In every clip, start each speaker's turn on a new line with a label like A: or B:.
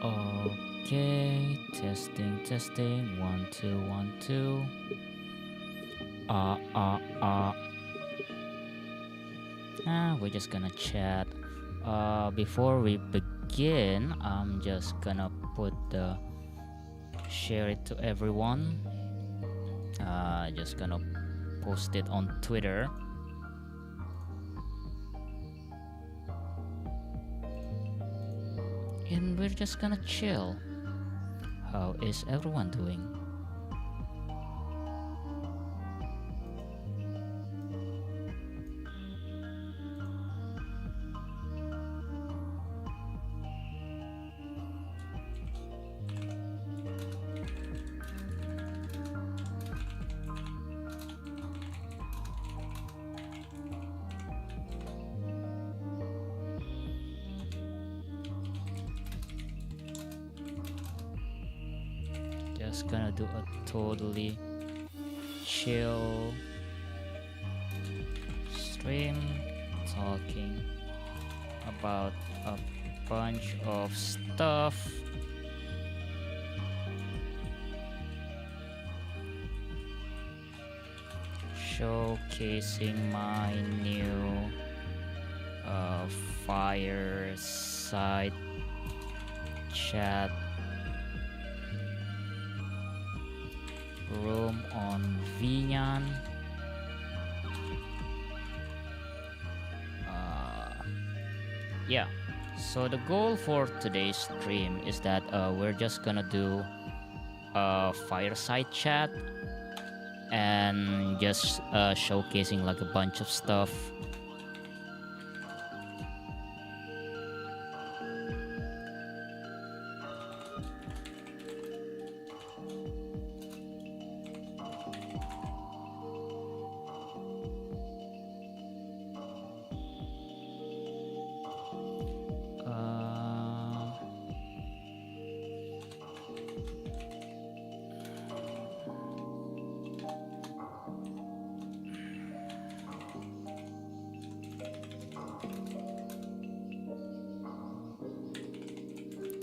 A: Okay, testing, 1 2 1 2. We're just gonna chat. Before we begin, I'm just gonna share it to everyone. Just gonna post it on Twitter. And we're just gonna chill. How is everyone doing? Just gonna do a totally chill stream, talking about a bunch of stuff. Showcasing my new Fireside Chat room on Vina. Yeah, so the goal for today's stream is that we're just gonna do a fireside chat and just showcasing like a bunch of stuff.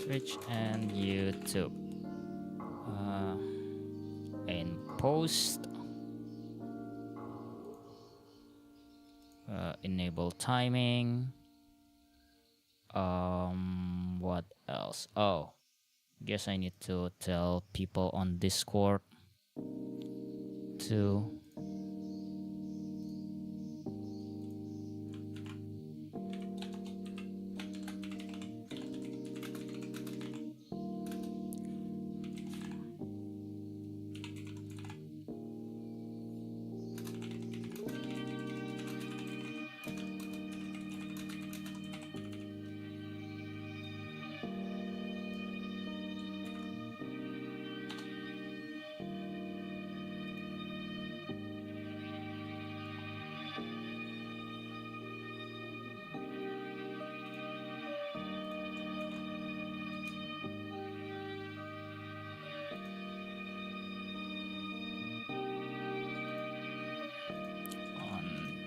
A: Twitch and YouTube. And post. Enable timing. What else? Oh, guess I need to tell people on Discord to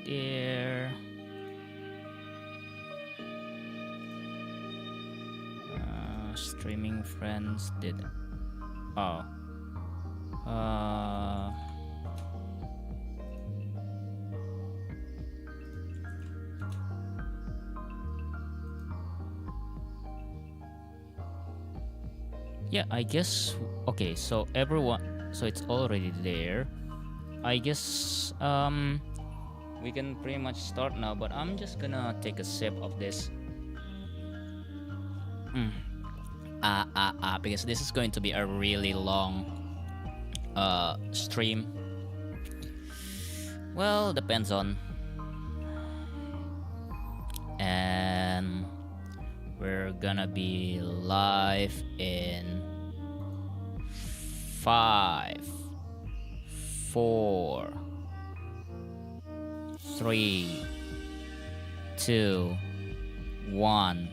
A: there. Streaming friends did. Oh. Yeah, I guess. Okay, so everyone. So it's already there. I guess. We can pretty much start now, but I'm just gonna take a sip of this. Because this is going to be a really long stream. Well, depends on. And we're gonna be live in 5 4 3 2 1.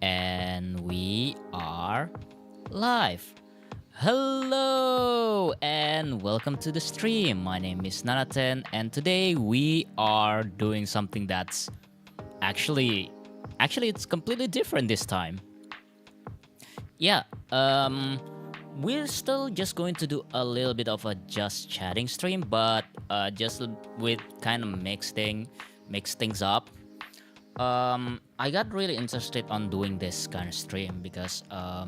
A: And we are live. Hello and welcome to the stream. My name is Nanaten and today we are doing something that's actually it's completely different this time. Yeah, we're still just going to do a little bit of a just chatting stream, but just with kind of mix things up. I got really interested on doing this kind of stream because I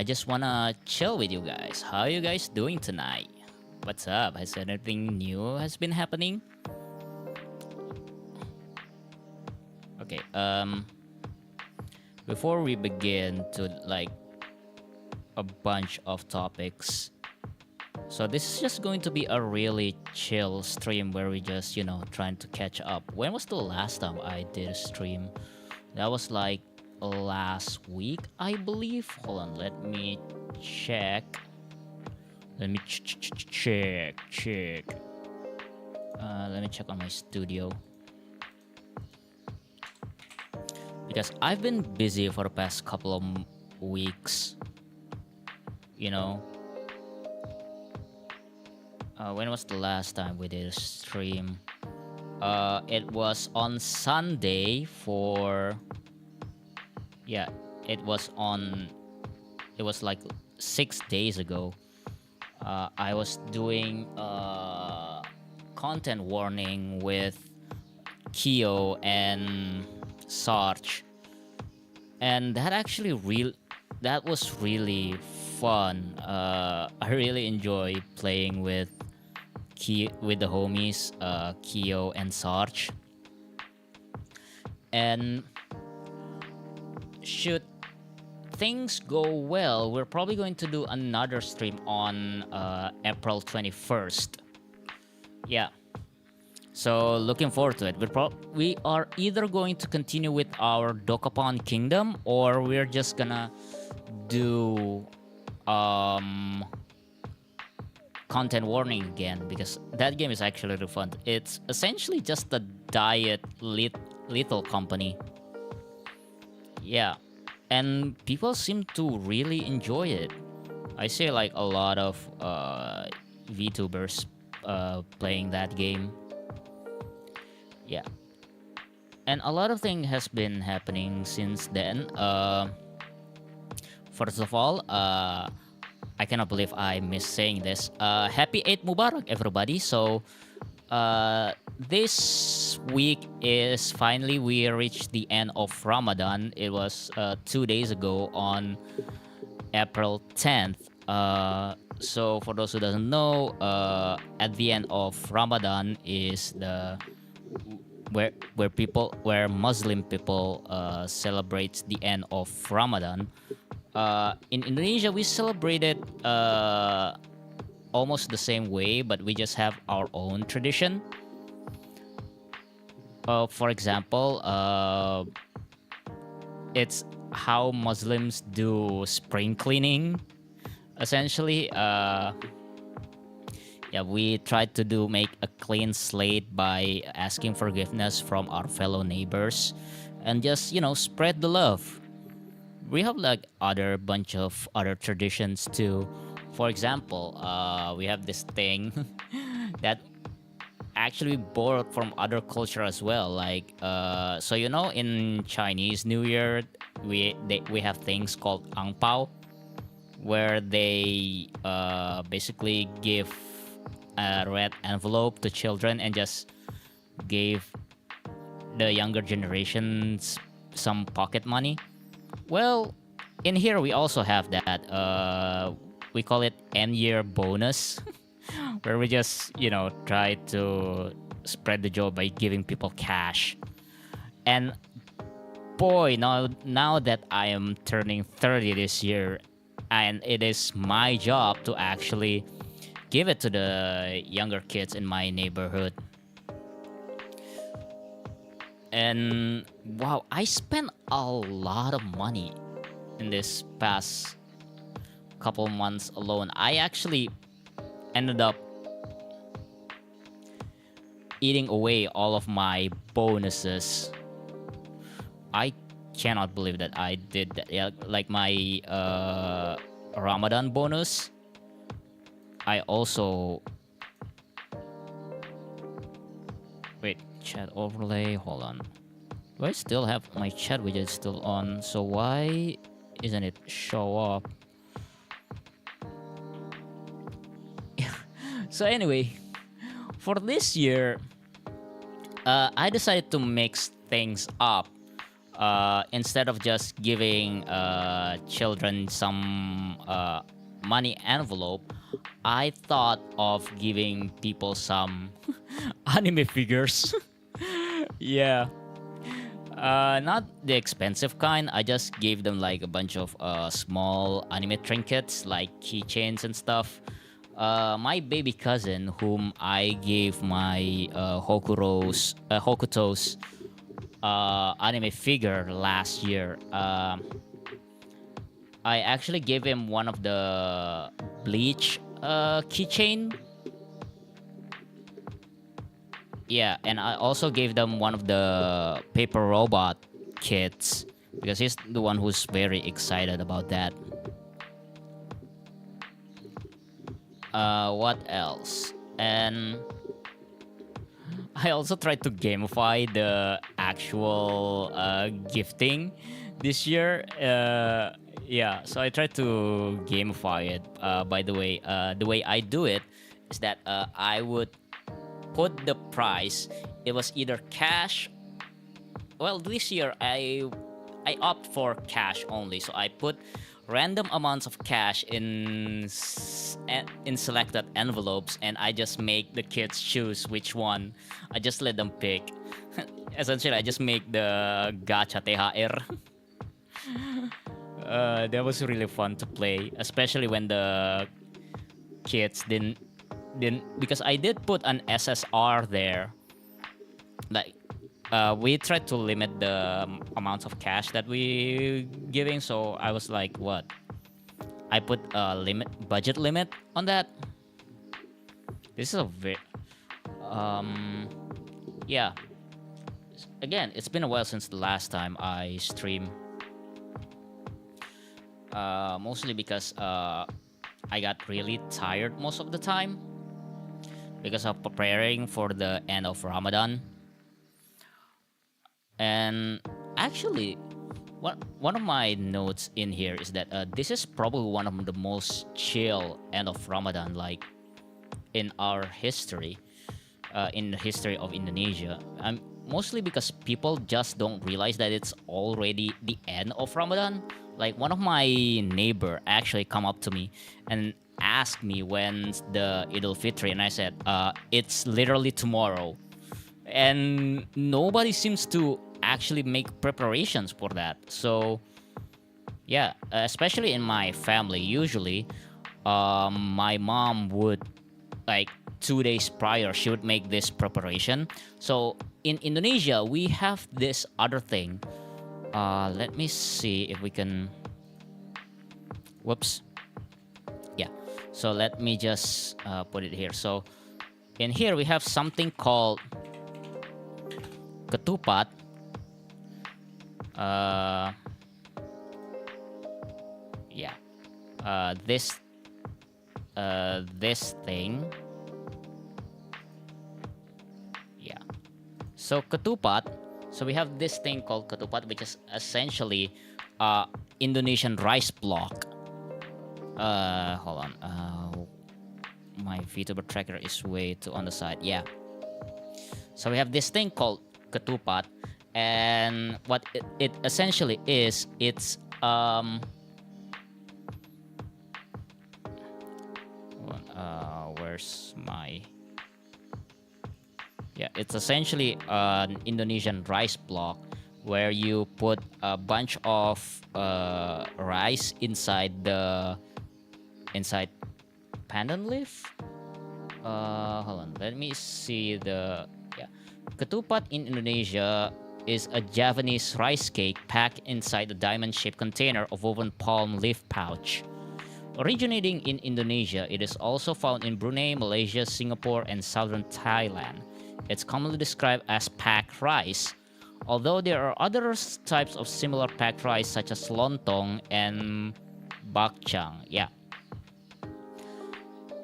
A: just wanna chill with you guys. How are you guys doing tonight? What's up? Has anything new has been happening? Okay, before we begin to like a bunch of topics, so this is just going to be a really chill stream where we just, trying to catch up. When was the last time I did a stream? That was like last week, I believe. Hold on, let me check. Let me check. Let me check on my studio. Because I've been busy for the past couple of weeks. When was the last time we did a stream? It was on Sunday for... Yeah, it was like 6 days ago. I was doing content warning with Kyo and Sarge, and that was really fun. I really enjoy playing with the homies, Kyo and Sarge. And should things go well, we're probably going to do another stream on April 21st. Yeah. So looking forward to it. We are either going to continue with our Dokapon Kingdom, or we're just gonna do content warning again, because that game is actually really fun. It's essentially just a diet lethal company. Yeah, and people seem to really enjoy it. I see like a lot of VTubers playing that game. Yeah, and a lot of things has been happening since then. First of all, I cannot believe I missed saying this. Happy Eid Mubarak, everybody. So this week is finally we reached the end of Ramadan. It was 2 days ago on April 10th. So for those who doesn't know, at the end of Ramadan is where Muslim people celebrates the end of Ramadan. In Indonesia, we celebrate it almost the same way, but we just have our own tradition. For example, it's how Muslims do spring cleaning. Essentially, we try to make a clean slate by asking forgiveness from our fellow neighbors, and just spread the love. We have like bunch of other traditions too. For example, we have this thing that actually borrowed from other culture as well. Like, so in Chinese New Year, we have things called ang pao, where they basically give a red envelope to children and just gave the younger generations some pocket money. Well, in here we also have that. We call it end year bonus, where we just try to spread the joy by giving people cash. And boy, now that I am turning 30 this year, and it is my job to actually give it to the younger kids in my neighborhood. And wow, I spent a lot of money in this past couple months alone. I actually ended up eating away all of my bonuses. I cannot believe that I did that. Yeah, like my Ramadan bonus, I also Wait, chat overlay. Hold on. Do I still have my chat widget still on? So why isn't it show up? So anyway, for this year, I decided to mix things up. Instead of just giving children some money envelope, I thought of giving people some anime figures. Yeah. Not the expensive kind. I just gave them like a bunch of small anime trinkets like keychains and stuff. My baby cousin, whom I gave my Hokuto's anime figure last year, I actually gave him one of the Bleach keychain. Yeah, and I also gave them one of the paper robot kits because he's the one who's very excited about that. What else? And I also tried to gamify the actual gifting this year. Yeah, so I tried to gamify it. By the way I do it is that I would put the price. It was either cash. Well, this year I opt for cash only. So I put random amounts of cash in selected envelopes, and I just make the kids choose which one. I just let them pick. Essentially, I just make the gacha THR. That was really fun to play, especially when the kids didn't because I did put an SSR there. Like we tried to limit the amounts of cash that we giving, so I was like, what? I put a budget limit on that. This is a very yeah. Again, it's been a while since the last time I stream. Mostly because I got really tired most of the time because of preparing for the end of Ramadan. And actually, one of my notes in here is that this is probably one of the most chill end of Ramadan like in our history, in the history of Indonesia. Mostly because people just don't realize that it's already the end of Ramadan. Like one of my neighbor actually come up to me and asked me when's the Eid al-Fitr, and I said, it's literally tomorrow. And nobody seems to actually make preparations for that. So yeah, especially in my family, usually my mom would like 2 days prior she would make this preparation. So in Indonesia we have this other thing. Let me see if we can. Whoops. Yeah. So let me just put it here. So in here we have something called ketupat. Yeah. This thing. Yeah. So ketupat. So we have this thing called ketupat, which is essentially Indonesian rice block. Hold on. My VTuber tracker is way too on the side. Yeah. So we have this thing called ketupat, and what it essentially is, it's where's my. Yeah, it's essentially an Indonesian rice block where you put a bunch of rice inside pandan leaf. Hold on, let me see the. Yeah, ketupat in Indonesia is a Javanese rice cake packed inside a diamond-shaped container of woven palm leaf pouch. Originating in Indonesia, it is also found in Brunei, Malaysia, Singapore, and southern Thailand. It's commonly described as packed rice, although there are other types of similar packed rice such as lontong and bakchang. Yeah.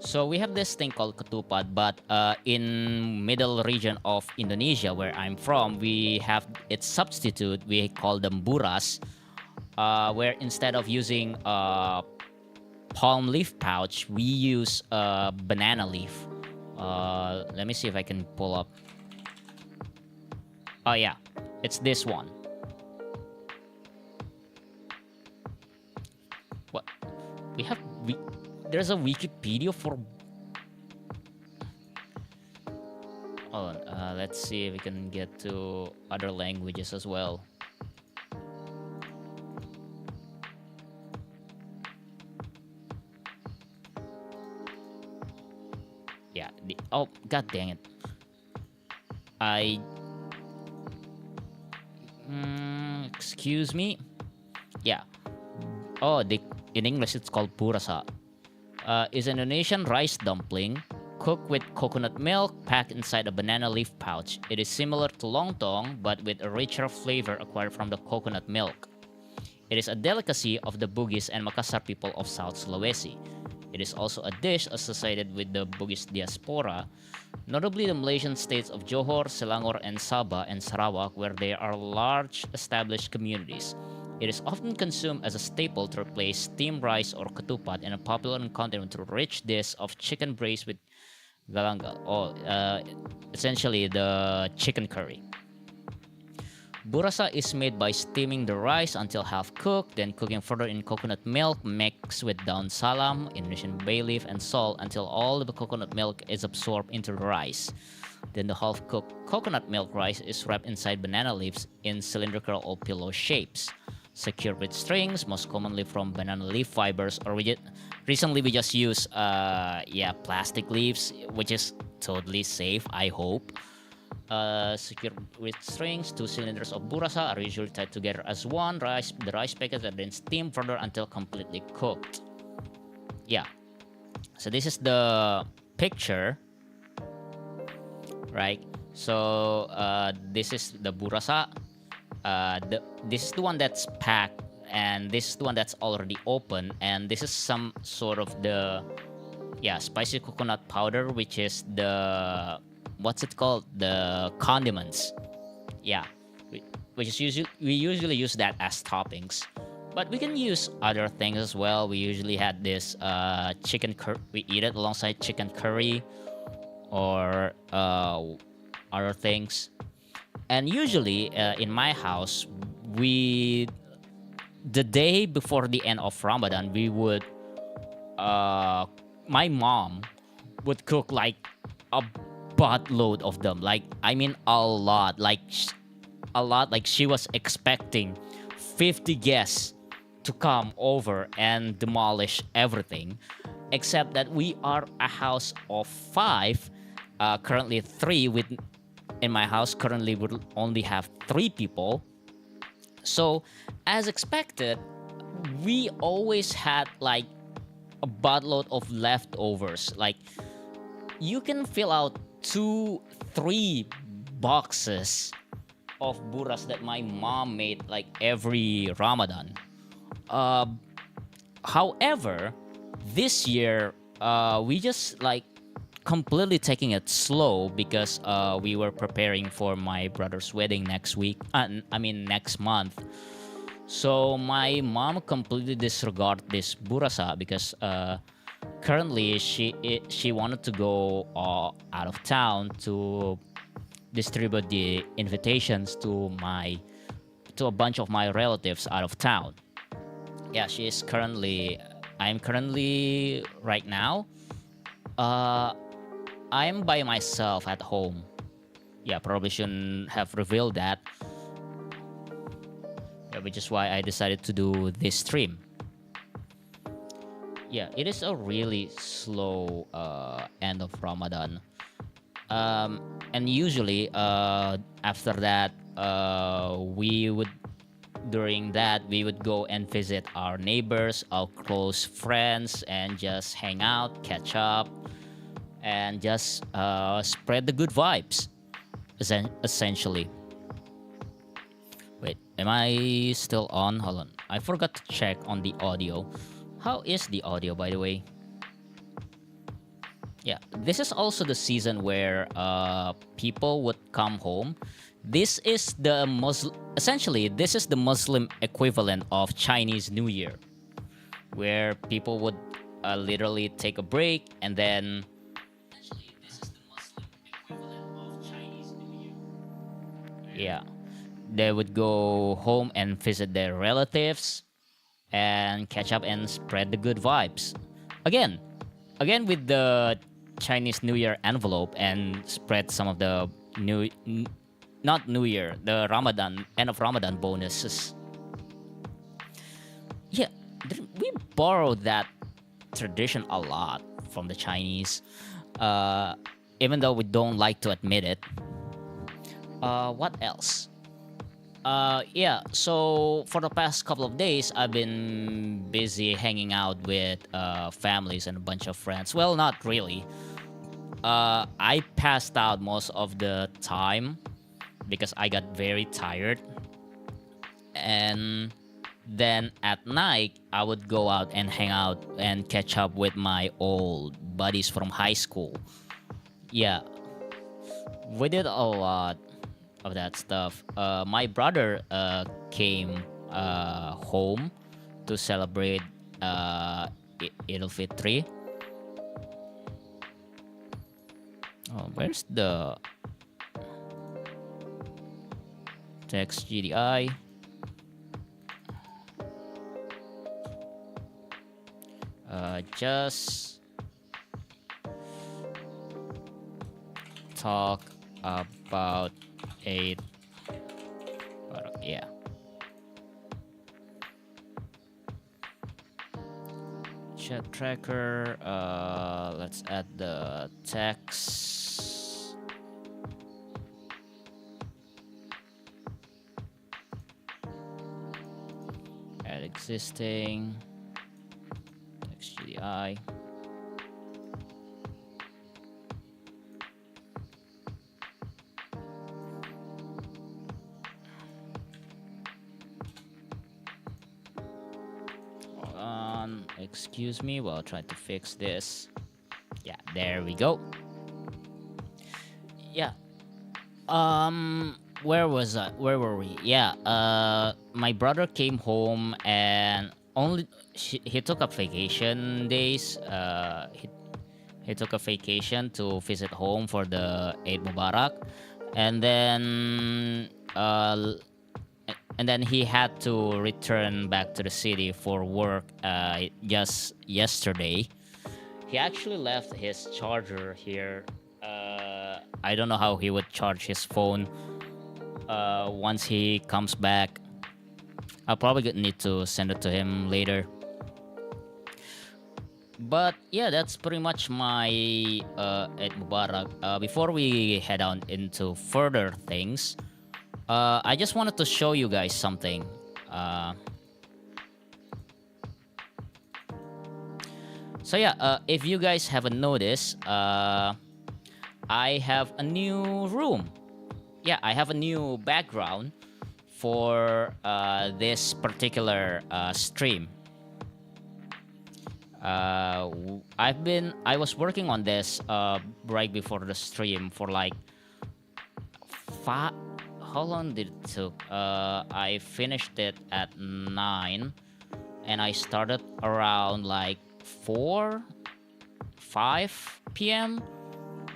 A: So we have this thing called ketupat, but in middle region of Indonesia, where I'm from, we have its substitute. We call them buras, where instead of using palm leaf pouch, we use banana leaf. Let me see if I can pull up. Oh yeah, it's this one. What? There's a Wikipedia for... Oh, let's see if we can get to other languages as well. Yeah. Oh, god dang it. Excuse me. Yeah. Oh, in English it's called purasa. Is an Indonesian rice dumpling cooked with coconut milk packed inside a banana leaf pouch. It is similar to lontong, but with a richer flavor acquired from the coconut milk. It is a delicacy of the Bugis and Makassar people of South Sulawesi. It is also a dish associated with the Bugis diaspora, notably the Malaysian states of Johor, Selangor, and Sabah and Sarawak, where there are large established communities. It is often consumed as a staple to replace steamed rice or ketupat, and a popular and continental rich dish of chicken braised with galangal, or essentially the chicken curry. Burasa is made by steaming the rice until half cooked, then cooking further in coconut milk mixed with daun salam, Indonesian bay leaf, and salt until all the coconut milk is absorbed into the rice. Then the half-cooked coconut milk rice is wrapped inside banana leaves in cylindrical or pillow shapes, secured with strings, most commonly from banana leaf fibers, or recently we just use plastic leaves, which is totally safe, I hope. Secured with strings, 2 cylinders of burasa are usually tied together as one. The rice packets are then steamed further until completely cooked. Yeah. So this is the picture, right? So this is the burasa. This is the one that's packed, and this is the one that's already open, and this is some sort of the spicy coconut powder, which is the... what's it called? The condiments. Yeah. We usually use that as toppings. But we can use other things as well. We usually had this chicken curry. We eat it alongside chicken curry or other things. And usually in my house, the day before the end of Ramadan, we would... my mom would cook like a buttload of them. Like, I mean a lot. Like she was expecting 50 guests to come over and demolish everything, except that we are a house of 5, currently 3. In my house currently we only have 3 people, so as expected we always had like a buttload of leftovers. Like, you can fill out 2-3 boxes of buras that my mom made like every Ramadan. However, this year we just like completely taking it slow because we were preparing for my brother's wedding next month. So my mom completely disregarded this burasa because currently she wanted to go out of town to distribute the invitations to a bunch of my relatives out of town. Yeah, I'm currently right now I'm by myself at home. Yeah, probably shouldn't have revealed that. Yeah, which is why I decided to do this stream. Yeah, it is a really slow end of Ramadan. And usually after that we would go and visit our neighbors, our close friends, and just hang out, catch up, and just spread the good vibes, essentially. Wait, am I still on? Hold on, I forgot to check on the audio. How is the audio, by the way? Yeah, this is also the season where people would come home. This is the essentially this is the Muslim equivalent of Chinese New Year, where people would literally take a break and then. Essentially, this is the Muslim equivalent of Chinese New Year. Yeah, they would go home and visit their relatives and catch up and spread the good vibes. Again, again with the Chinese New Year envelope and spread some of the not New Year, the Ramadan, end of Ramadan bonuses. Yeah, we borrowed that tradition a lot from the Chinese, even though we don't like to admit it. What else? Yeah, so for the past couple of days, I've been busy hanging out with families and a bunch of friends. Well, not really. I passed out most of the time because I got very tired. And then at night, I would go out and hang out and catch up with my old buddies from high school. Yeah, we did a lot of that stuff. My brother came home to celebrate Idul Fitri. Oh, where's the text GDI? Just talk about a yeah. Chat tracker. Let's add the text. Add existing. Text GDI. Excuse me while I try to fix this. Yeah, there we go. Yeah. Where was I? Where were we? Yeah. My brother came home and he took up vacation days. He took a vacation to visit home for the Eid Mubarak, and then he had to return back to the city for work just yesterday. He actually left his charger here. I don't know how he would charge his phone once he comes back. I'll probably need to send it to him later. But yeah, that's pretty much my Eid Mubarak. Before we head on into further things, I just wanted to show you guys something. So yeah, if you guys haven't noticed, I have a new room. Yeah, I have a new background for this particular stream. I was working on this right before the stream for like how long did it took? I finished it at 9 and I started around like 5 p.m.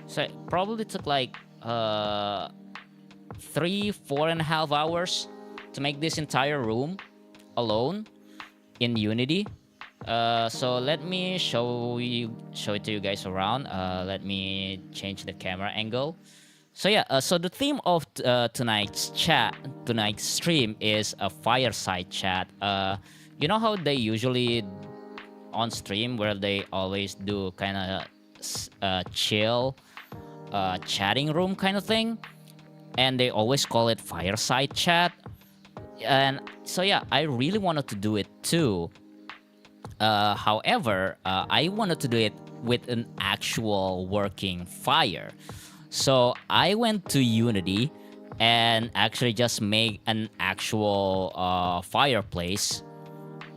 A: So it probably took like 4.5 hours to make this entire room alone in Unity. So let me show it to you guys around. Let me change the camera angle. So yeah, so the theme of tonight's stream is a fireside chat. You know how they usually on stream where they always do kind of chill chatting room kind of thing, and they always call it fireside chat. And so yeah, I really wanted to do it too. However, I wanted to do it with an actual working fire. So I went to Unity and actually just made an actual fireplace.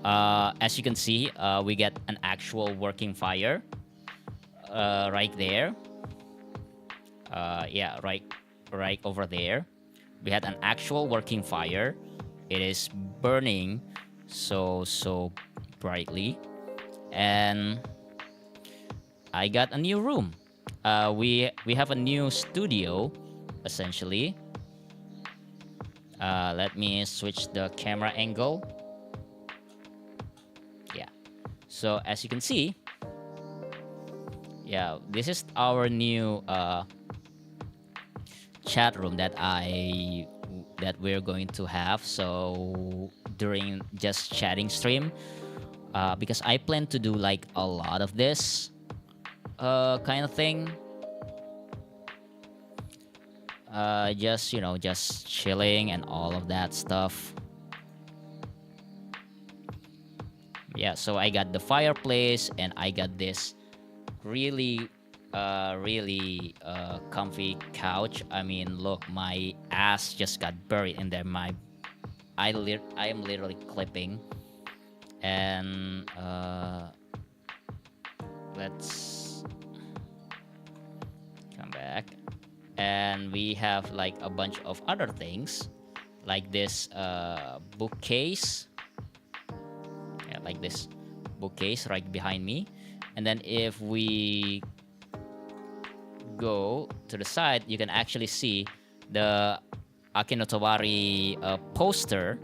A: As you can see, we get an actual working fire. right there. Yeah, right over there. We had an actual working fire. It is burning so brightly, and I got a new room. We have a new studio, essentially. Let me switch the camera angle. Yeah. So as you can see, yeah, this is our new chat room that we're going to have. So during just chatting stream, because I plan to do like a lot of this kind of thing. Just just chilling and all of that stuff. Yeah, so I got the fireplace and I got this really comfy couch. I mean, look, my ass just got buried in there. I am literally clipping. And let's come back. And we have like a bunch of other things, like this bookcase. Yeah, like this bookcase right behind me. And then if we go to the side, you can actually see the Akinotobari poster,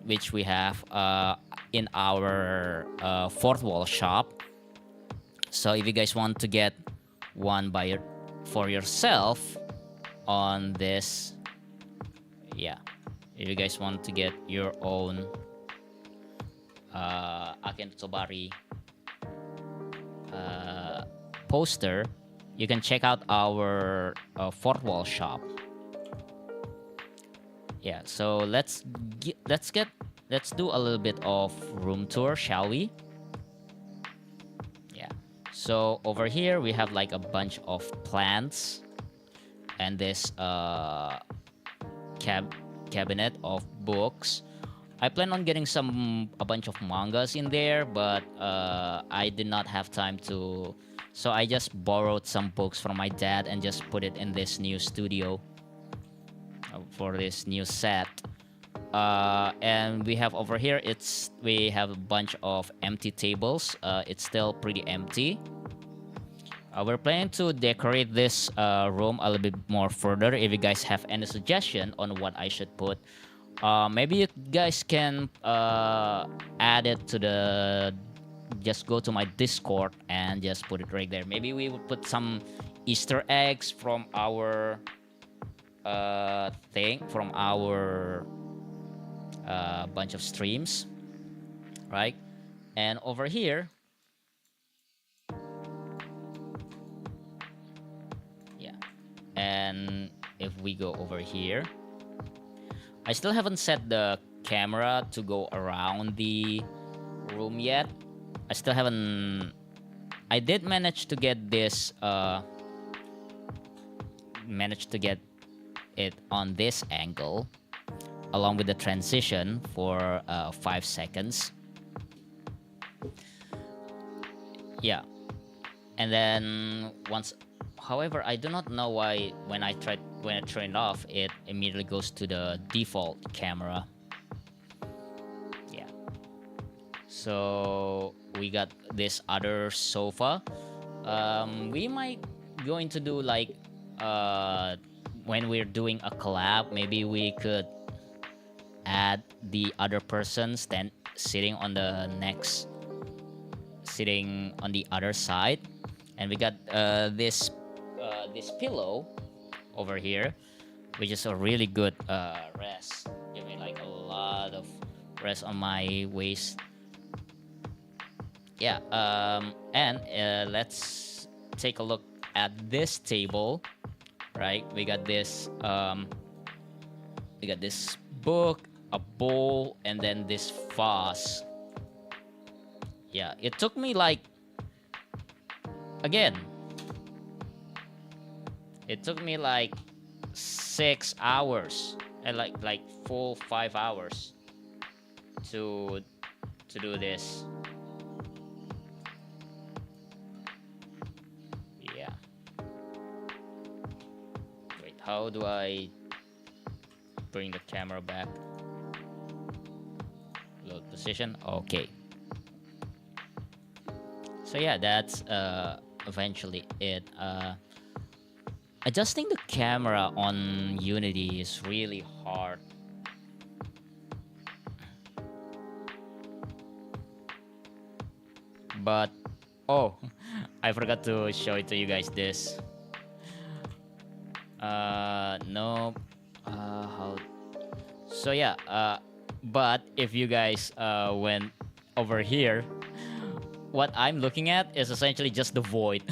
A: which we have in our fourth wall shop. So if you guys want to get one for yourself on this, yeah, if you guys want to get your own Akinotobari poster, you can check out our fourth wall shop. Yeah, so let's do a little bit of room tour, shall we? Yeah. So over here we have like a bunch of plants and this cabinet of books. I plan on getting a bunch of mangas in there, but I did not have time to, so I just borrowed some books from my dad and just put it in this new studio for this new set. And we have over here, we have a bunch of empty tables. It's still pretty empty. We're planning to decorate this room a little bit more further. If you guys have any suggestion on what I should put, maybe you guys can add it to just go to my Discord and just put it right there. Maybe we would put some Easter eggs from our from our bunch of streams, right? And over here, yeah, and if we go over here, I still haven't set the camera to go around the room yet. I did manage to get this it on this angle along with the transition for 5 seconds. Yeah, and then however, I do not know why when I turn it off, it immediately goes to the default camera. Yeah, so we got this other sofa. We might going to do like when we're doing a collab, maybe we could add the other person sitting on the other side. And we got this pillow over here, which is a really good rest. Give me like a lot of rest on my waist. Yeah, and let's take a look at this table, right? We got this book, a bowl, and then this vase. Yeah, it took me like, again, it took me like 6 hours and like full 5 hours to do this. How do I bring the camera back? Load position. Okay. So yeah, that's eventually it. Adjusting the camera on Unity is really hard. But oh, I forgot to show it to you guys. This no, how? So yeah, but if you guys went over here, what I'm looking at is essentially just the void.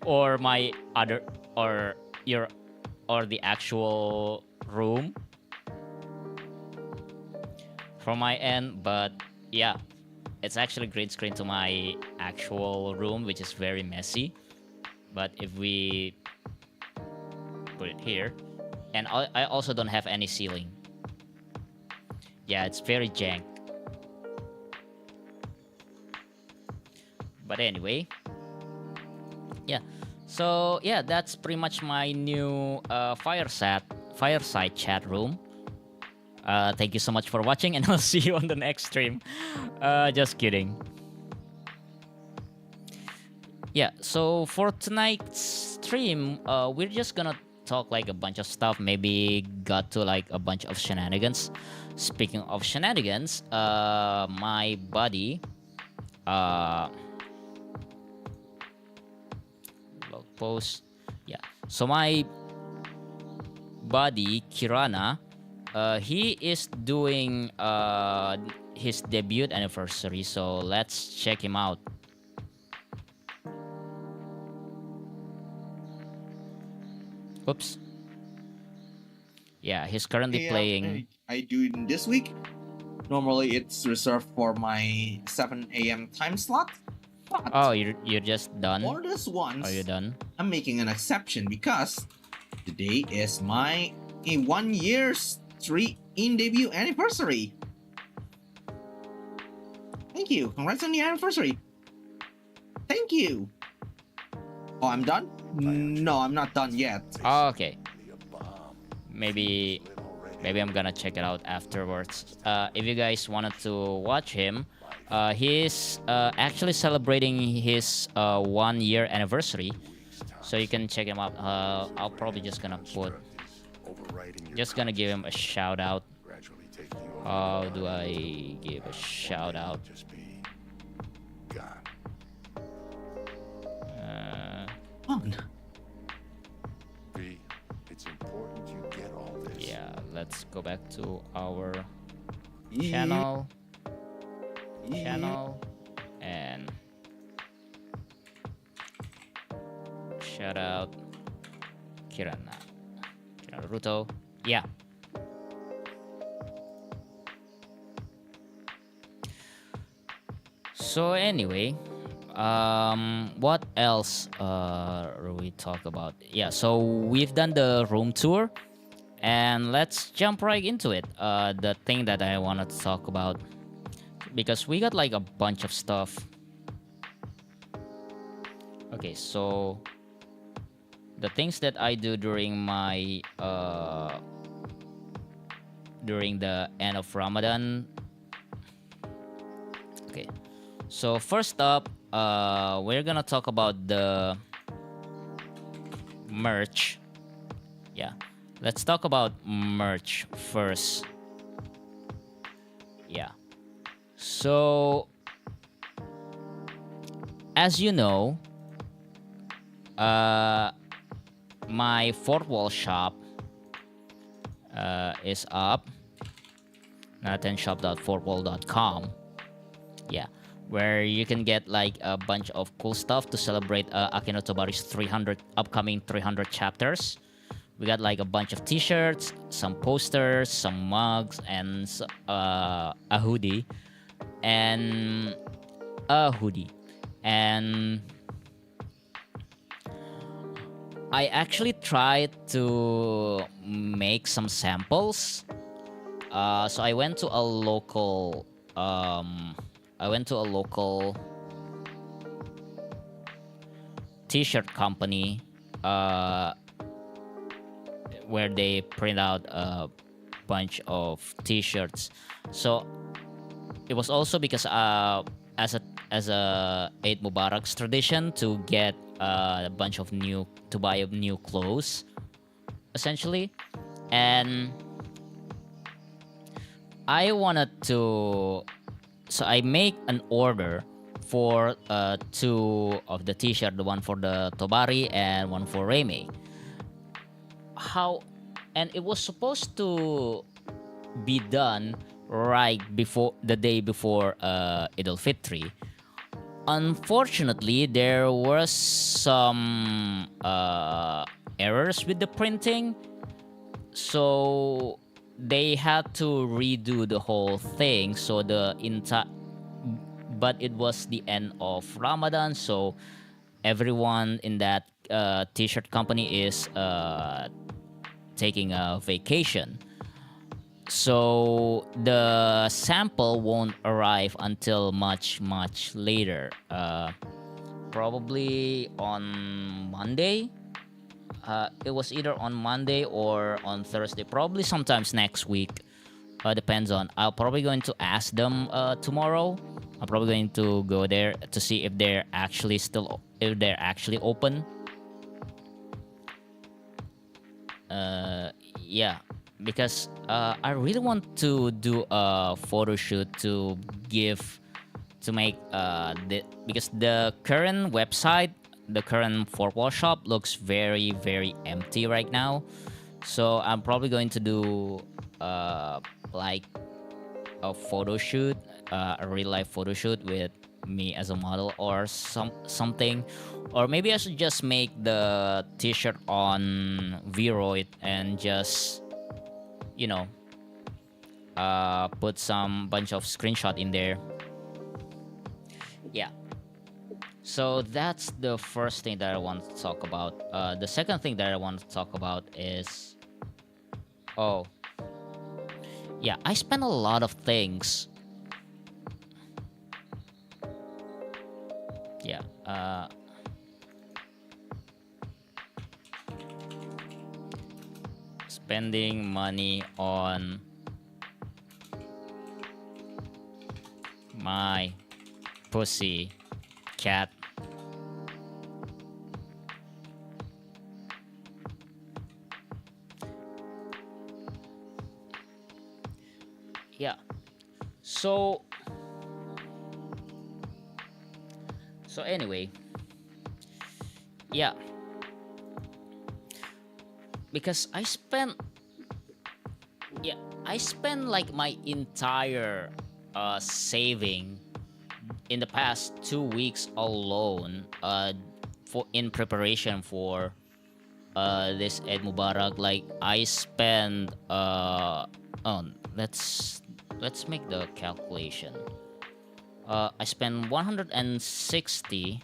A: Or my other, or your, or the actual room from my end. But yeah, it's actually green screen to my actual room, which is very messy. But if we put it here, and I also don't have any ceiling. Yeah, it's very jank. But anyway, yeah. So yeah, that's pretty much my new fireside chat room. Thank you so much for watching, and I'll see you on the next stream. Just kidding. Yeah, so for tonight's stream, we're just gonna talk like a bunch of stuff. Maybe got to like a bunch of shenanigans. Speaking of shenanigans, my buddy, blog post, yeah. So my buddy Kirana, he is doing his debut anniversary. So let's check him out. Oops. Yeah, he's currently playing.
B: I do it this week. Normally, it's reserved for my 7 a.m. time slot. But
A: oh, you're just done?
B: For this once,
A: are you done?
B: I'm making an exception because today is my 1 year stream in debut anniversary. Thank you. Congrats on the anniversary. Thank you. Oh, I'm done? No, I'm not done yet.
A: Oh, okay. Maybe I'm gonna check it out afterwards. If you guys wanted to watch him, he's actually celebrating his 1 year anniversary, so you can check him out. I'll probably just gonna give him a shout out. How do I give a shout out?
C: It's important you get all this.
A: Yeah, let's go back to our channel, and shout out Kirana Ruto. Yeah. So anyway, what else we talk about? Yeah, so we've done the room tour, and let's jump right into it. The thing that I wanted to talk about, because we got like a bunch of stuff. Okay, so the things that I do during my during the end of Ramadan. Okay, so first up, we're gonna talk about the merch. Yeah, let's talk about merch first. Yeah, so as you know, my fourth wall shop is up, nathanshop.fourthwall.com. Yeah, where you can get like a bunch of cool stuff to celebrate Akino Tobari's upcoming 300 chapters. We got like a bunch of t-shirts, some posters, some mugs, and a hoodie. And I actually tried to make some samples. So I went to a local t-shirt company where they print out a bunch of T-shirts. So it was also because as a Eid Mubarak's tradition to get a bunch of to buy new clothes, essentially, and I wanted to, so I make an order for 2 of the T-shirt, the one for the Tobari and one for Reme. And it was supposed to be done right before the day before Eid al-Fitri. Unfortunately, there was some errors with the printing, so they had to redo the whole thing. So but it was the end of Ramadan, so everyone in that T-shirt company is taking a vacation. So the sample won't arrive until much later. Probably on Monday. It was either on Monday or on Thursday. Probably sometimes next week. Depends on. I'm probably going to ask them tomorrow. I'm probably going to go there to see if they're actually open. Yeah, because I really want to do a photo shoot because the current website, the current four-wall shop looks very, very empty right now. So I'm probably going to do like a photo shoot, a real life photo shoot with me as a model or something. Or maybe I should just make the t-shirt on Vroid and just, put some bunch of screenshot in there. Yeah. So that's the first thing that I want to talk about. The second thing that I want to talk about is... Oh. Yeah, I spent a lot of things. Yeah, spending money on my pussy cat. Yeah. So anyway, yeah, because I spent like my entire saving in the past 2 weeks alone in preparation for this Eid Mubarak. Like I spend let's make the calculation. I spent 160.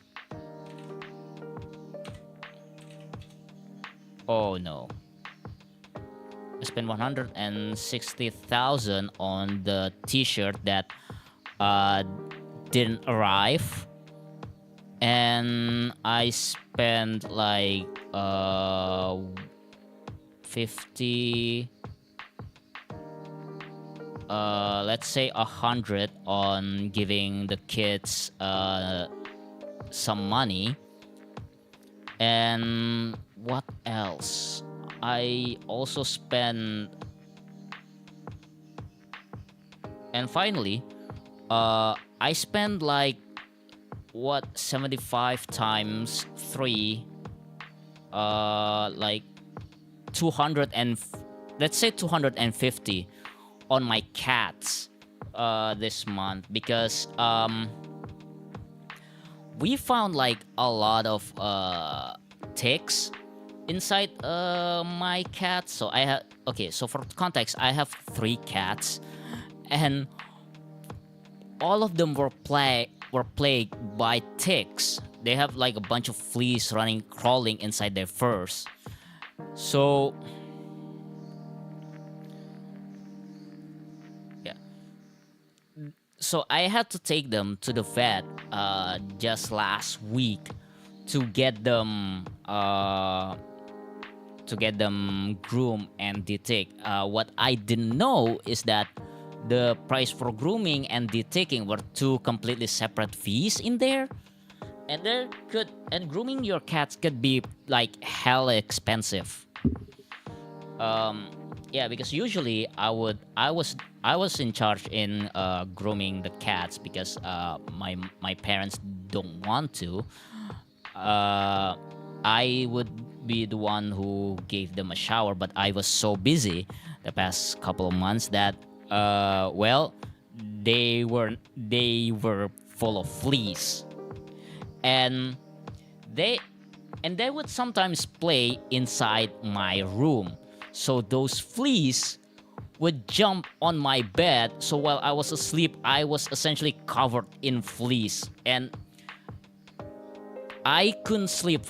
A: Oh no. I spent 160,000 on the t-shirt that didn't arrive. And I spent like 50, let's say 100 on giving the kids some money. And what else? I also spent... And finally, I spent like 75 times 3, like 200 and let's say 250 on my cats this month, because we found like a lot of ticks inside my cat. So I have... Okay, so for context, I have 3 cats, and all of them were plagued by ticks. They have like a bunch of fleas crawling inside their furs. So yeah, so I had to take them to the vet just last week to get them to get them groomed and de-tick. What I didn't know is that the price for grooming and de-ticking were two completely separate fees in there. And grooming your cats could be like hella expensive. Yeah, because usually I was in charge in grooming the cats because my parents don't want to. I would be the one who gave them a shower, but I was so busy the past couple of months that well, they were full of fleas, and they would sometimes play inside my room. So those fleas would jump on my bed. So while I was asleep, I was essentially covered in fleas, and I couldn't sleep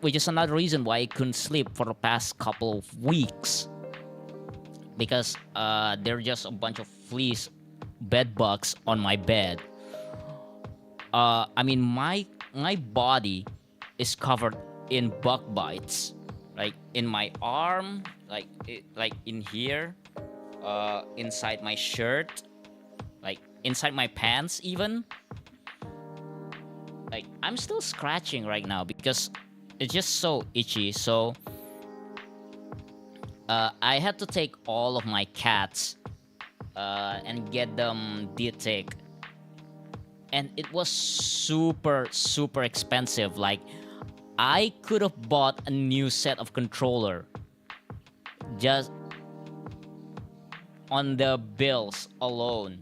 A: which is another reason why I couldn't sleep for the past couple of weeks, because there are just a bunch of fleas, bed bugs on my bed. I mean, my body is covered in bug bites, like in my arm, like in here, inside my shirt, like inside my pants even. Like, I'm still scratching right now because it's just so itchy. So I had to take all of my cats and get them de-tick, and it was super expensive. Like, I could have bought a new set of controller just on the bills alone.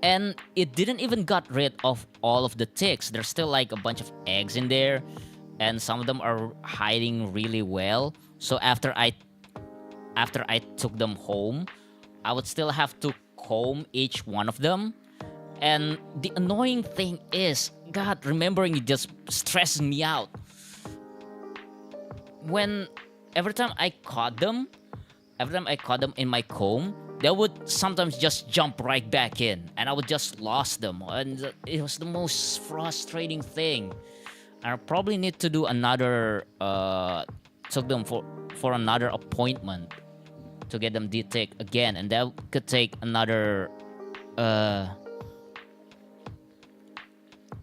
A: And it didn't even got rid of all of the ticks. There's still like a bunch of eggs in there, and some of them are hiding really well. So after I took them home, I would still have to comb each one of them. And the annoying thing is, God, remembering it just stresses me out. Every time I caught them in my comb, they would sometimes just jump right back in, and I would just lost them. And it was the most frustrating thing. I probably need to do another, took them for another appointment to get them de-ticked again, and that could take another,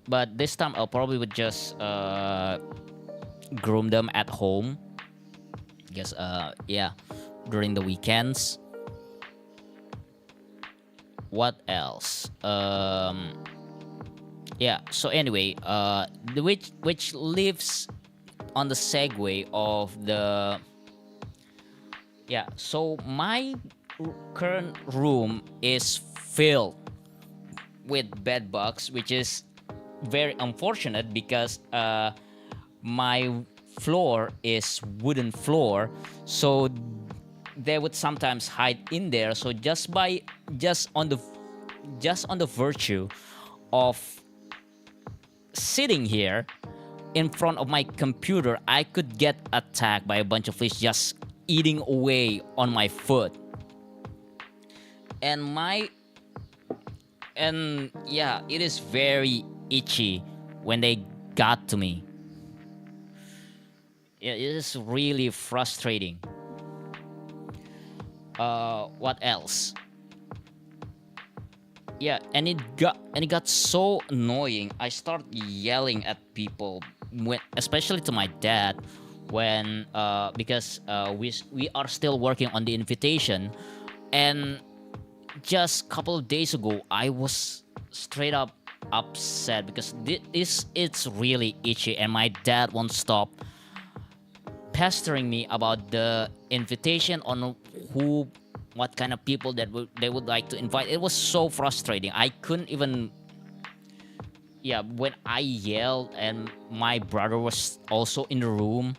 A: but this time I'll probably would just groom them at home. I guess, yeah, during the weekends. What else? Yeah. So anyway, which lives on the segue of the. Yeah. So my current room is filled with bed bugs, which is very unfortunate because my floor is wooden floor, so they would sometimes hide in there. So just on the virtue of sitting here in front of my computer, I could get attacked by a bunch of fleas just eating away on my foot. And yeah, it is very itchy when they got to me. It is really frustrating. What else? Yeah, and it got so annoying. I started yelling at people, especially to my dad, because we are still working on the invitation, and just a couple of days ago I was straight up upset because it's really itchy, and my dad won't stop pestering me about the invitation on what kind of people that they would like to invite. It was so frustrating. I couldn't even. Yeah, when I yelled and my brother was also in the room,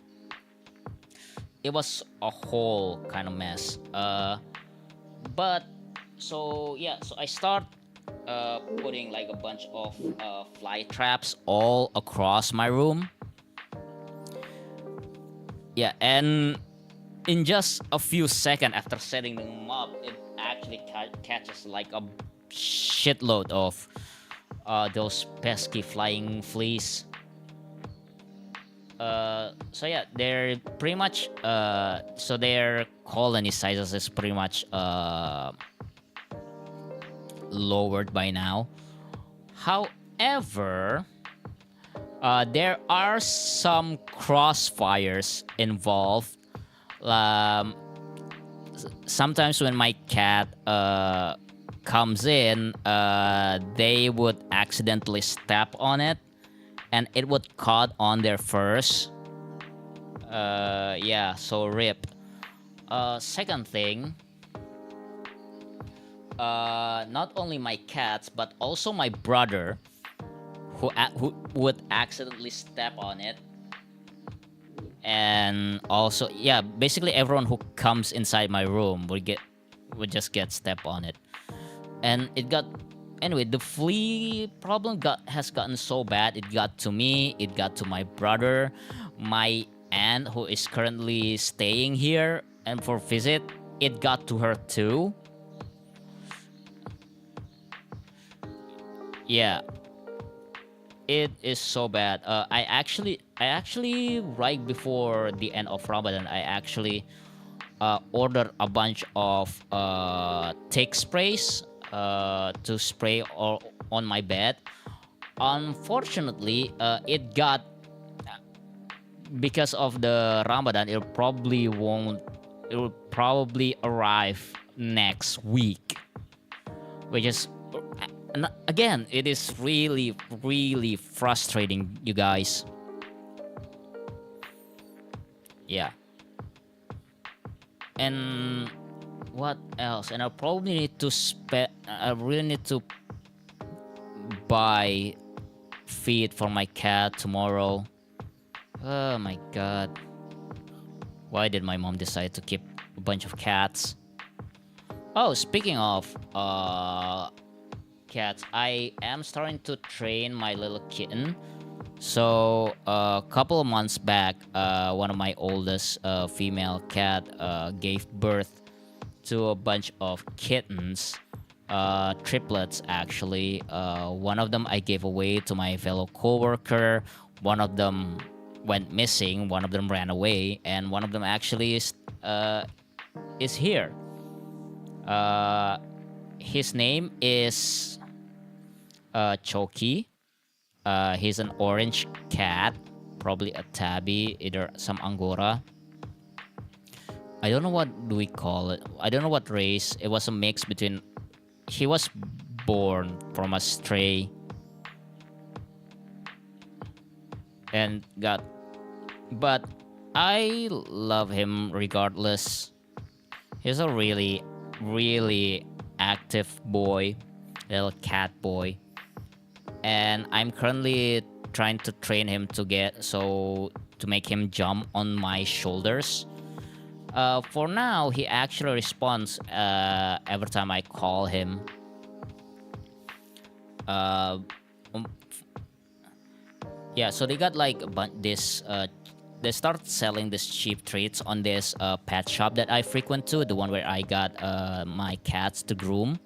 A: it was a whole kind of mess. But so yeah, so I start putting like a bunch of fly traps all across my room. Yeah, and in just a few seconds after setting them up, it actually catches like a shitload of those pesky flying fleas. So yeah, they're pretty much so their colony sizes is pretty much lowered by now. However, there are some crossfires involved. Sometimes when my cat comes in, they would accidentally step on it, and it would caught on their furs. Yeah, so rip. Second thing, not only my cats but also my brother, who would accidentally step on it, and also yeah, basically everyone who comes inside my room would just get step on it, and it got. Anyway, the flea problem has gotten so bad. It got to me. It got to my brother, my aunt who is currently staying here and for visit. It got to her too. Yeah, it is so bad. I actually right before the end of Ramadan, I actually ordered a bunch of tick sprays to spray on my bed. Unfortunately, it got, because of the Ramadan, it will probably arrive next week, which is again, it is really frustrating, you guys. Yeah. And what else? And I probably need to I really need to buy feed for my cat tomorrow. Oh my god. Why did my mom decide to keep a bunch of cats? Oh, speaking of cats, I am starting to train my little kitten. So a couple of months back, one of my oldest female cat gave birth to a bunch of kittens, triplets actually. One of them I gave away to my fellow coworker. One of them went missing. One of them ran away, and one of them actually is here. His name is Choki. He's an orange cat, probably a tabby, either some Angora. I don't know what do we call it. I don't know what race. It was a mix between. He was born from a stray and got. But I love him regardless. He's a really active boy, little cat boy. And I'm currently trying to train him to make him jump on my shoulders. For now, he actually responds every time I call him. Yeah, so they got like this. They start selling these cheap treats on this pet shop that I frequent to, the one where I got my cats to groom.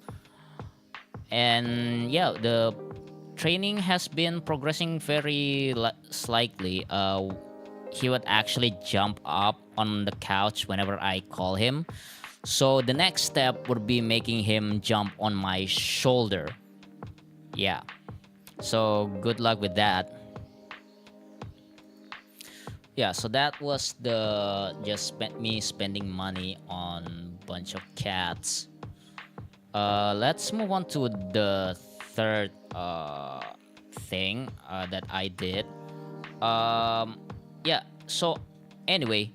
A: And yeah, the training has been progressing very slightly. He would actually jump up on the couch whenever I call him. So the next step would be making him jump on my shoulder. Yeah. So good luck with that. Yeah, so that was me spending money on a bunch of cats. Let's move on to the third thing that I did. Yeah, so anyway,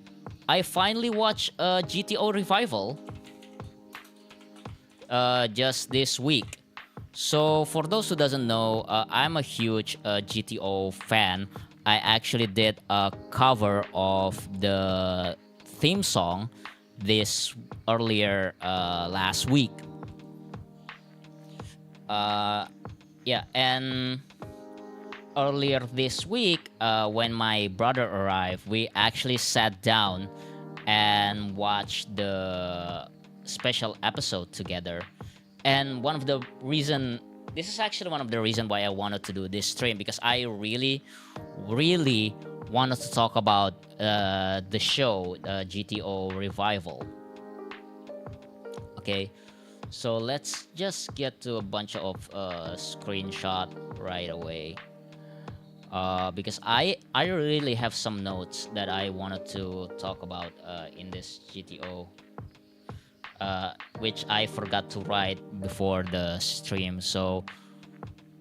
A: I finally watched a GTO revival just this week. So for those who doesn't know, I'm a huge GTO fan. I actually did a cover of the theme song last week. Yeah, and earlier this week, when my brother arrived, we actually sat down and watched the special episode together. And this is actually one of the reasons why I wanted to do this stream, because I really want us to talk about the show, GTO Revival. Okay, so let's just get to a bunch of screenshot right away. Because I really have some notes that I wanted to talk about in this GTO, which I forgot to write before the stream. So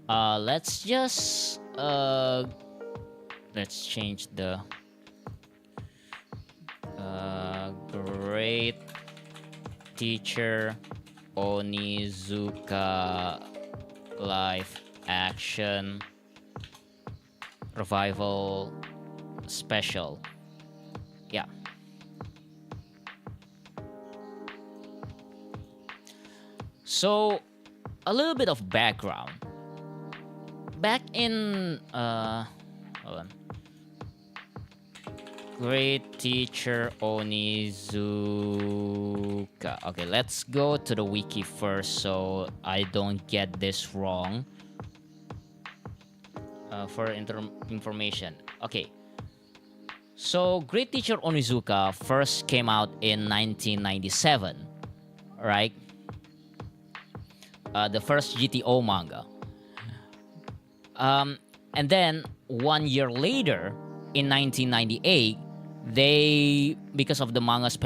A: let's just let's change the great teacher Onizuka live action revival special. Yeah. So a little bit of background. Back in hold on. Great teacher Onizuka. Okay, let's go to the wiki first so I don't get this wrong. For information. Okay. So Great Teacher Onizuka first came out in 1997, right? The first GTO manga. And then 1 year later, in 1998, because of the manga's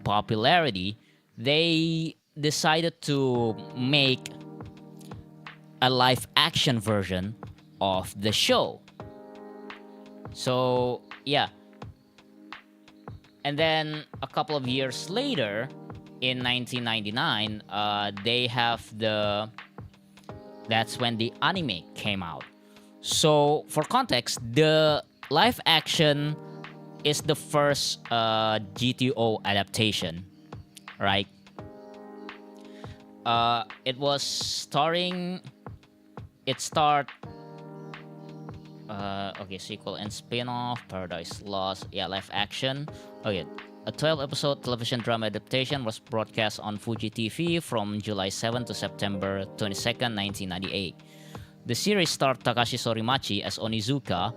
A: popularity, they decided to make a live action version of the show. So yeah, and then a couple of years later, in 1999, that's when the anime came out. So for context, the live action is the first GTO adaptation, right? It starred sequel and spin-off, Paradise Lost, live action. Okay, a 12-episode television drama adaptation was broadcast on Fuji TV from July 7 to September 22nd, 1998. The series starred Takashi Sorimachi as Onizuka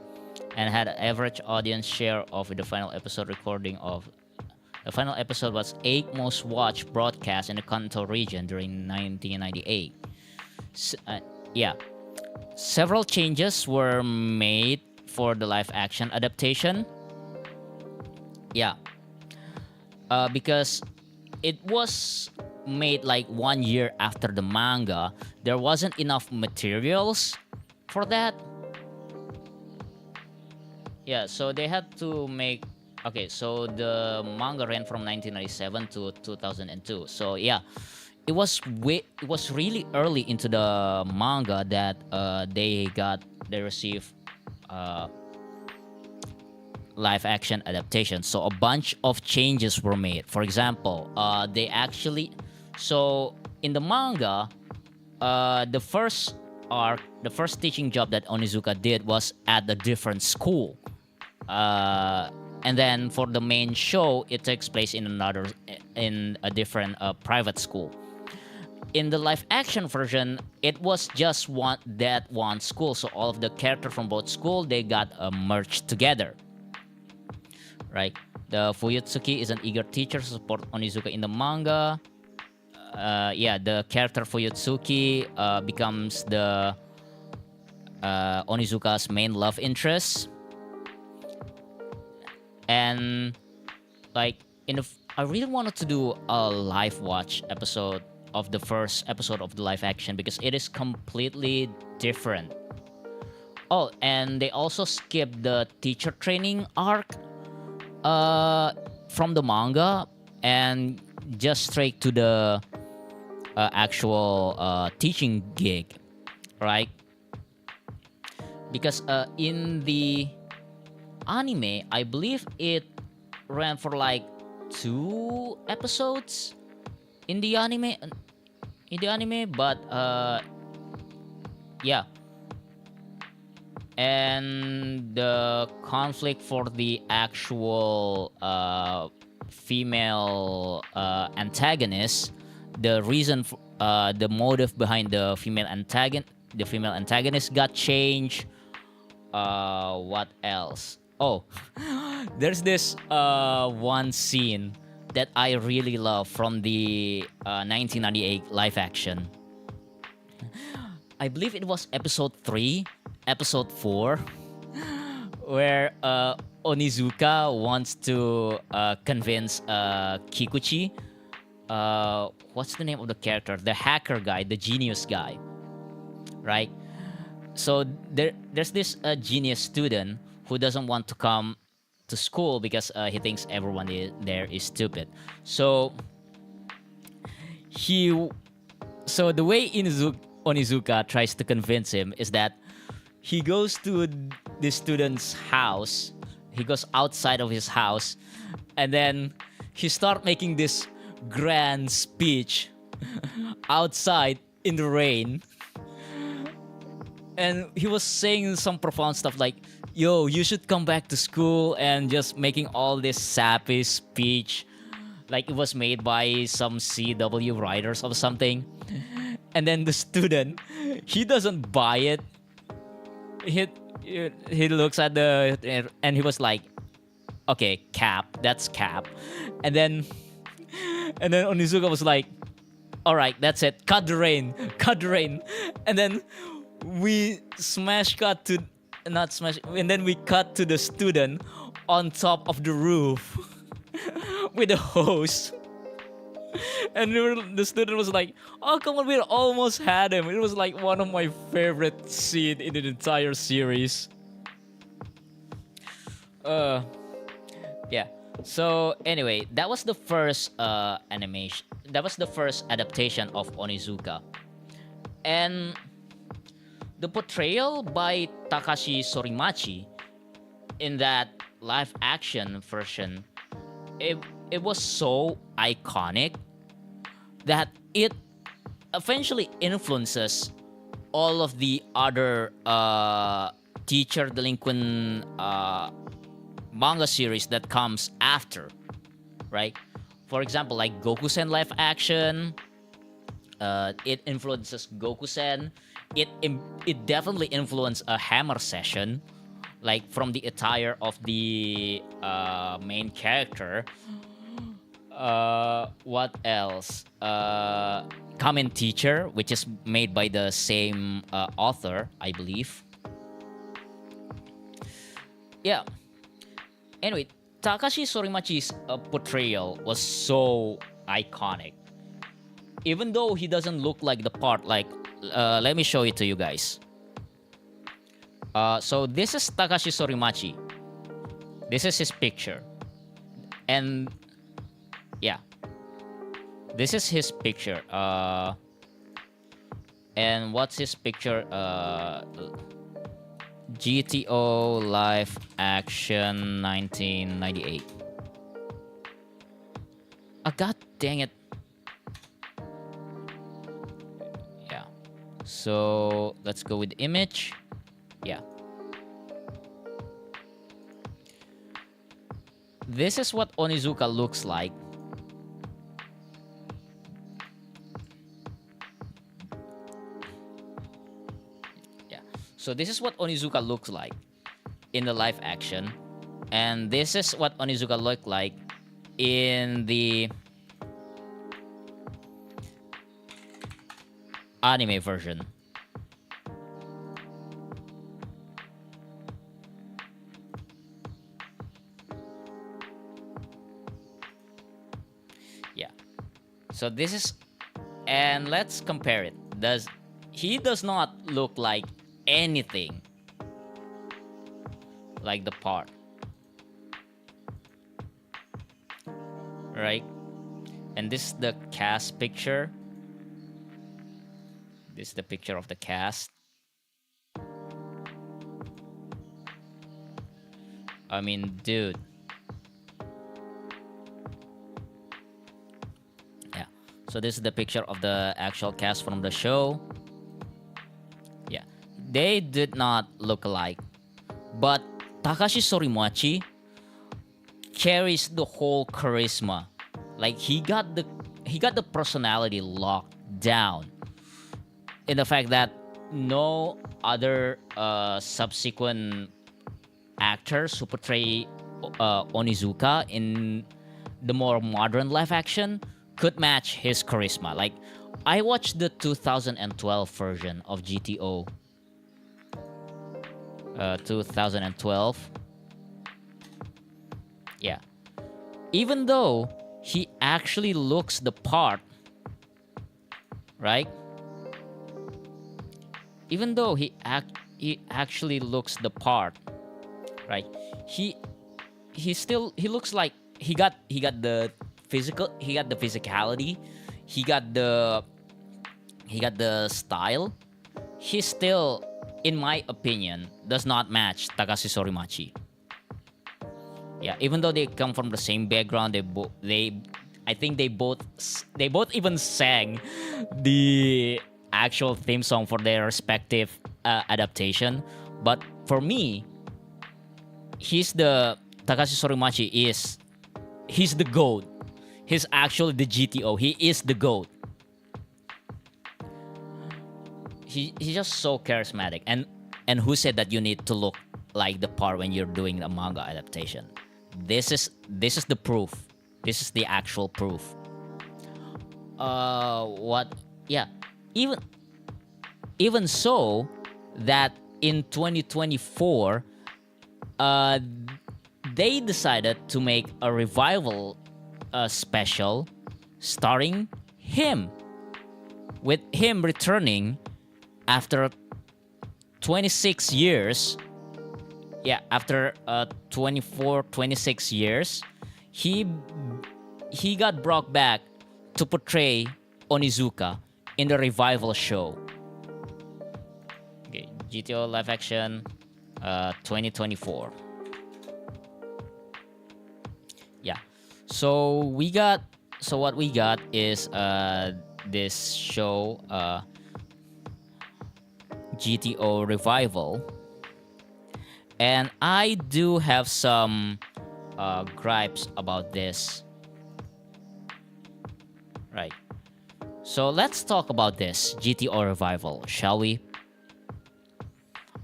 A: and had an average audience share of the final episode recording of... The final episode was 8th most watched broadcast in the Kanto region during 1998. Several changes were made for the live-action adaptation. Because it was made like 1 year after the manga. There wasn't enough materials for that. So they had to make... Okay, so the manga ran from 1997 to 2002. So it was really early into the manga that they received live action adaptation. So a bunch of changes were made. For example, in the manga, the first teaching job that Onizuka did was at a different school. And then for the main show, it takes place in a different private school. In the live action version, it was just one school. So all of the characters from both schools, they got merged together. Right? The Fuyutsuki is an eager teacher to support Onizuka in the manga. The character Fuyutsuki becomes the Onizuka's main love interest. And I really wanted to do a live watch episode of the first episode of the live action because it is completely different. Oh, and they also skipped the teacher training arc from the manga and just straight to the actual teaching gig, right? Because in the anime, I believe it ran for like 2 episodes in the anime, but and the conflict for the actual female antagonist, the reason the motive behind the female antagonist got changed. What else? Oh, there's this one scene that I really love from the 1998 live action. I believe it was episode 3, episode 4, where Onizuka wants to convince Kikuchi. What's the name of the character? The hacker guy, the genius guy, right? So there's this genius student who doesn't want to come to school because he thinks everyone there is stupid. So the way Onizuka tries to convince him is that he goes to the student's house. He goes outside of his house, and then he starts making this grand speech outside in the rain. And he was saying some profound stuff like, yo, you should come back to school, and just making all this sappy speech like it was made by some CW writers or something. And then the student, he doesn't buy it. He looks at and he was like, okay, cap, that's cap. And then Onizuka was like, all right, that's it, cut the rain. And then we cut to the student on top of the roof with a hose. And the student was like, oh, come on, we almost had him. It was like one of my favorite scenes in the entire series. Yeah. So anyway, that was the first animation. That was the first adaptation of Onizuka. And the portrayal by Takashi Sorimachi in that live action version, it was so iconic that it eventually influences all of the other teacher delinquent manga series that comes after, right? For example, like Goku-sen live action, it influences Goku-sen. It definitely influenced a Hammer session, like from the attire of the main character. What else? Kamen Teacher, which is made by the same author, I believe. Yeah. Anyway, Takashi Sorimachi's portrayal was so iconic. Even though he doesn't look like the part, like, let me show it to you guys. So this is Takashi Sorimachi. This is his picture. And yeah, this is his picture. And what's his picture? GTO live action 1998. God dang it. Yeah. So let's go with image. Yeah. This is what Onizuka looks like. So this is what Onizuka looks like in the live action. And this is what Onizuka looked like in the anime version. Yeah. So this is, and let's compare it. He does not look like anything like the part, right? And this is the cast picture. This is the picture of the cast. I mean, dude. Yeah. So this is the picture of the actual cast from the show. Yeah. They did not look alike. But Takashi Sorimachi carries the whole charisma. Like he got the personality locked down. In the fact that no other subsequent actors who portray Onizuka in the more modern live action could match his charisma. Like, I watched the 2012 version of GTO. 2012. Yeah. Even though he actually looks the part, right? Even though he actually looks the part, right? He looks like he got the physicality, he got the style. He still, in my opinion, does not match Takashi Sorimachi. Yeah, even though they come from the same background, I think they both even sang the actual theme song for their respective adaptation. But for me, he's the GOAT. He's actually the GTO. He is the GOAT. He's just so charismatic. And who said that you need to look like the part when you're doing a manga adaptation? This is the proof. This is the actual proof. What? Yeah. Even so, that in 2024, they decided to make a revival special starring him, with him returning after 26 years. Yeah, after 26 years, he got brought back to portray Onizuka in the revival show. Okay, GTO live action 2024. Yeah. So what we got is this show GTO revival. And I do have some gripes about this. Right. So let's talk about this GTO revival, shall we?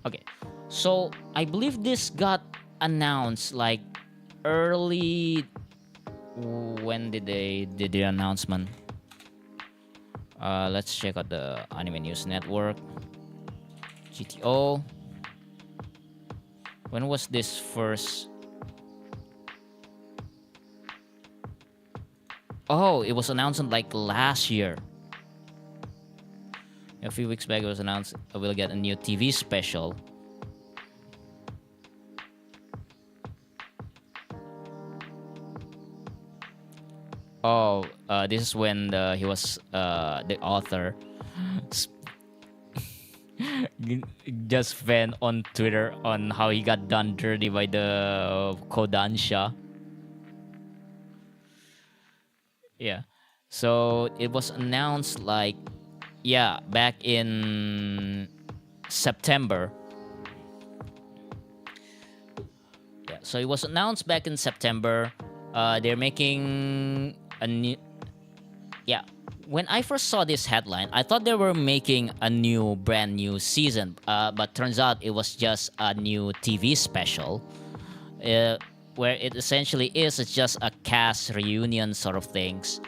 A: Okay. So I believe this got announced like early. When did they did the announcement? Let's check out the Anime News Network. GTO. When was this first? Oh, it was announced like last year. A few weeks back, it was announced we'll get a new TV special. Oh, this is when he was the author. Just vent on Twitter on how he got done dirty by the Kodansha. Yeah. So it was announced like, yeah, back in September. Yeah. So it was announced back in September. They're making a new. Yeah. When I first saw this headline, I thought they were making a brand new season, but turns out it was just a new TV special, where it essentially is it's just a cast reunion sort of things.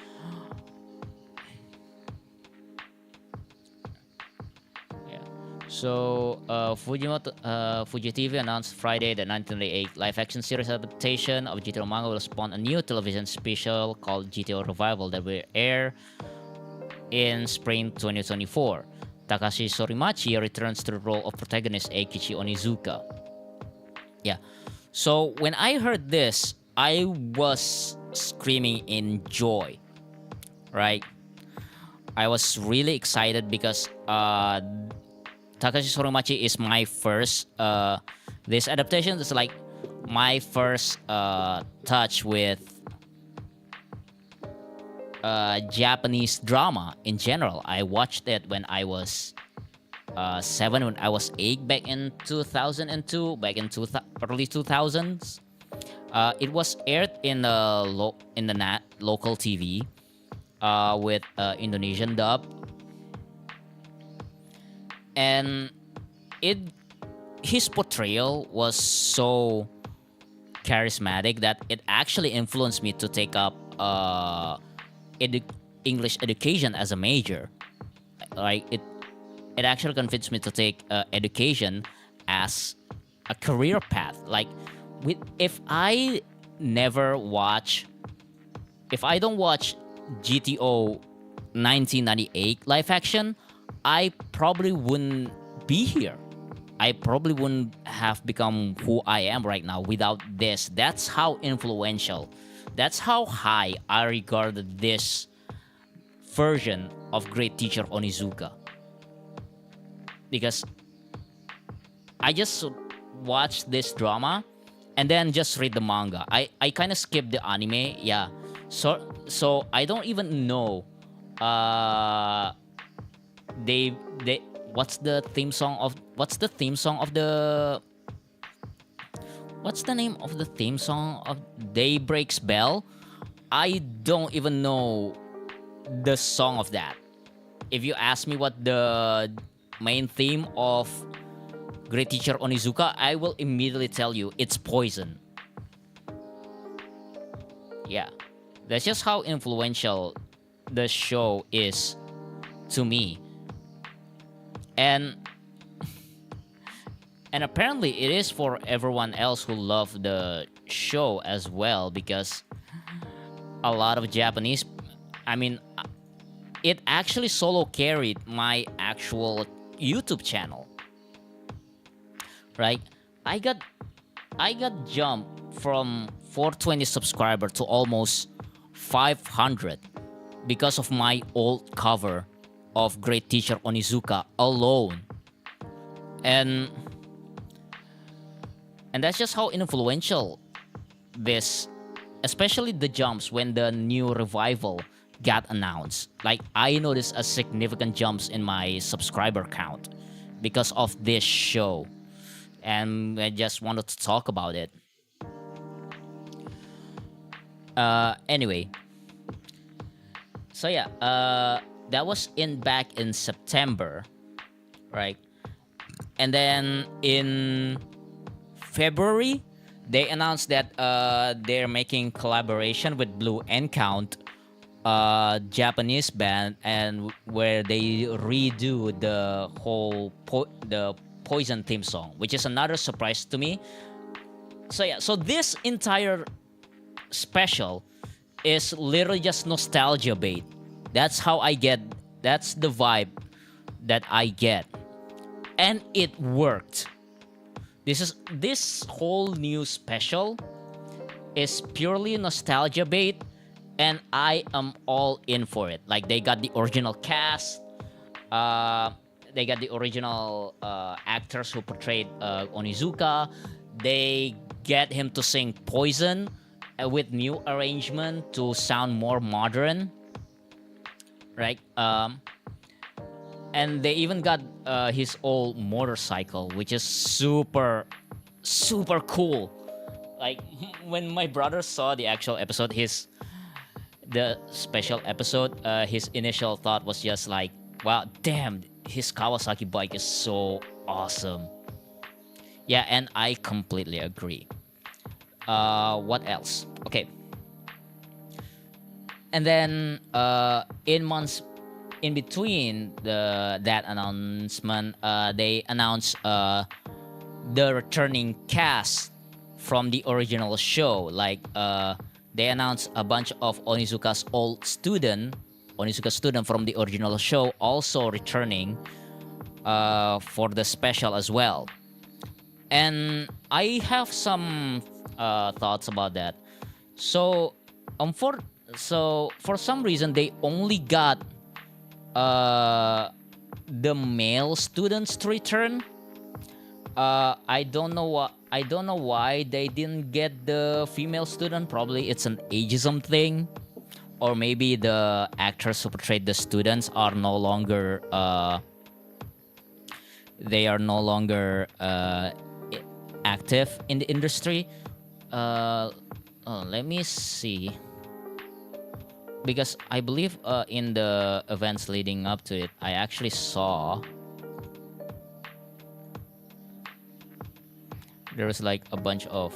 A: Yeah. So Fuji TV announced Friday the 1998 live-action series adaptation of GTO manga will spawn a new television special called GTO Revival that will air in spring 2024. Takashi Sorimachi returns to the role of protagonist Eikichi Onizuka. Yeah. So when I heard this, I was screaming in joy. Right? I was really excited because Takashi Sorimachi is my first this adaptation is like my first touch with Japanese drama in general. I watched it when I was 7, when I was 8 back in 2002, back in early 2000s. It was aired in the local TV with Indonesian dub, and it his portrayal was so charismatic that it actually influenced me to take up English education as a major. Like it actually convinced me to take education as a career path. Like, if I don't watch GTO 1998 live action, I probably wouldn't be here. I probably wouldn't have become who I am right now without this. That's how influential, that's how high I regarded this version of Great Teacher Onizuka. Because I just watched this drama and then just read the manga. I kind of skipped the anime, yeah. So I don't even know they what's the name of the theme song of Daybreak's Bell? I don't even know the song of that. If you ask me what the main theme of Great Teacher Onizuka, I will immediately tell you it's Poison. Yeah, that's just how influential the show is to me. And apparently it is for everyone else who loved the show as well, because a lot of Japanese, I mean, it actually solo carried my actual YouTube channel. Right? I got jumped from 420 subscriber to almost 500 because of my old cover of Great Teacher Onizuka alone. And that's just how influential this, especially the jumps when the new revival got announced. Like, I noticed a significant jumps in my subscriber count because of this show. And I just wanted to talk about it. Anyway. So yeah, that was back in September, right? And then in February, they announced that they're making collaboration with Blue Encount, Japanese band, and where they redo the whole the Poison theme song, which is another surprise to me. So yeah, so this entire special is literally just nostalgia bait. That's how I get, that's the vibe that I get. And it worked. This whole new special is purely nostalgia bait, and I am all in for it. Like, they got the original cast, they got the original actors who portrayed Onizuka. They get him to sing Poison with new arrangement to sound more modern, right? And they even got his old motorcycle, which is super cool. Like, when my brother saw the actual episode, the special episode, his initial thought was just like, wow, damn, his Kawasaki bike is so awesome. Yeah, and I completely agree. What else? Okay. And then in months in between that announcement, they announced the returning cast from the original show. Like, they announced a bunch of Onizuka's old student from the original show also returning for the special as well. And I have some thoughts about that. So for some reason they only got the male students to return. I don't know why they didn't get the female student. Probably it's an ageism thing, or maybe the actors who portrayed the students are no longer active in the industry. Let me see, because I believe in the events leading up to it, I actually saw there's like a bunch of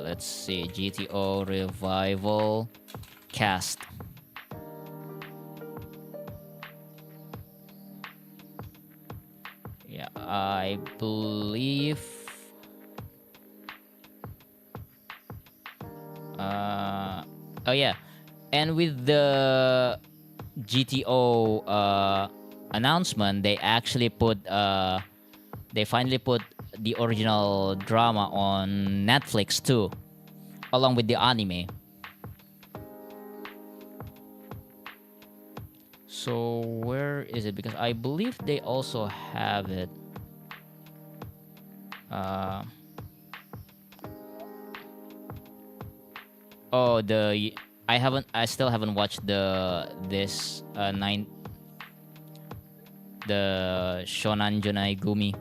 A: let's see, GTO revival cast. Yeah, I believe oh yeah, and with the GTO announcement, they actually put they finally put the original drama on Netflix too, along with the anime. So where is it? Because I believe they also have it. Oh, I still haven't watched the Shonan Jonai Gumi.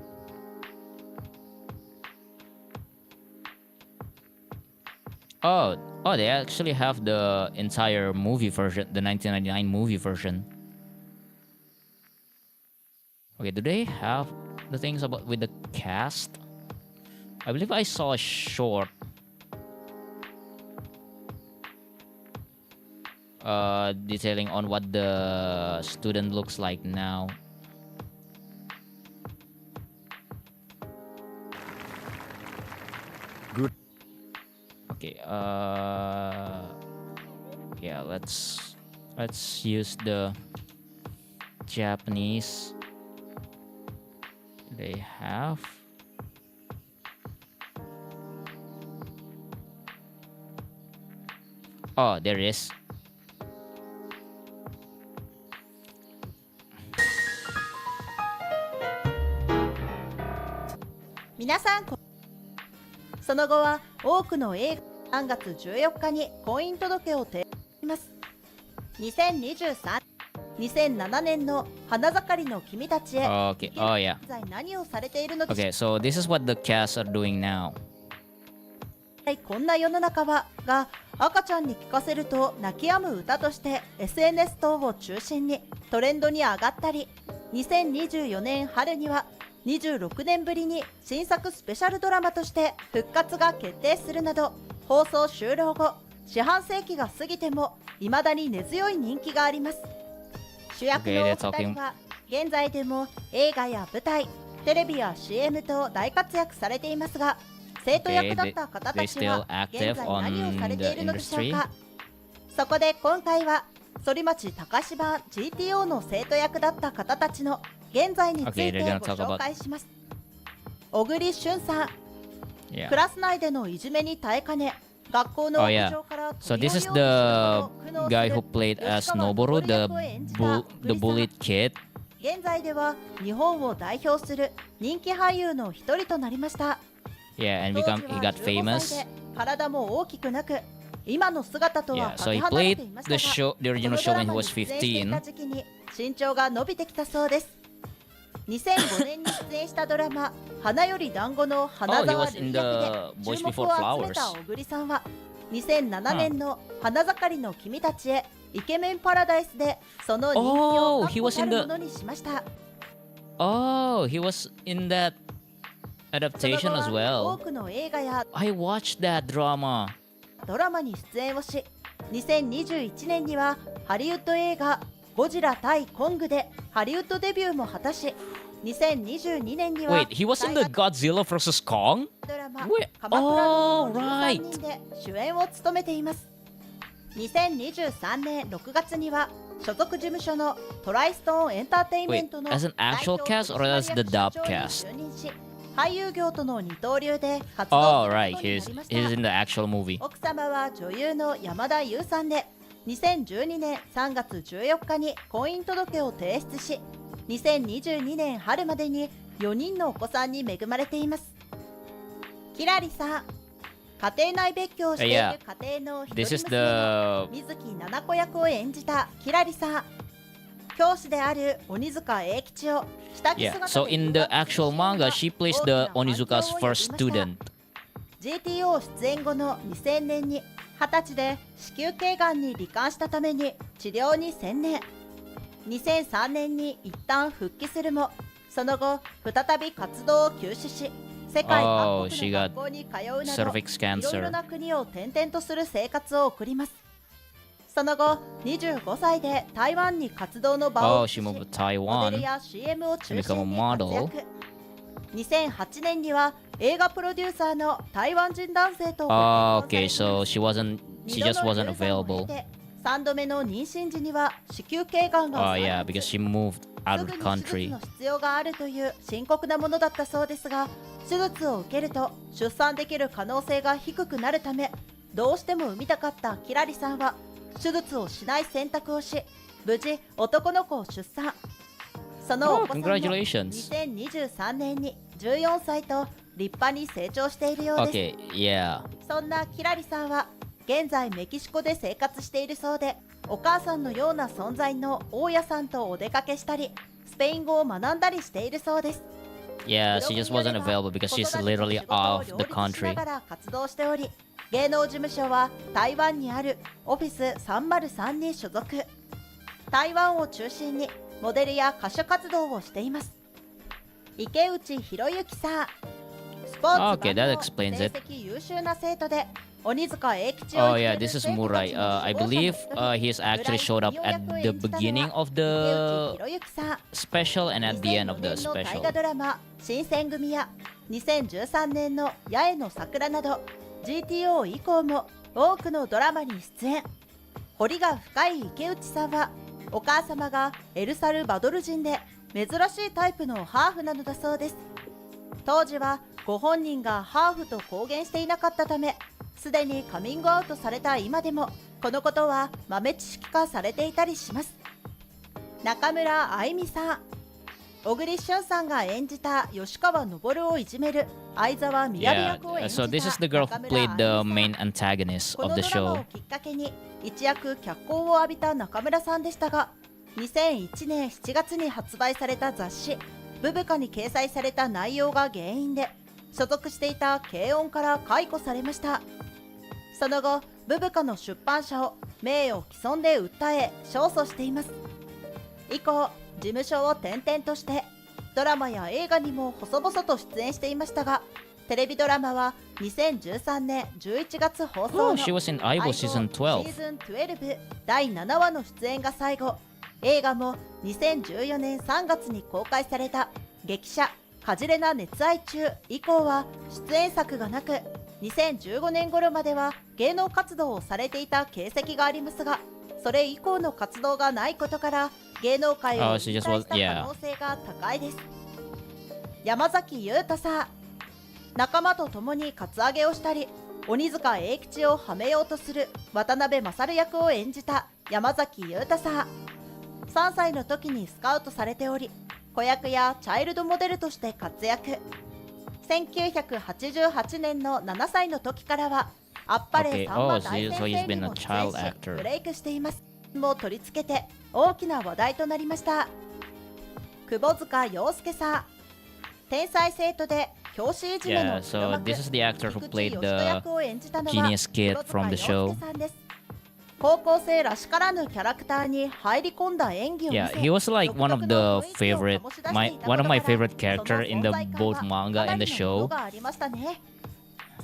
A: Oh, they actually have the entire movie version, the 1999 movie version. Okay, do they have the things about with the cast? I believe I saw a short detailing on what the student looks like now.
C: Good.
A: Okay, yeah, let's use the Japanese they have. Oh, there it is.
D: Minasan, その後は多くの映画3月14日に婚姻届を提出します。2023 2007年の花盛りの君たちへ。
A: Okay. Oh yeah.
D: 現在何をされているのでしょう
A: Okay, so this is what the cast are doing now.
D: こんな世の中はが赤ちゃんに聞かせると泣き止む歌として SNS 等を中心にトレンドに上がったり、2024年春には26年ぶりに新作スペシャルドラマとして復活が決定するなど、放送終了後四半世紀が過ぎても未だに根強い人気があります。主役のお二人は現在でも映画や舞台、テレビや CM と大活躍されていますが、生徒役だった方たちは現在何をされているのでしょうか。そこで今回は反町隆史版 GTO の生徒役だった方たちの現在についてご紹介します。小栗旬さん、クラス内でのいじめに耐えかね、学校の屋上から
A: So this is the guy who played as Noboru, the bullied kid.
D: 現在では日本を代表する人気俳優の一人となりました。
A: Yeah, and he got famous.
D: 体も大きくなく、今の姿とは
A: Yeah, so
D: かけ
A: he
D: 離れて
A: played
D: いました
A: the
D: が、
A: show, the original show when he was
D: このドラマに出演していた
A: 15.
D: 時期に身長が伸びてきたそうです。2005年に出演したドラマ「花より団子の花
A: Oh, he
D: 沢
A: was
D: 類
A: in
D: 役
A: the
D: で
A: Boys
D: 注目
A: Before
D: を集めた
A: Flowers.
D: 小栗さんは2007年の「花盛りの君たちへイケメンパラダイス」でその人気を
A: Oh,
D: 確
A: he
D: 固
A: was
D: た
A: in
D: る
A: the-
D: ものにしました。
A: Oh, he was in that
D: その
A: adaptation
D: 後
A: as
D: は多
A: well.
D: くの映画や
A: I watched that drama.
D: ドラマに出演をし、2021年にはハリウッド映画「ゴジラ対コング」でハリウッドデビューも果たし、2022年には
A: Wait, he was in the Godzilla vs. Kong?
D: ドラマ
A: Wait,
D: 鎌倉殿
A: oh,
D: の13
A: right.
D: 人で主演を務めています。2023年6月には所属事務所のトライストーンエンターテインメントの
A: Wait, as an actual cast or as the dub cast?
D: 代表取締役社長に就任し、俳優業との二刀流で活動
A: Oh,
D: する
A: right.
D: ことにな
A: He's
D: りました。
A: in the actual movie.
D: 奥様は女優の山田優さんで、2012年3月14日に婚姻届を提出し、2022年春までに4人のお子さんに恵まれています。キラリさん、家庭内別居をしている家庭の一人
A: This is
D: 娘の
A: the
D: 水木奈々子役を演じたキラリさん。教師である鬼塚英吉を下着
A: Yeah.
D: 姿
A: So
D: で
A: in the actual manga, she plays the Onizuka's first student.
D: GTO 出演後の2000年に20歳で子宮頸がんに罹患したために治療に専念。2003年に一旦復帰するも、その後再び活動を休止し、世界
A: Oh,
D: 各
A: she
D: 国の
A: got
D: 学校に通うなど
A: cervix
D: いろいろ
A: cancer.
D: な国を転々とする生活を送ります。その後25歳で台湾に活動の場を
A: Oh,
D: 移し
A: she moved to
D: モデル
A: Taiwan
D: や CM を中
A: to become a
D: 心に活
A: model.
D: 躍。2008年には映画プロデューサーの台湾人男性とご
A: Oh,
D: 結婚さ
A: okay,
D: れていま
A: so
D: す。
A: she just wasn't available.
D: 3度目の妊娠時には子宮頸がんが
A: Oh
D: 再
A: yeah,
D: 発。
A: because she moved out
D: す
A: of
D: ぐ
A: the
D: に手術
A: country.
D: の必要があるという深刻なものだったそうですが、手術を受けると出産できる可能性が低くなるため、どうしても産みたかったキラリさんは手術をしない選択をし、無事男の子を出産。そのお
A: Oh,
D: 子さんも
A: congratulations.
D: 2023年に14歳と立派に成長しているようです。
A: Okay, yeah.
D: そんなキラリさんは現在メキシコで生活しているそうで、お母さんのような存在の大家さんとお出かけしたり、スペイン語を学んだりしているそうです。
A: Yeah, she just wasn't available because she's literally off the
D: 子育てと仕事を両立し
A: country.
D: ながら活動しており、芸能事務所は台湾にあるオフィス303に所属。台湾を中心にモデルや歌手活動をしています。池内博之さん、スポーツ
A: Okay,
D: 万
A: that
D: 能
A: explains
D: 成
A: it.
D: 績優秀な生徒で、鬼塚英吉を
A: Oh
D: 率い
A: yeah,
D: る
A: this is
D: 生徒たちの
A: Murai. I
D: 首謀者の
A: believe
D: 一人
A: he's actually showed up at the beginning of
D: 池
A: the
D: 内博之さん。
A: special and at the end of the
D: 2004年の大
A: special.
D: 河ドラマ新選組や2013年の八重の桜など GTO 以降も多くのドラマに出演。彫りが深い池内さんはお母様がエルサルバドル人で珍しいタイプのハーフなのだそうです。当時はご本人がハーフと公言していなかったため、すでにカミングアウトされた今でもこのことは豆知識化されていたりします。中村あいみさん、小栗旬さんが演じた吉川昇をいじめる相沢みやび
A: Yeah,
D: 役を演じた
A: so this is the girl who
D: 中村
A: played
D: あ
A: the
D: いみ
A: main
D: さん。
A: antagonist
D: こ
A: of
D: の
A: the
D: ドラマ
A: show.
D: をきっかけに一躍脚光を浴びた中村さんでしたが、2001年7月に発売された雑誌ブブカに掲載された内容が原因で所属していた軽音から解雇されました。その後ブブカの出版社を名誉毀損で訴え勝訴しています。以降事務所を転々としてドラマや映画にも細々と出演していましたが、テレビドラマは2013年11月放送
A: Oh,
D: の
A: she was in Aibo season 12.
D: シーズン12第7話の出演が最後。映画も2014年3月に公開された激写カジレナ熱愛中以降は出演作がなく、2015年頃までは芸能活動をされていた形跡がありますが、それ以降の活動がないことから芸能界を
A: Oh,
D: 引
A: she
D: 退
A: just
D: した
A: was-
D: 可
A: yeah.
D: 能性が高いです。山崎裕太さん、仲間と共にカツアゲをしたり鬼塚英吉をはめようとする渡辺勝役を演じた山崎裕太さん。3歳の時にスカウトされており、子役やチャイルドモデルとして活躍。1988年の7歳の時からはあっぱれ
A: Okay.
D: さんま
A: Oh,
D: 大
A: so
D: 先
A: he's
D: 生に
A: been a
D: も出
A: child
D: 演し
A: actor.
D: ブレイクしています。も取り付けて大きな話題となりました。窪塚洋介さん、天才生徒で教師いじめの
A: Yeah, so this is the actor who
D: 菊池
A: played
D: 義人
A: the
D: 役を演じたのは
A: genius kid
D: 窪塚
A: from the
D: 洋
A: show.
D: 介さんです。高校生らしからぬキャラクターに入り込んだ演技を見せ、
A: Yeah, he was like one of
D: 独特の
A: the
D: 雰囲気を
A: favorite,
D: 醸し出して
A: my
D: いた
A: one
D: こ
A: of
D: と
A: my
D: から
A: favorite character in the
D: その存在感
A: both
D: は
A: manga
D: かな
A: and
D: り
A: the
D: のもの
A: show.
D: がありましたね。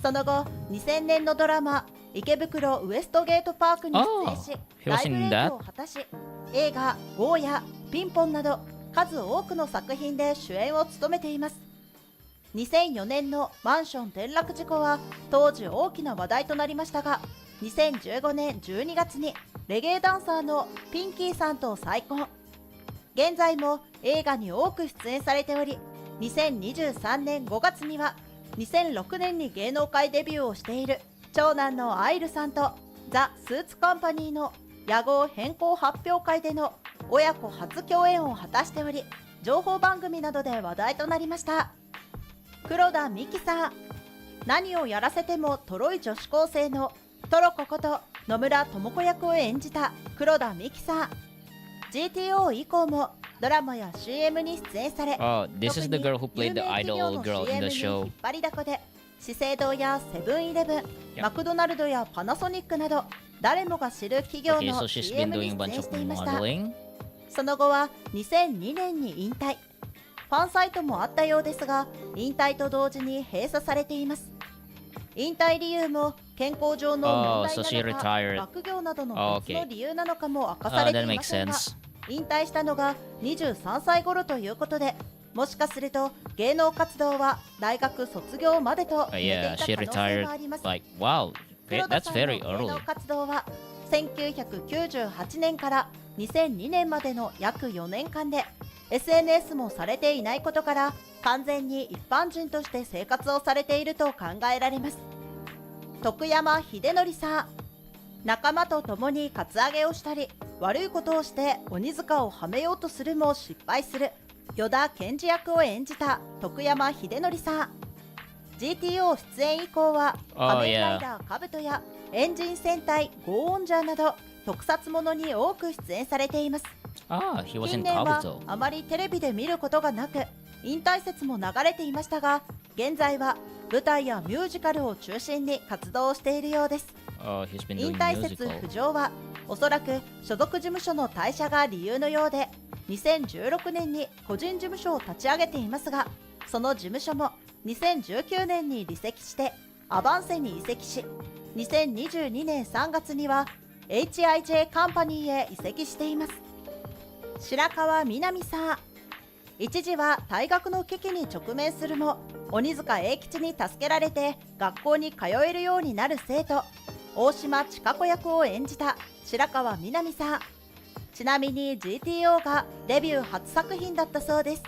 D: その後2000年のドラマ池袋ウエストゲートパークに出演し、
A: he was
D: 大ブ
A: in
D: レイ
A: that?
D: クを果たし、映画「ゴーヤ」「ピンポン」など数多くの作品で主演を務めています。2004年のマンション転落事故は当時大きな話題となりましたが、2015年12月にレゲエダンサーのピンキーさんと再婚。現在も映画に多く出演されており、2023年5月には2006年に芸能界デビューをしている長男のアイルさんとザ・スーツカンパニーの野号変更発表会での親子初共演を果たしており、情報番組などで話題となりました。黒田美希さん、何をやらせてもトロイ女子高生のトロコこと野村智子役を演じた黒田美希さん。 GTO 以降もドラマや CM に出演され、
A: Oh, this is the girl who
D: 特に
A: played the
D: 有名企業
A: idol
D: の
A: girl in
D: CM
A: the
D: に
A: show.
D: 引っ張りだこで、資生堂やセブンイレブン、
A: Yep.
D: マクドナルドやパナソニックなど誰もが知る企業
A: Okay,
D: の
A: so she's been
D: CM に
A: doing a
D: 出演
A: bunch
D: し
A: of
D: ていました。
A: modeling.
D: その後は2002年に引退。フファンサイトもあったようですが、引退と同時に閉鎖されています。引退理由も健康上の問題
A: so she
D: なのか、
A: retired.
D: 学業などの別の理由なのかも明かさ
A: that
D: れていま
A: makes
D: せんが、
A: sense.
D: 引退したのが23歳頃ということで、もしかすると芸能活動は大学卒業までと決めてい
A: Yeah,
D: た
A: she
D: 可能性もあ
A: retired.
D: ります。
A: Like, wow,
D: 黒田
A: that's
D: さんの
A: very
D: 芸
A: early.
D: 能活動は1998年から2002年までの約4年間で、 SNS もされていないことから完全に一般人として生活をされていると考えられます。徳山秀則さん、仲間と共にカツアゲをしたり悪いことをして鬼塚をはめようとするも失敗する依田健二役を演じた徳山秀則さん。 GTO 出演以降は仮面ライダーカブトやエンジン戦隊ゴーオンジャーなど特撮ものに多く出演されています。
A: He was
D: 近
A: in
D: 年は
A: Kabuto.
D: あまりテレビで見ることがなく、引退説も流れていましたが、現在は舞台やミュージカルを中心に活動しているようです。
A: He's been
D: 引
A: doing
D: 退説
A: musical.
D: 浮上はおそらく所属事務所の退社が理由のようで、2016年に個人事務所を立ち上げていますが、その事務所も2019年に離席してアバンセに移籍し、2022年3月には HIJ カンパニーへ移籍しています。白川みなみさん、一時は退学の危機に直面するも鬼塚英吉に助けられて学校に通えるようになる生徒、大島千佳子役を演じた白川みなみさん。ちなみに GTO がデビュー初作品だったそうです。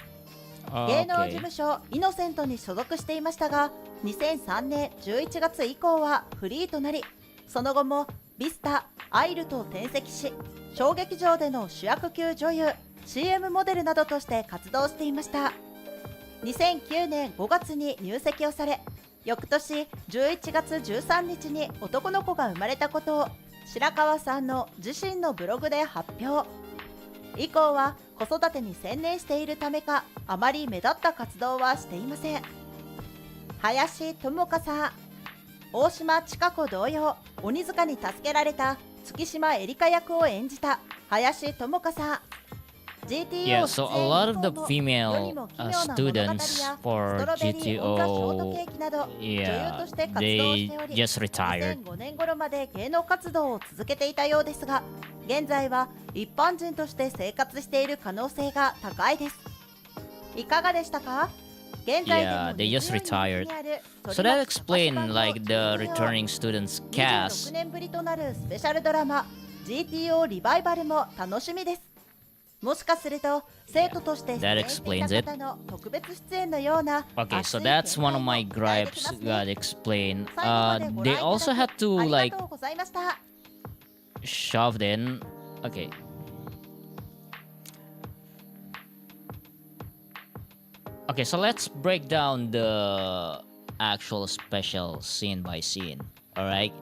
D: 芸能事務所イノセントに所属していましたが、2003年11月以降はフリーとなり、その後もビスタ、アイルと転籍し、小劇場での主役級女優、 CM モデルなどとして活動していました。2009年5月に入籍をされ、翌年11月13日に男の子が生まれたことを白川さんの自身のブログで発表。以降は子育てに専念しているためか、あまり目立った活動はしていません。林智香さん、大島千佳子同様鬼塚に助けられた月島エリカ役を演じた林智香さん。 GTO
A: Yeah, so a lot of the
D: 出演以降も
A: female
D: 世にも奇妙な物語
A: students
D: や
A: for
D: ストロベリーオンザショートケ
A: GTO,
D: ーキなど女優
A: yeah,
D: として活動
A: they
D: しており、
A: just retired.
D: 2005年頃まで芸能活動を続けていたようですが、現在は一般人として生活している可能性が高いです。いかがでしたか？現在でも
A: Yeah, they just
D: 根強い人
A: retired.
D: 気にある
A: So that explains like the returning students
D: 26
A: cast.
D: 年ぶりとなるスペシャルドラマ GTO リバイバルも楽しみです。もしかすると生徒として出演していた方の特別出演のような
A: Okay,
D: 熱
A: so
D: い
A: that's one of my
D: 見解も期待でき
A: gripes
D: ますね。
A: got explained.
D: 最後までご
A: They
D: 覧いた
A: also
D: だ
A: had
D: き
A: to
D: あり
A: like
D: がとうございました。
A: shoved in. Okay. Okay, so let's break down the actual special scene by scene. All right.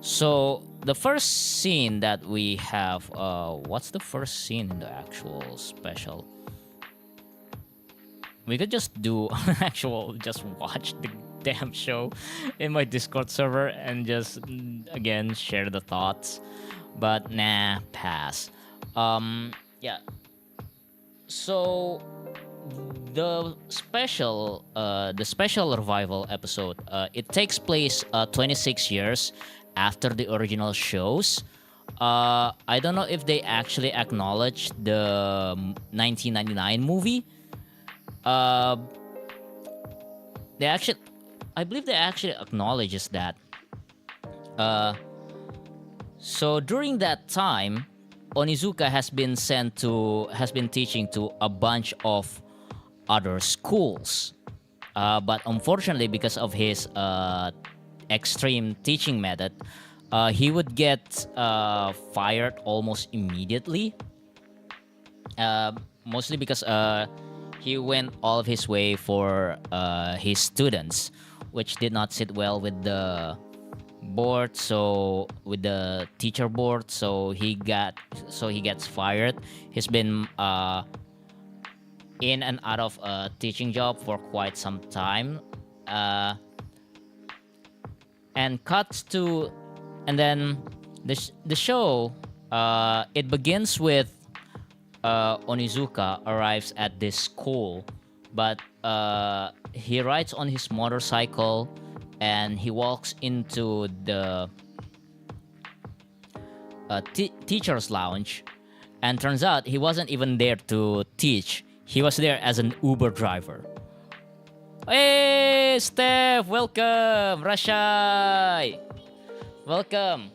A: So the first scene that we have, what's the first scene in the actual special? We could just do just watch the damn show in my Discord server and just again share the thoughts. But nah, pass. Yeah. So the special revival episode, it takes place 26 years after the original shows. I don't know if they actually acknowledge the 1999 movie. I believe they actually acknowledges that. So during that time, Onizuka has been teaching to a bunch of other schools. But unfortunately, because of his extreme teaching method, he would get fired almost immediately. Mostly because he went all of his way for his students, which did not sit well with the board, so with the teacher board, so he gets fired. He's been in and out of a teaching job for quite some time, and then the show, it begins with Onizuka arrives at this school but he rides on his motorcycle and he walks into the teacher's lounge, and turns out he wasn't even there to teach. He was there as an Uber driver. Hey, Steph, welcome. Rashai, welcome.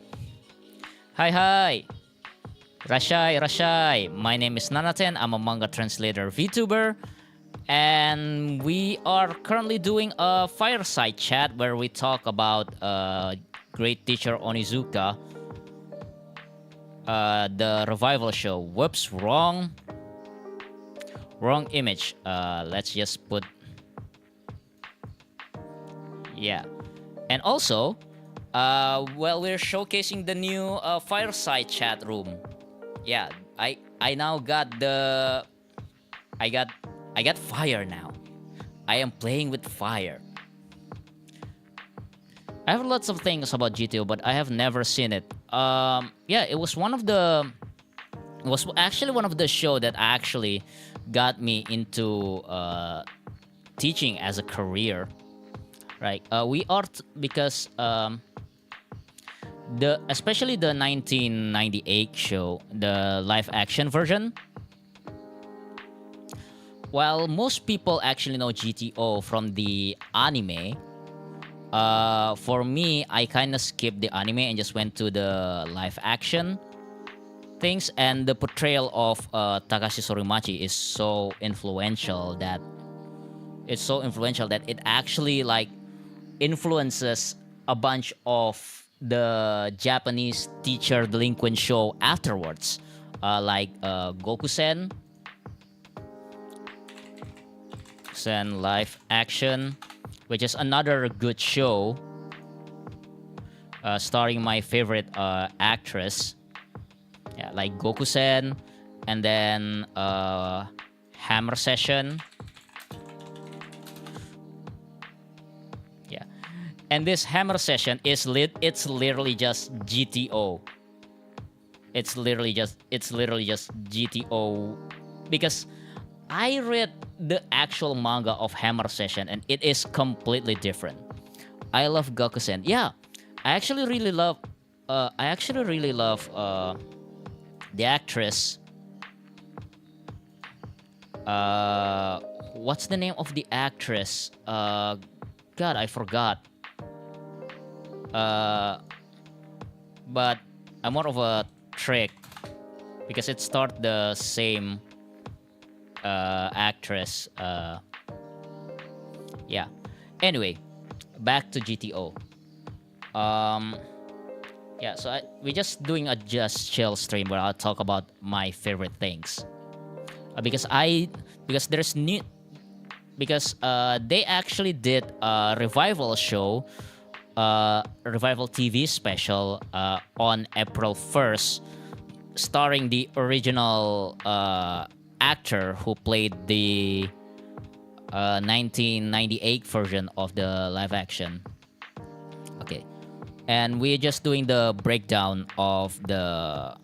A: Hi. Rashai. My name is Nanaten. I'm a manga translator VTuber. And we are currently doing a fireside chat where we talk about great teacher Onizuka, the revival show. Whoops, wrong image. Let's just put, yeah. And also, well, we're showcasing the new fireside chat room. Yeah, I now got the, I got fire now. I am playing with fire. I have lots of things about GTO, but I have never seen it. Yeah, it was actually one of the show that actually got me into teaching as a career, right? Because especially the 1998 show, the live action version. While most people actually know GTO from the anime, for me, I kind of skipped the anime and just went to the live action things. And the portrayal of Takashi Sorimachi is so influential that it actually like influences a bunch of the Japanese teacher delinquent show afterwards, like Gokusen live action, which is another good show, starring my favorite actress, yeah, like Gokusen, and then Hammer Session, yeah. And this Hammer Session is it's literally just GTO. It's literally just GTO, because I read the actual manga of Hammer Session and it is completely different. I love Gokusen. Yeah, I actually really love the actress. What's the name of the actress? God, I forgot. But I'm more of a trick because it started the same actress. Yeah. Anyway, back to GTO. Yeah. So we're just doing a just chill stream where I'll talk about my favorite things. Because they actually did a revival show, revival TV special on April 1st, starring the original actor who played the 1998 version of the live action. Okay. And we're just doing the breakdown of the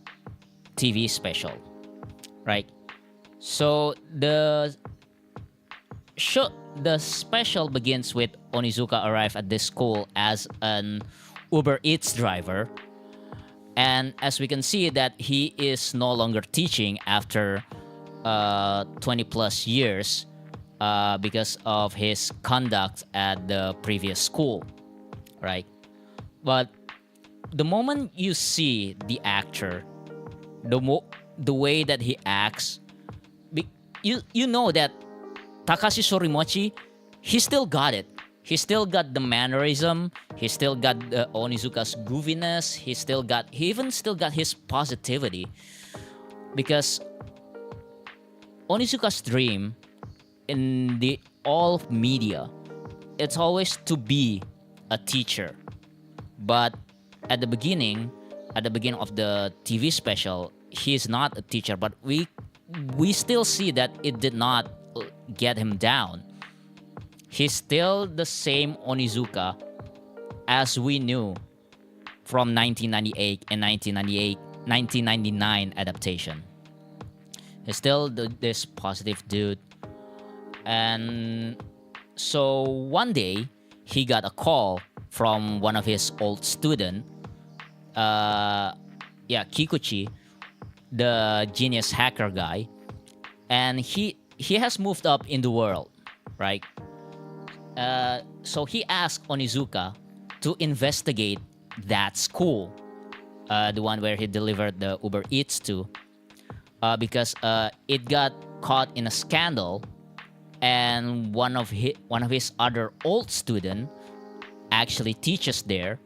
A: TV special, right? So the special begins with Onizuka arrive at this school as an Uber Eats driver, and as we can see that he is no longer teaching after 20 plus years because of his conduct at the previous school, right? But the moment you see the actor, the way that he acts, you know that Takashi Sorimachi, he still got it. He still got the mannerism. He still got the Onizuka's goofiness. He even still got his positivity. Because Onizuka's dream in the all media, it's always to be a teacher. But at the beginning of the TV special, he is not a teacher. But we still see that it did not get him down. He's still the same Onizuka as we knew from 1998 and 1999 adaptation. He's still this positive dude. And so one day he got a call from one of his old student, Kikuchi, the genius hacker guy, and he has moved up in the world, right? So he asked Onizuka to investigate that school, the one where he delivered the Uber Eats to, because it got caught in a scandal, and one of his other old student actually teaches there,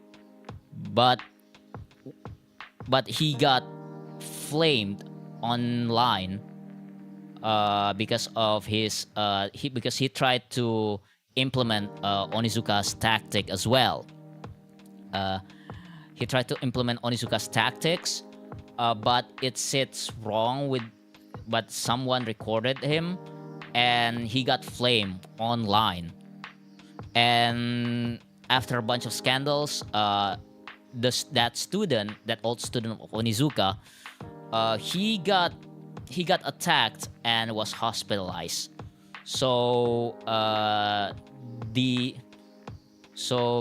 A: but he got flamed online because of his because he tried to implement Onizuka's tactic as well. He tried to implement Onizuka's tactics, but it sits wrong but someone recorded him, and he got flamed online. And after a bunch of scandals, that old student of Onizuka, he got attacked and was hospitalized. So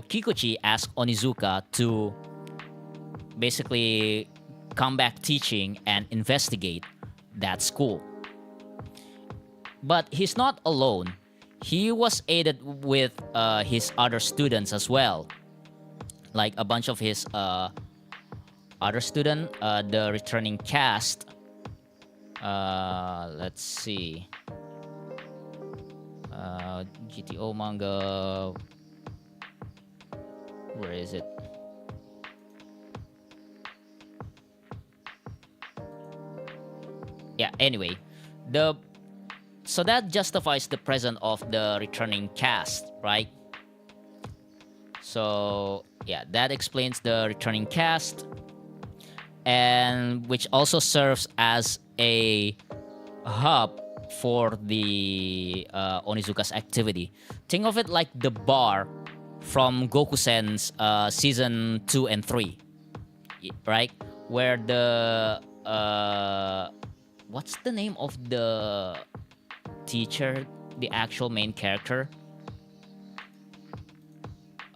A: Kikuchi asked Onizuka to basically come back teaching and investigate that school. But he's not alone. He was aided with his other students as well. Like a bunch of his other student, the returning cast. Let's see. GTO manga. Where is it? Yeah, anyway. So that justifies the presence of the returning cast, right? So yeah, that explains the returning cast, and which also serves as a hub for the Onizuka's activity. Think of it like the bar from Gokusen's season 2 and 3, right? Where the what's the name of the teacher, the actual main character?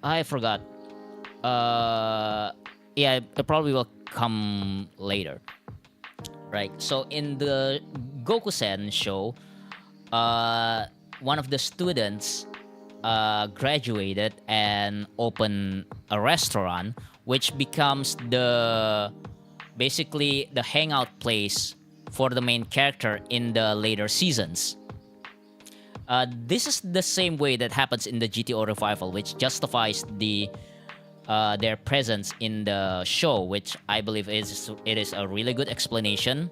A: I forgot. Yeah, it probably will come later. Right. So in the Gokusen show, one of the students graduated and opened a restaurant, which becomes basically the hangout place for the main character in the later seasons. This is the same way that happens in the GTO revival, which justifies their presence in the show, which I believe is a really good explanation,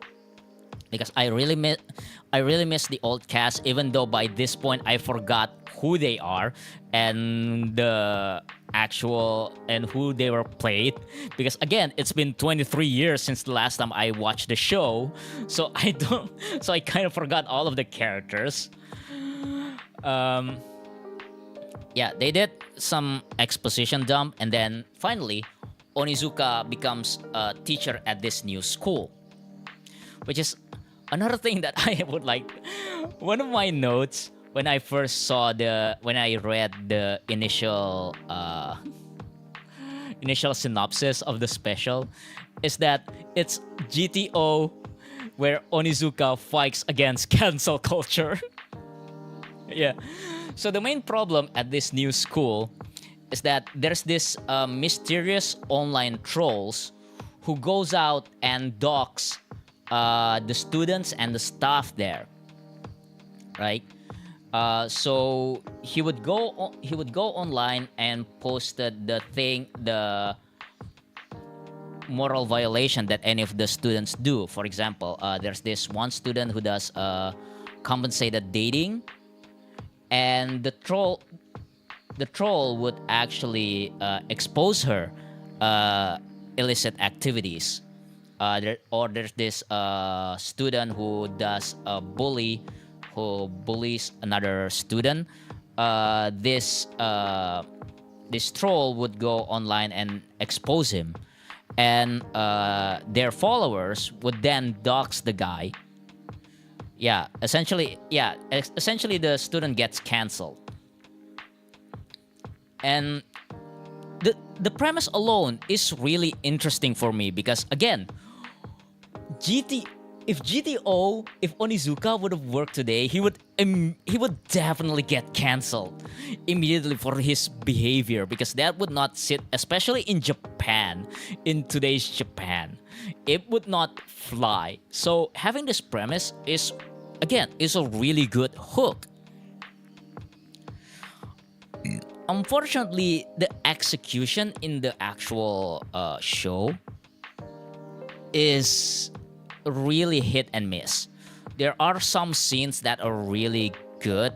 A: because I really miss the old cast, even though by this point I forgot who they are and who they were played, because again, it's been 23 years since the last time I watched the show, so I kind of forgot all of the characters. Yeah, they did some exposition dump, and then finally Onizuka becomes a teacher at this new school, which is another thing that I would like. One of my notes when I read the initial synopsis of the special is that it's GTO where Onizuka fights against cancel culture. Yeah. So the main problem at this new school is that there's this mysterious online trolls who goes out and dox the students and the staff there, right? So he would go online and posted the moral violation that any of the students do. For example, there's this one student who does compensated dating, and the troll would actually expose her illicit activities. There's this student who does who bullies another student. This troll would go online and expose him, and their followers would then dox the guy. essentially the student gets canceled. And the premise alone is really interesting for me because again, if Onizuka would have worked today, he would definitely get canceled immediately for his behavior because that would not sit, especially in Japan, in today's Japan. It would not fly. So having this premise is a really good hook. Unfortunately, the execution in the actual show is really hit and miss. There are some scenes that are really good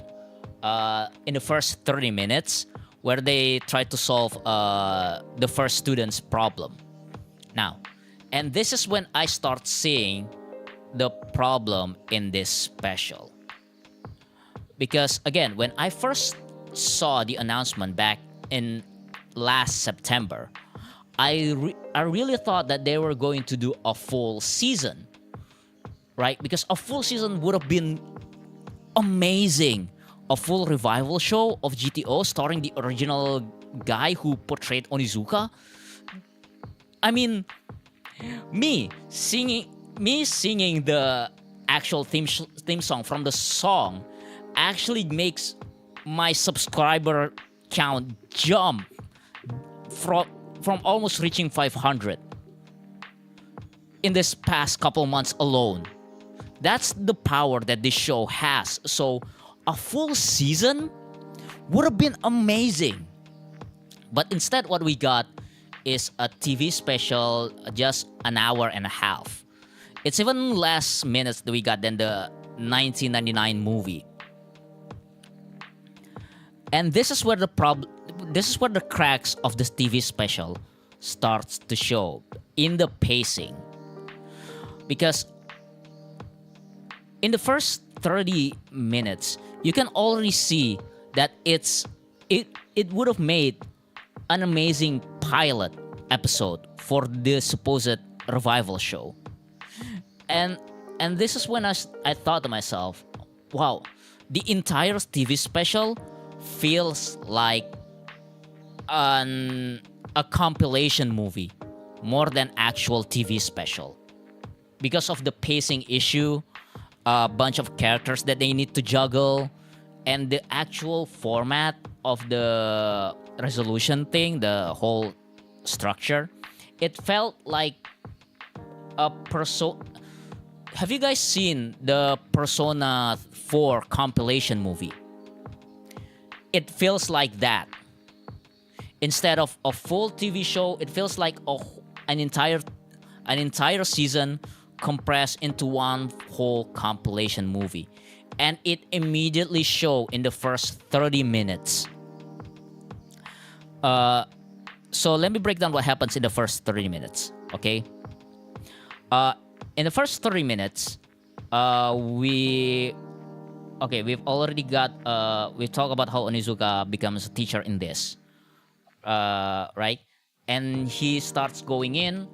A: in the first 30 minutes where they try to solve the first student's problem. Now, and this is when I start seeing the problem in this special. Because again, when I first saw the announcement back in last September, I really thought that they were going to do a full season, right? Because a full season would have been amazing. A full revival show of GTO starring the original guy who portrayed Onizuka. I mean, me singing the actual theme song from the song actually makes my subscriber count jump from almost reaching 500 in this past couple months alone. That's the power that this show has. So a full season would have been amazing. But instead what we got is a TV special, just an hour and a half. It's even less minutes that we got than the 1999 movie. And this is where the cracks of this TV special starts to show in the pacing. Because in the first 30 minutes, you can already see that it would have made an amazing pilot episode for the supposed revival show. And this is when I thought to myself, wow, the entire TV special feels like a compilation movie more than actual TV special. Because of the pacing issue, a bunch of characters that they need to juggle, and the actual format of the resolution thing, the whole structure, it felt like a Have you guys seen the Persona 4 compilation movie? It feels like that. Instead of a full TV show, it feels like an entire season compressed into one whole compilation movie. And it immediately showed in the first 30 minutes. So let me break down what happens in the first 30 minutes, okay? In the first 30 minutes, we've already got, we talk about how Onizuka becomes a teacher in this, right? And he starts going in.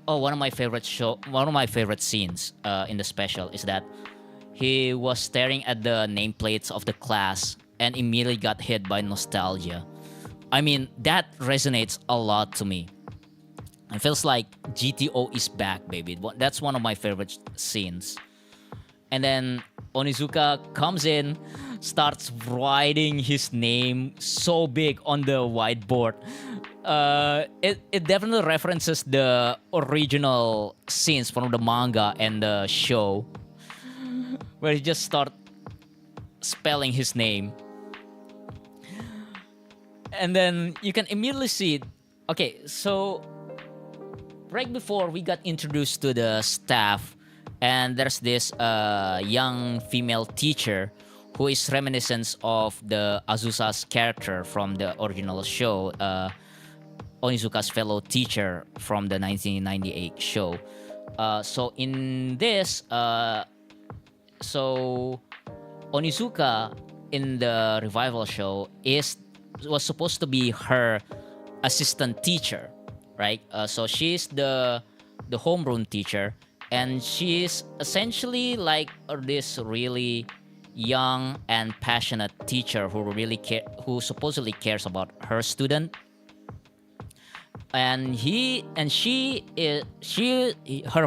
A: Oh, one of my favorite scenes in the special is that he was staring at the nameplates of the class and immediately got hit by nostalgia. I mean, that resonates a lot to me. It feels like GTO is back, baby. That's one of my favorite scenes. And then Onizuka comes in, starts writing his name so big on the whiteboard. It definitely references the original scenes from the manga and the show, where he just starts spelling his name. And then you can immediately see, okay, so right before we got introduced to the staff, and there's this young female teacher who is reminiscent of the Azusa's character from the original show, Onizuka's fellow teacher from the 1998 show. So in this, so Onizuka in the revival show was supposed to be her assistant teacher, right? So she's the homeroom teacher, and she's essentially like this really young and passionate teacher who supposedly cares about her student. And her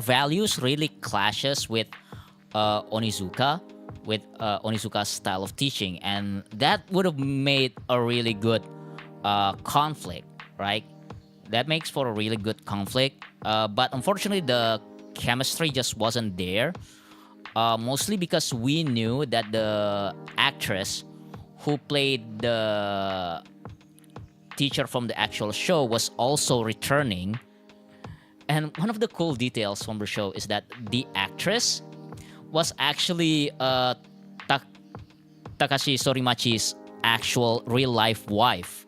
A: values really clashes with Onizuka, with Onizuka's style of teaching, and that would have made a really good conflict, right? That makes for a really good conflict, but unfortunately the chemistry just wasn't there, mostly because we knew that the actress who played the teacher from the actual show was also returning. And one of the cool details from the show is that the actress was actually Takashi Sorimachi's actual real life wife.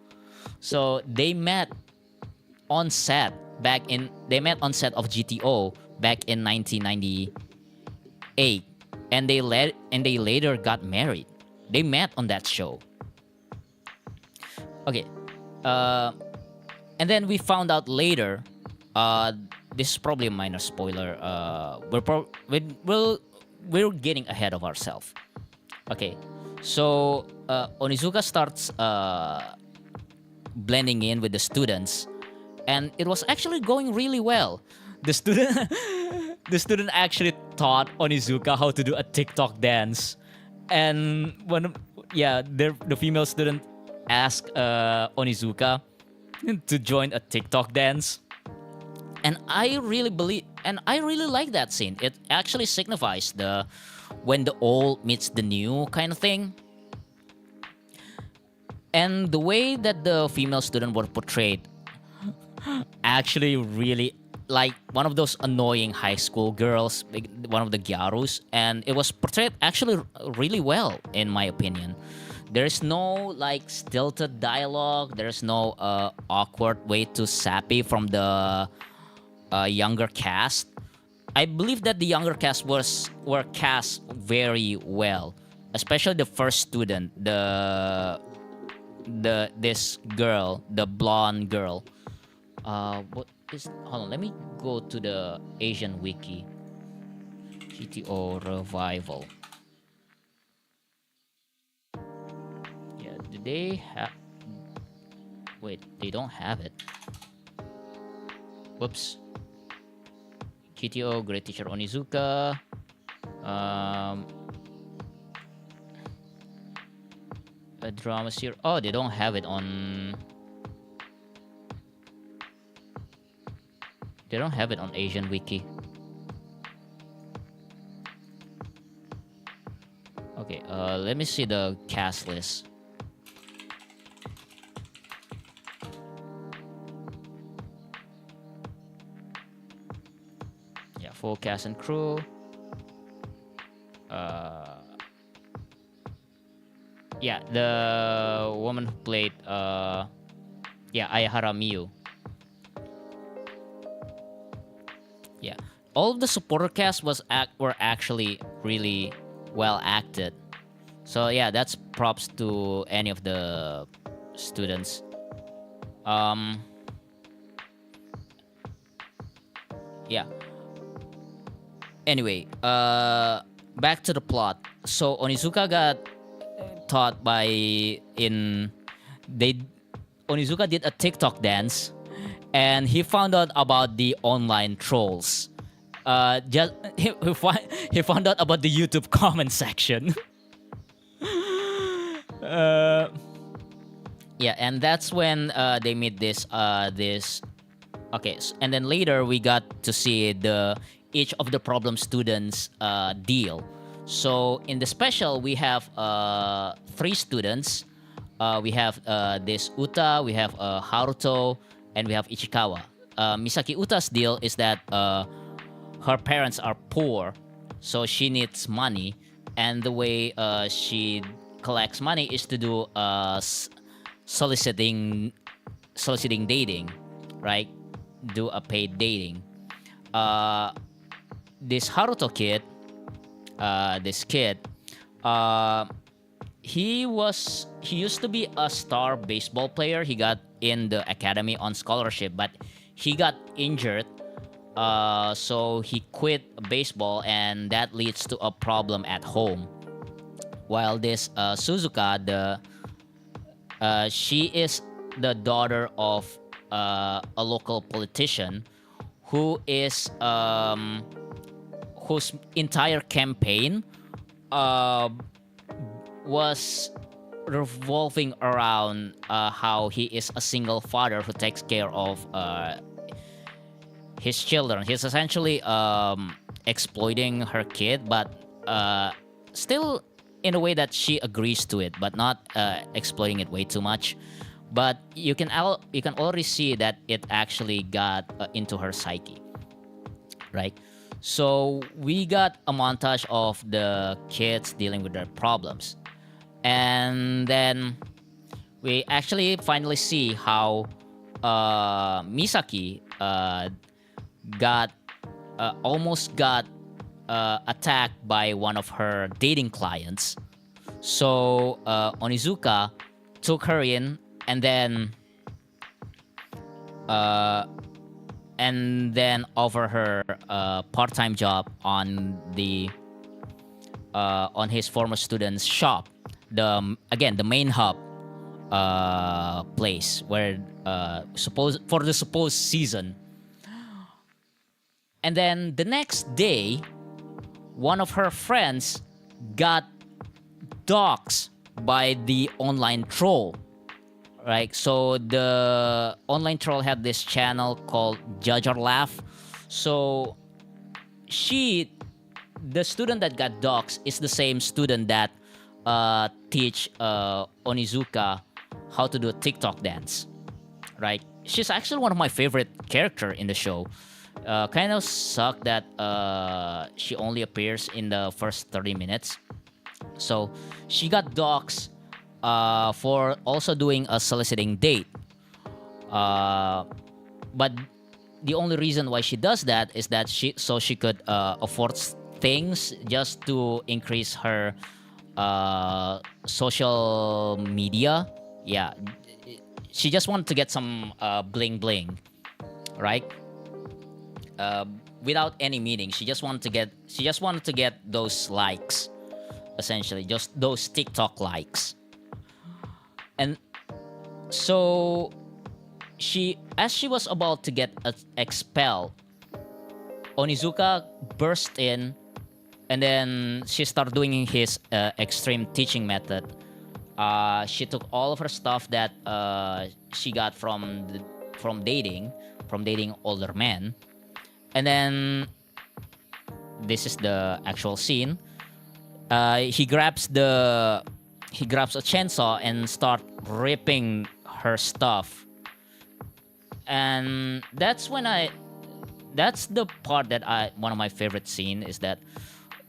A: So they met on set of GTO back in 1998, and they later got married. They met on that show. Okay, and then we found out later. This is probably a minor spoiler. We're getting ahead of ourselves. Okay, so Onizuka starts blending in with the students, and it was actually going really well. The student actually taught Onizuka how to do a TikTok dance, and the female student asked Onizuka to join a TikTok dance. And I really like that scene. It actually signifies when the old meets the new kind of thing. And the way that the female student was portrayed actually really like one of those annoying high school girls, one of the gyarus, and it was portrayed actually really well in my opinion. There's no like stilted dialogue. There's no awkward way to sappy from the younger cast. I believe that the younger cast were cast very well, especially the first student, this girl, the blonde girl. Hold on, let me go to the Asian wiki. GTO revival. Yeah, do they have? Wait, they don't have it. Whoops. GTO, Great Teacher Onizuka. A drama series. Oh, they don't have it on. They don't have it on Asian Wiki. Okay, let me see the cast list. Yeah, full cast and crew. Yeah, the woman who played Ayahara Miyu. Yeah, all of the supporter cast were actually really well acted. So yeah, that's props to any of the students. Yeah. Anyway, back to the plot. So Onizuka got taught Onizuka did a TikTok dance, and he found out about the online trolls. He found out about the YouTube comment section. Yeah, and that's when they meet this. Okay, and then later we got to see each of the problem students deal. So in the special, we have 3 students. We have this Uta, we have Haruto, and we have Ichikawa. Misaki Uta's deal is that her parents are poor, so she needs money, and the way she collects money is to do soliciting dating, right? Do a paid dating. This Haruto kid, he used to be a star baseball player. He got in the academy on scholarship, but he got injured So he quit baseball, and that leads to a problem at home. While this Suzuka, she is the daughter of a local politician who is whose entire campaign uh, was revolving around how he is a single father who takes care of his children. He's essentially exploiting her kid, but still in a way that she agrees to it, but not exploiting it way too much. But you can already see that it actually got into her psyche, right? So we got a montage of the kids dealing with their problems, and then we actually finally see how Misaki got almost got attacked by one of her dating clients. So Onizuka took her in, and then offer her a part-time job on his former student's shop, the main hub place where for the supposed season. And then the next day, one of her friends got doxxed by the online troll. Right, so the online troll had this channel called Judge or Laugh. So the student that got doxxed is the same student that teach Onizuka how to do a TikTok dance. Right, she's actually one of my favorite character in the show. Kind of sucked that she only appears in the first 30 minutes. So she got doxxed for also doing a soliciting date. But the only reason why she does that is that she could afford things just to increase her social media. Yeah, she just wanted to get some bling bling, right? Without any meaning, she just wanted to get those likes, essentially, just those TikTok likes. And so as she was about to get expelled, Onizuka burst in, and then she started doing his extreme teaching method. She took all of her stuff that she got from dating older men, and then this is the actual scene. He grabs a chainsaw and start ripping her stuff. And that's the part that one of my favorite scene is that,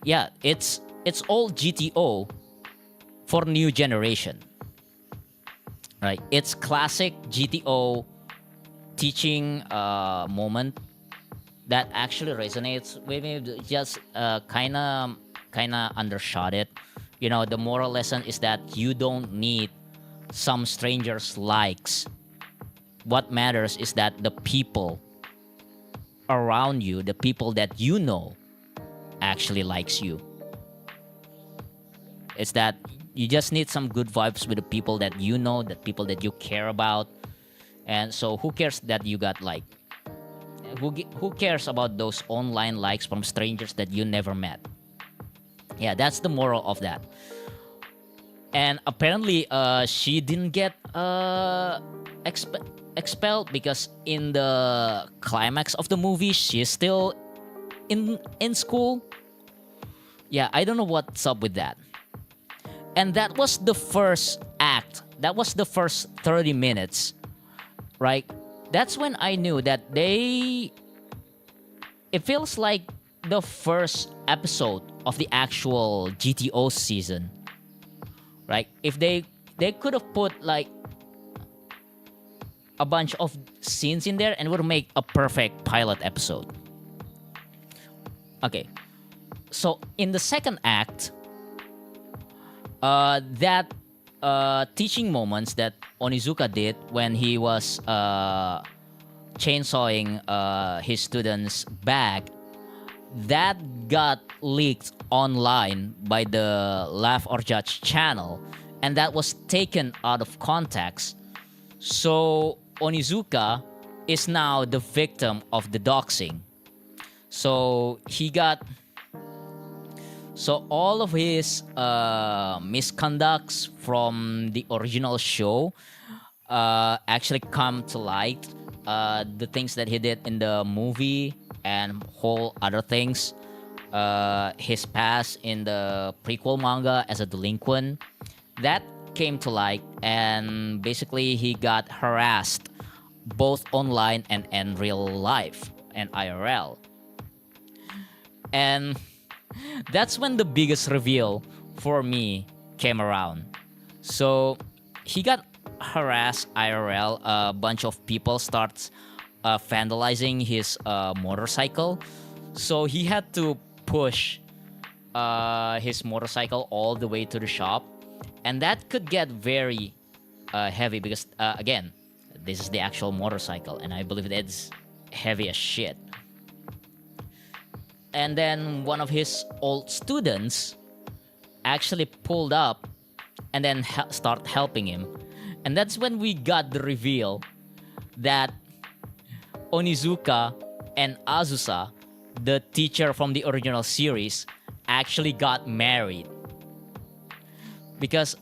A: yeah, it's old GTO for new generation. Right? It's classic GTO teaching moment that actually resonates with me. Just kinda undershot it. You know, the moral lesson is that you don't need some stranger's likes. What matters is that the people around you, the people that you know, actually likes you. It's that you just need some good vibes with the people that you know, the people that you care about. And so who cares that you got liked? Who cares about those online likes from strangers that you never met? Yeah, that's the moral of that. And apparently, she didn't get expelled because in the climax of the movie, she's still in school. Yeah, I don't know what's up with that. And that was the first act. That was the first 30 minutes, right? That's when I knew that it feels like the first episode of the actual GTO season, right? If they could have put like a bunch of scenes in there and would make a perfect pilot episode. Okay, so in the second act, that teaching moments that Onizuka did when he was chainsawing his student's back, that got leaked online by the Laugh or Judge channel, and that was taken out of context. So Onizuka is now the victim of the doxing. So all of his misconducts from the original show actually come to light. The things that he did in the movie and whole other things. His past in the prequel manga as a delinquent, that came to light, and basically he got harassed both online and in real life and IRL. And that's when the biggest reveal for me came around. So he got harassed IRL. A bunch of people starts vandalizing his motorcycle. So he had to push his motorcycle all the way to the shop. And that could get very heavy because, again, this is the actual motorcycle. And I believe it's heavy as shit. And then one of his old students actually pulled up and then start helping him. And that's when we got the reveal that Onizuka and Azusa, the teacher from the original series, actually got married. Because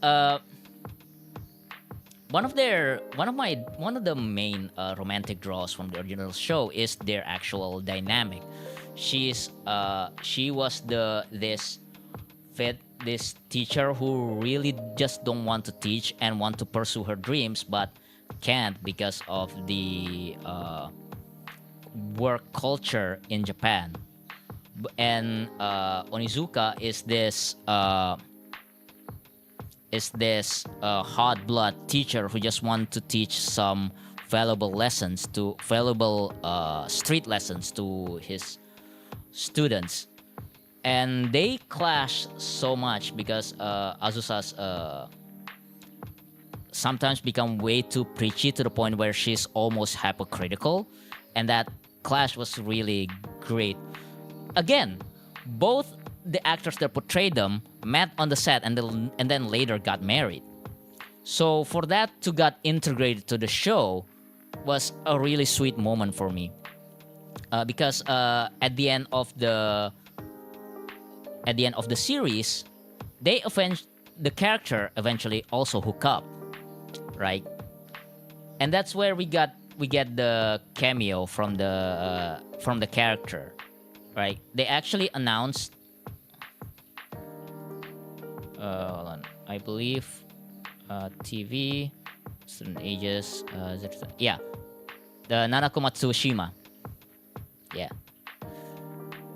A: one of the main romantic draws from the original show is their actual dynamic. She was this teacher who really just don't want to teach and want to pursue her dreams but can't because of the work culture in Japan. And Onizuka is this hot blood teacher who just wants to teach some valuable street lessons to his students. And they clash so much because Azusa's sometimes become way too preachy to the point where she's almost hypocritical, and that clash was really great. Again, both the actors that portrayed them met on the set and then later got married. So for that to get integrated to the show was a really sweet moment for me. Because at the end of the series, the character eventually also hook up, right? And that's where we get the cameo from the character, right? They actually announced. Hold on, I believe TV, student ages, yeah, the Nanako Matsushima. Yeah,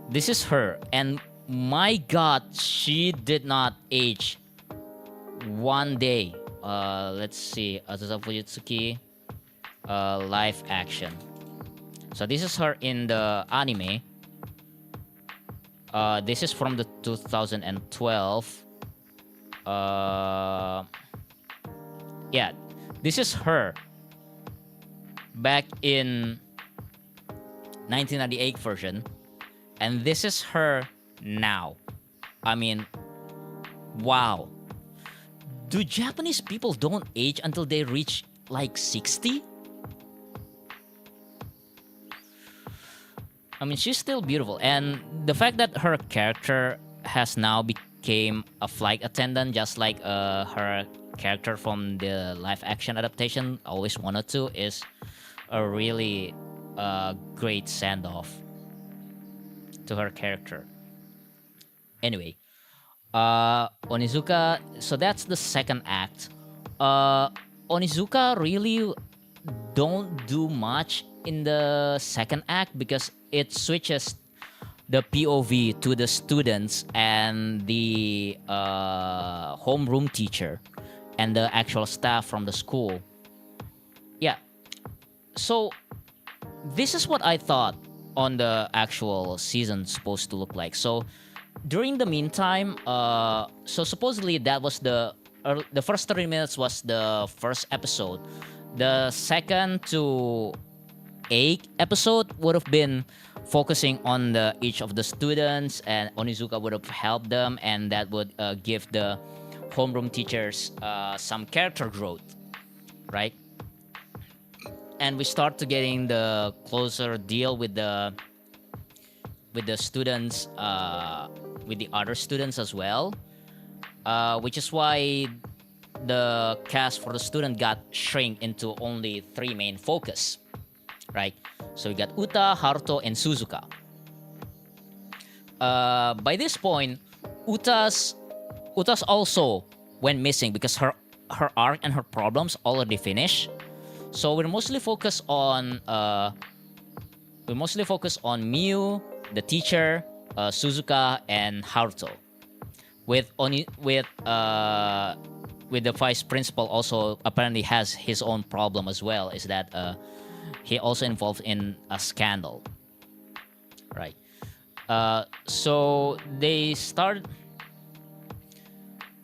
A: this is her, and my God, she did not age one day. Let's see, Azusa Fujitsuki, live action. So this is her in the anime. This is from the 2012. Yeah, this is her back in 1998 version, and this is her now. I mean, wow. Do Japanese people don't age until they reach like 60? I mean, she's still beautiful, and the fact that her character has now became a flight attendant, just like her character from the live action adaptation always wanted to, is a really great send-off to her character. Anyway, Onizuka, so that's the second act. Onizuka really don't do much in the second act because it switches the POV to the students and the homeroom teacher and the actual staff from the school. Yeah. So this is what I thought on the actual season supposed to look like. So during the meantime, so supposedly that was the first 30 minutes was the first episode. The second to A episode would have been focusing on each of the students, and Onizuka would have helped them, and that would give the homeroom teachers some character growth, right? And we start to getting the closer deal with the students, with the other students as well, which is why the cast for the student got shrink into only 3 main focus, right? So we got Uta, Haruto, and Suzuka. By this point, Uta's also went missing because her arc and her problems already finished. So we're mostly focused on Miu, the teacher, Suzuka, and Haruto. With the vice principal also apparently has his own problem as well. Is that he also involved in a scandal, right? So they started.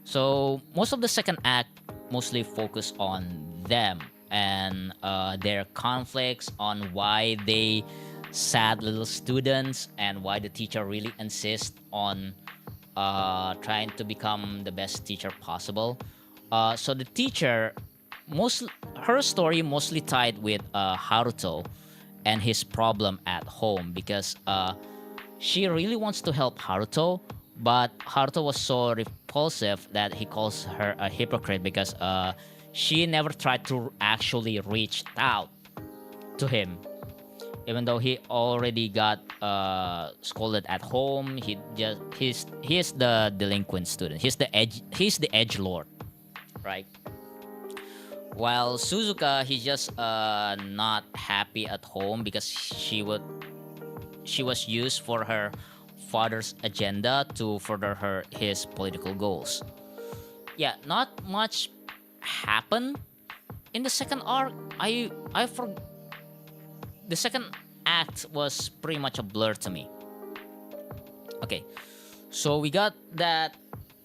A: So most of the second act mostly focus on them and their conflicts, on why they sad little students and why the teacher really insists on trying to become the best teacher possible. So the teacher, her story mostly tied with Haruto and his problem at home, because she really wants to help Haruto, but Haruto was so repulsive that he calls her a hypocrite because she never tried to actually reach out to him. Even though he already got scolded at home, he's the delinquent student. He's the edge lord, right? While Suzuka, he's just not happy at home because she was used for her father's agenda to further his political goals. Yeah, not much happened in the second arc. The second act was pretty much a blur to me. Okay, so we got that,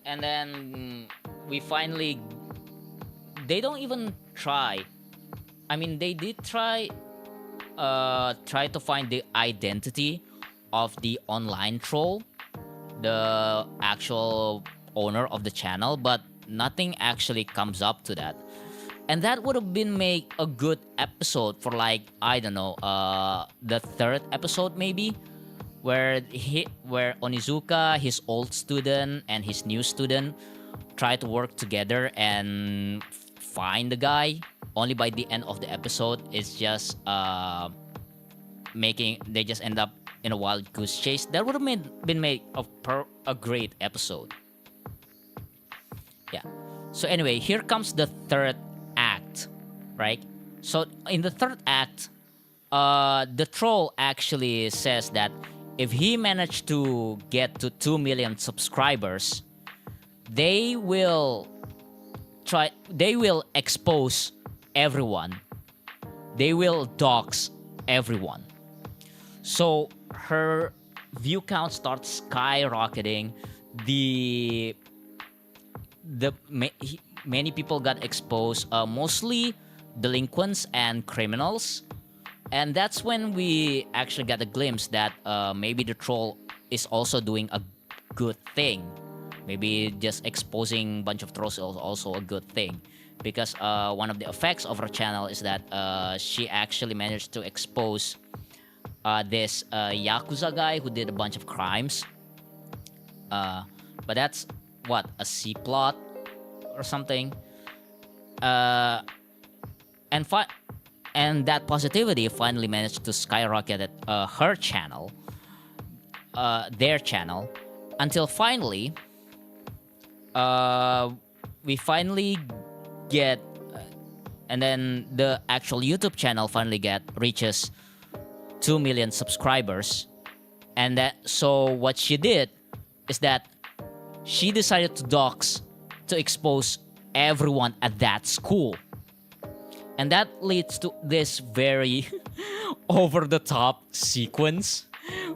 A: and then we finally. They don't even try. I mean, they did try to find the identity of the online troll, the actual owner of the channel, but nothing actually comes up to that. And that would have been make a good episode for, like, I don't know, the third episode maybe, where Onizuka, his old student, and his new student try to work together and find the guy. Only by the end of the episode, it's just they just end up in a wild goose chase. That would have been made a great episode. Yeah. So anyway, here comes the third act, right? So in the third act, the troll actually says that if he managed to get to 2 million subscribers, they will expose everyone. They will dox everyone. So her view count starts skyrocketing. Many people got exposed, mostly delinquents and criminals. And that's when we actually got a glimpse that maybe the troll is also doing a good thing. Maybe just exposing a bunch of trolls is also a good thing. Because one of the effects of her channel is that she actually managed to expose this Yakuza guy who did a bunch of crimes. But that's, a C-plot or something. And that positivity finally managed to skyrocket at her channel, their channel, until finally, we finally get, and then the actual YouTube channel finally reaches 2 million subscribers. And so what she did is that she decided to expose everyone at that school. And that leads to this very over-the-top sequence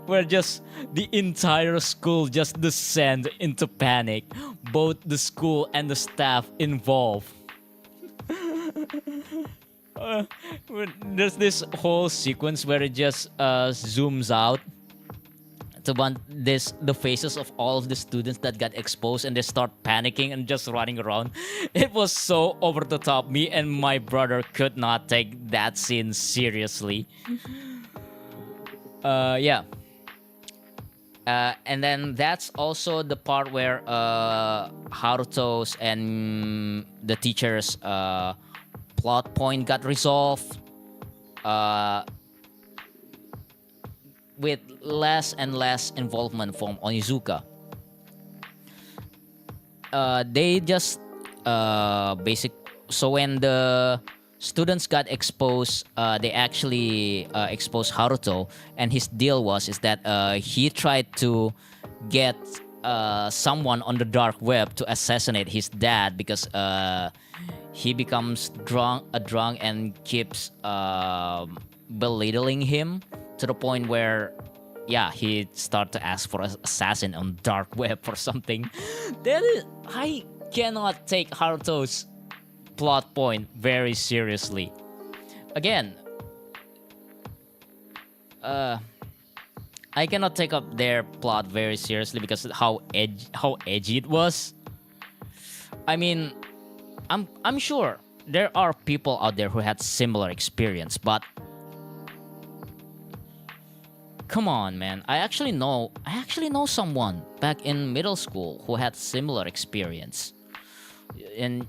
A: where just the entire school just descend into panic, both the school and the staff involved. uh, there's this whole sequence where it just zooms out to the faces of all of the students that got exposed, and they start panicking and just running around. It was so over the top. Me and my brother could not take that scene seriously. Yeah. And then that's also the part where Haruto's and the teacher's plot point got resolved with less and less involvement from Onizuka. They just so when the students got exposed, they actually exposed Haruto, and his deal is that he tried to get someone on the dark web to assassinate his dad because he becomes drunk and keeps belittling him to the point where he start to ask for an assassin on dark web or something. I cannot take Haruto's plot point very seriously. Again, I cannot take up their plot very seriously because how edgy it was. I mean, I'm sure there are people out there who had similar experience, but come on, man. I actually know someone back in middle school who had similar experience. And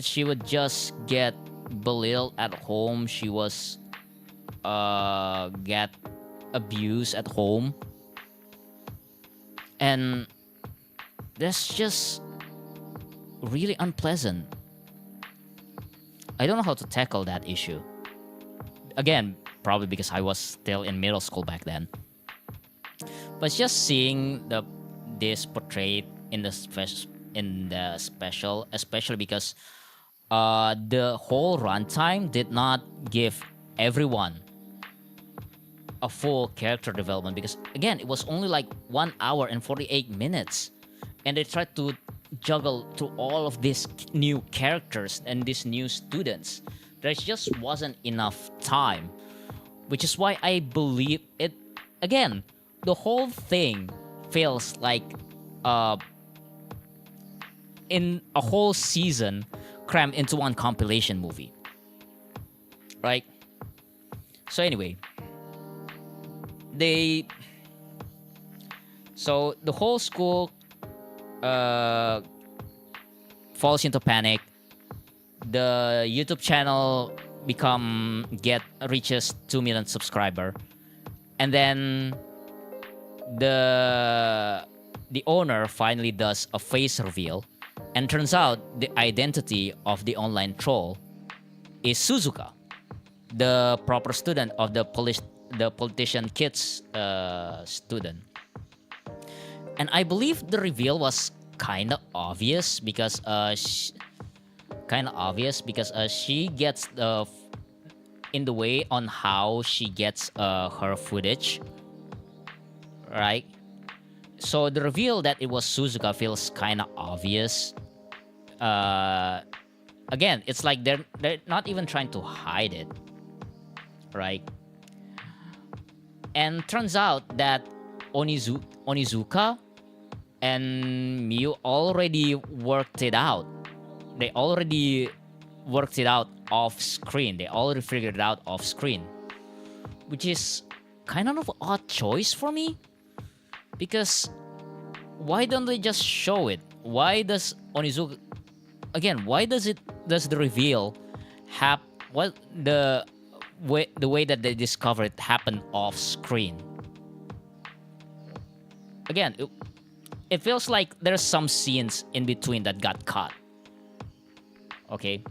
A: she would just get belittled at home. She was get abused at home. And that's just really unpleasant. I don't know how to tackle that issue. Again, probably because I was still in middle school back then. But just seeing this portrayed in the special, especially because the whole runtime did not give everyone a full character development, because again, it was only like 1 hour and 48 minutes, and they tried to juggle through all of these new characters and these new students. There just wasn't enough time, which is why I believe it. Again, the whole thing feels like in a whole season crammed into one compilation movie, right? So anyway, so the whole school falls into panic. The YouTube channel reaches 2 million subscriber, and then the owner finally does a face reveal, and turns out the identity of the online troll is Suzuka, the proper student of the politician kid's student. And I believe the reveal was kind of obvious because she gets in the way on how she gets her footage, right? So the reveal that it was Suzuka feels kind of obvious. Again, it's like they're not even trying to hide it, right? And turns out that Onizuka and Miyu already worked it out. They already worked it out off screen. They already figured it out off screen, which is kind of an odd choice for me. Because why don't they just show it? Why does Onizuka... Again, why does the reveal the way that they discover it happen off screen? Again, it feels like there's some scenes in between that got cut. Okay.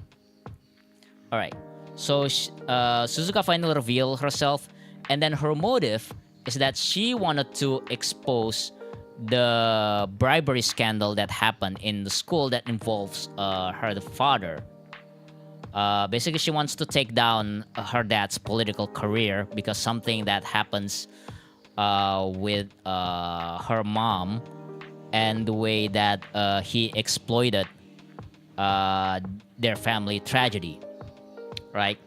A: Alright. So Suzuka finally revealed herself, and then her motive is that she wanted to expose the bribery scandal that happened in the school that involves her father. Basically, she wants to take down her dad's political career because something that happens with her mom and the way that he exploited their family tragedy, right?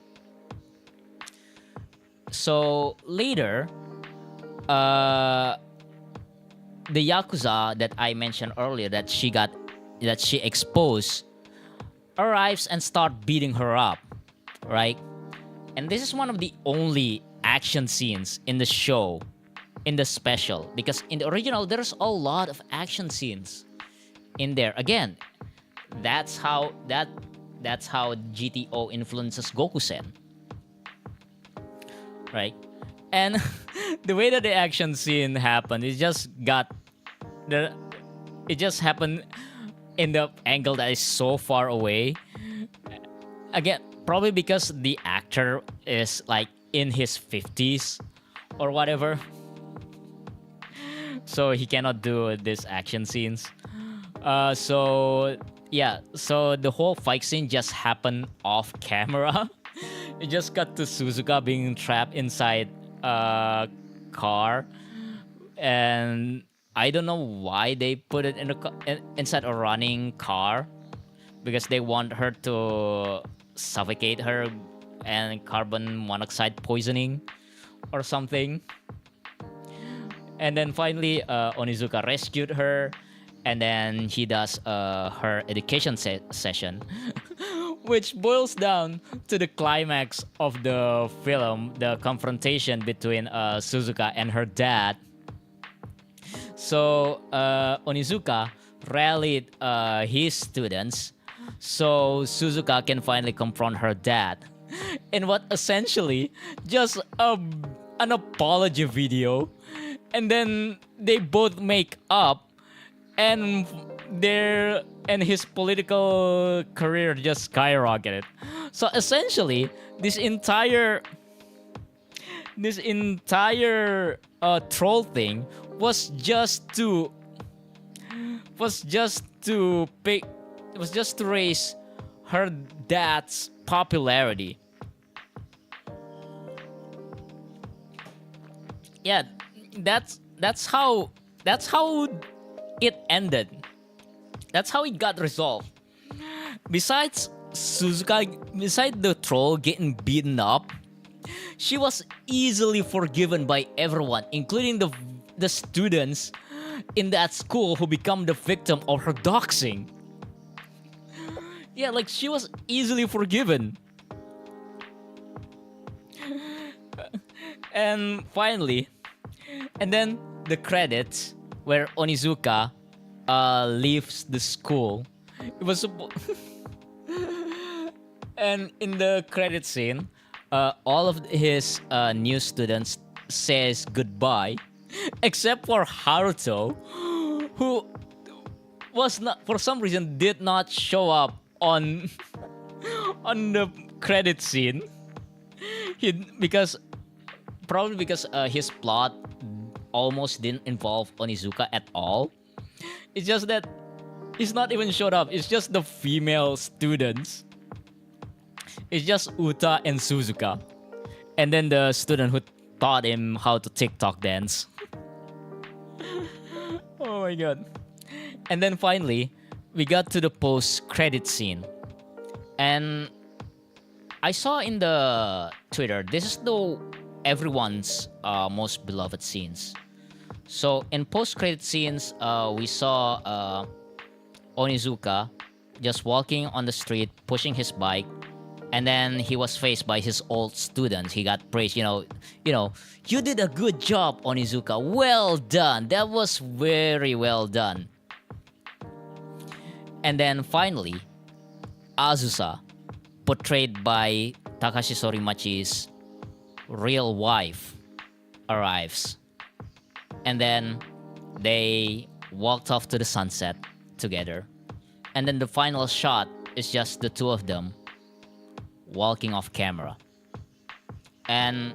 A: So later, the Yakuza that I mentioned earlier that she exposed arrives and start beating her up, right? And this is one of the only action scenes in the show, in the special, because in the original there's a lot of action scenes in there. Again, that's how GTO influences Goku-sen, right? And the way that the action scene happened, it just happened in the angle that is so far away. Again, probably because the actor is like in his 50s or whatever, so he cannot do these action scenes. So the whole fight scene just happened off camera. It just cut to Suzuka being trapped inside a car, and I don't know why they put it inside a running car, because they want her to suffocate her and carbon monoxide poisoning or something. And then finally, Onizuka rescued her, and then he does her education session, which boils down to the climax of the film, the confrontation between Suzuka and her dad. So Onizuka rallied his students so Suzuka can finally confront her dad in what essentially just an apology video. And then they both make up, and his political career just skyrocketed. So essentially, this entire troll thing was just to raise her dad's popularity. Yeah, that's how it ended. That's how it got resolved. Besides the troll getting beaten up, she was easily forgiven by everyone, including the students in that school who become the victim of her doxing. Yeah, like she was easily forgiven. And finally, and then the credits where Onizuka leaves the school. It was and in the credit scene, all of his new students says goodbye, except for Haruto, who was not, for some reason, did not show up on the credit scene. Probably because his plot almost didn't involve Onizuka at all. It's just that he's not even showed up. It's just the female students. It's just Uta and Suzuka, and then the student who taught him how to TikTok dance. Oh my god. And then finally, we got to the post-credit scene. And I saw in the Twitter, this is everyone's most beloved scenes. So in post-credit scenes, we saw Onizuka just walking on the street, pushing his bike, and then he was faced by his old students. He got praised, you did a good job, Onizuka. Well done. That was very well done. And then finally, Azusa, portrayed by Takashi Sorimachi's real wife, arrives. And then they walked off to the sunset together. And then the final shot is just the two of them walking off camera. And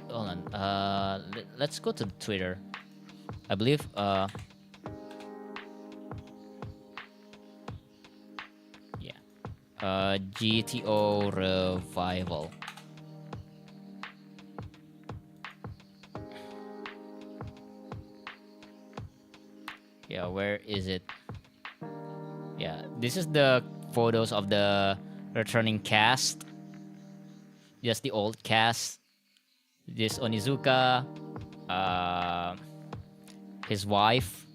A: hold on, let's go to Twitter. I believe GTO Revival. Yeah, where is it? Yeah, this is the photos of the returning cast. Just the old cast. this Onizuka, his wife,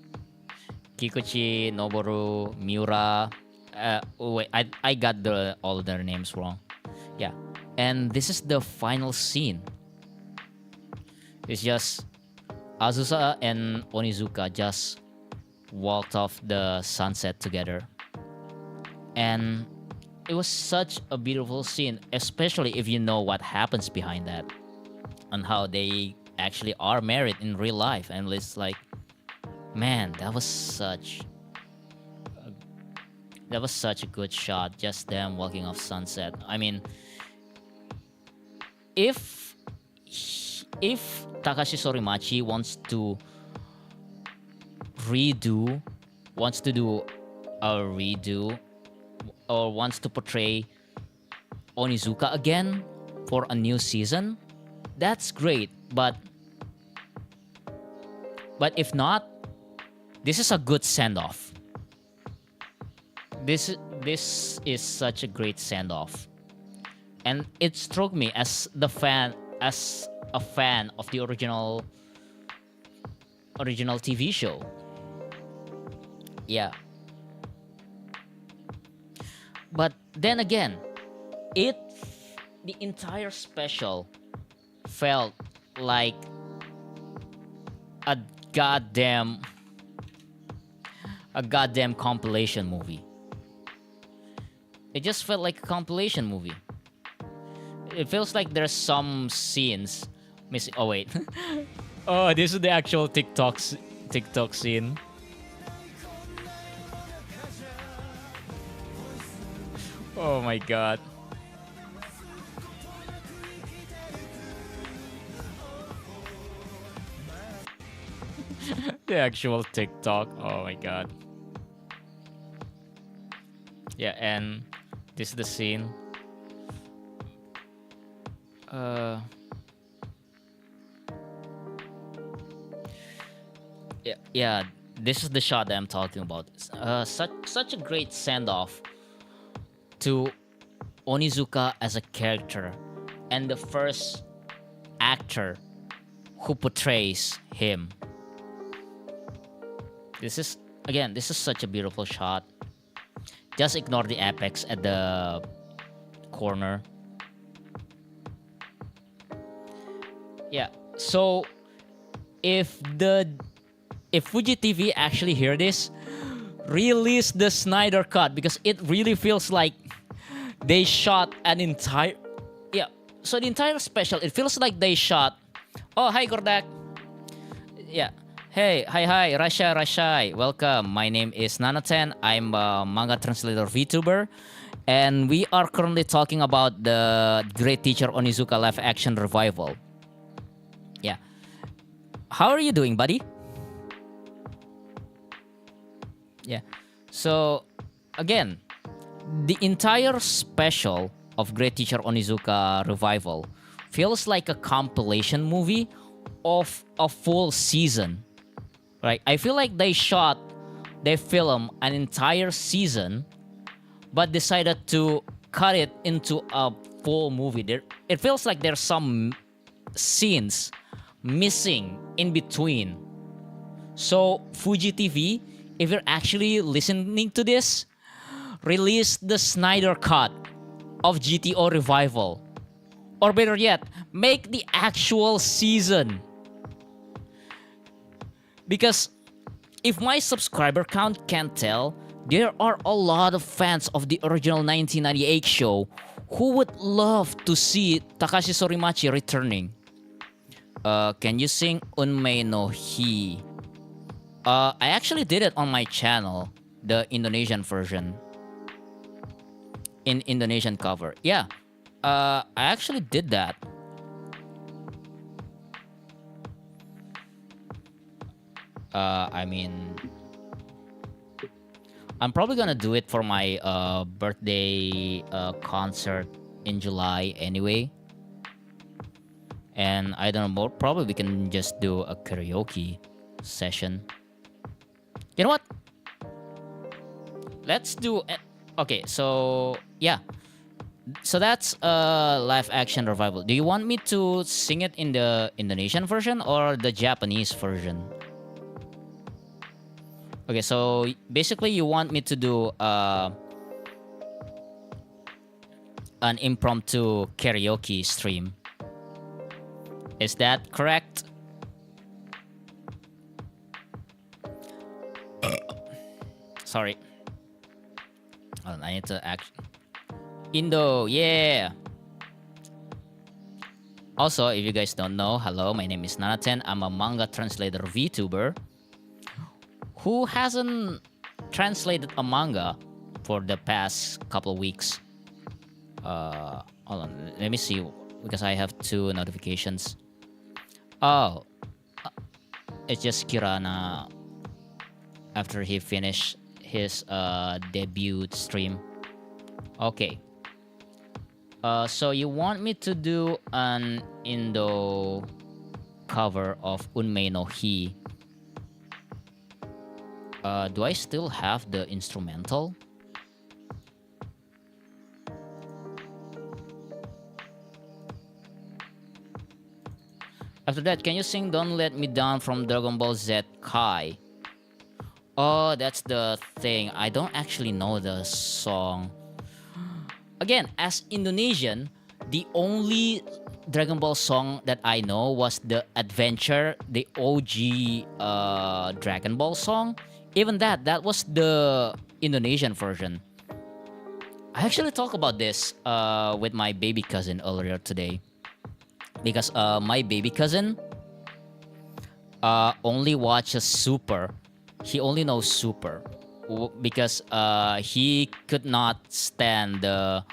A: Kikuchi, Noboru, Miura. Wait, I got all their names wrong. Yeah, and this is the final scene. It's just Azusa and Onizuka just walked off the sunset together, and it was such a beautiful scene, especially if you know what happens behind that and how they actually are married in real life. And it's like, man, that was such a good shot, just them walking off sunset. I mean, if Takashi Sorimachi wants to do a redo or wants to portray Onizuka again for a new season, that's great. But if not, this is a good send-off. This is such a great send-off, and it struck me as a fan of the original TV show. Yeah. But then again, the entire special felt like a goddamn compilation movie. It just felt like a compilation movie. It feels like there's some scenes missing. Oh wait. Oh, this is the actual TikTok scene. Oh my god. The actual TikTok. Oh my god. Yeah, and this is the scene. Yeah, this is the shot that I'm talking about. Such a great send-off to Onizuka as a character and the first actor who portrays him. This is such a beautiful shot. Just ignore the apex at the corner. Yeah, so if Fuji TV actually hear this, release the Snyder Cut, because it really feels like they shot an entire... Yeah, so the entire special, it feels like they shot... Oh, hi Gordak. Yeah. Hey, hi, Rashai, welcome. My name is Nanaten. I'm a manga translator VTuber, and we are currently talking about the Great Teacher Onizuka live action revival. Yeah. How are you doing, buddy? Yeah. So, again, the entire special of Great Teacher Onizuka revival feels like a compilation movie of a full season. Right? I feel like they film an entire season, but decided to cut it into a full movie. It feels like there's some scenes missing in between. So, Fuji TV, if you're actually listening to this, release the Snyder Cut of GTO Revival. Or better yet, make the actual season. Because if my subscriber count can't tell, there are a lot of fans of the original 1998 show who would love to see Takashi Sorimachi returning. Can you sing Unmei no Hi? I actually did it on my channel, the Indonesian version. In Indonesian cover. Yeah, I actually did that. I mean, I'm probably gonna do it for my birthday concert in July anyway. And I don't know, probably we can just do a karaoke session. You know what? Let's do it. Okay, so yeah. So that's live action revival. Do you want me to sing it in the Indonesian version or the Japanese version? Okay, so basically you want me to do an impromptu karaoke stream. Is that correct? Sorry. Oh, I need to act. Indo, yeah. Also, if you guys don't know, hello, my name is Nanathan. I'm a manga translator VTuber who hasn't translated a manga for the past couple of weeks. Hold on, let me see because I have 2 notifications. Oh, it's just Kirana after he finished his debut stream. Okay. So you want me to do an Indo cover of Unmei no Hi. Do I still have the instrumental? After that, can you sing Don't Let Me Down from Dragon Ball Z Kai? Oh, that's the thing. I don't actually know the song. Again, as Indonesian, the only Dragon Ball song that I know was the Adventure, the OG Dragon Ball song. Even that was the Indonesian version. I actually talked about this with my baby cousin earlier today. Because my baby cousin only watches Super. He only knows Super. Because he could not stand the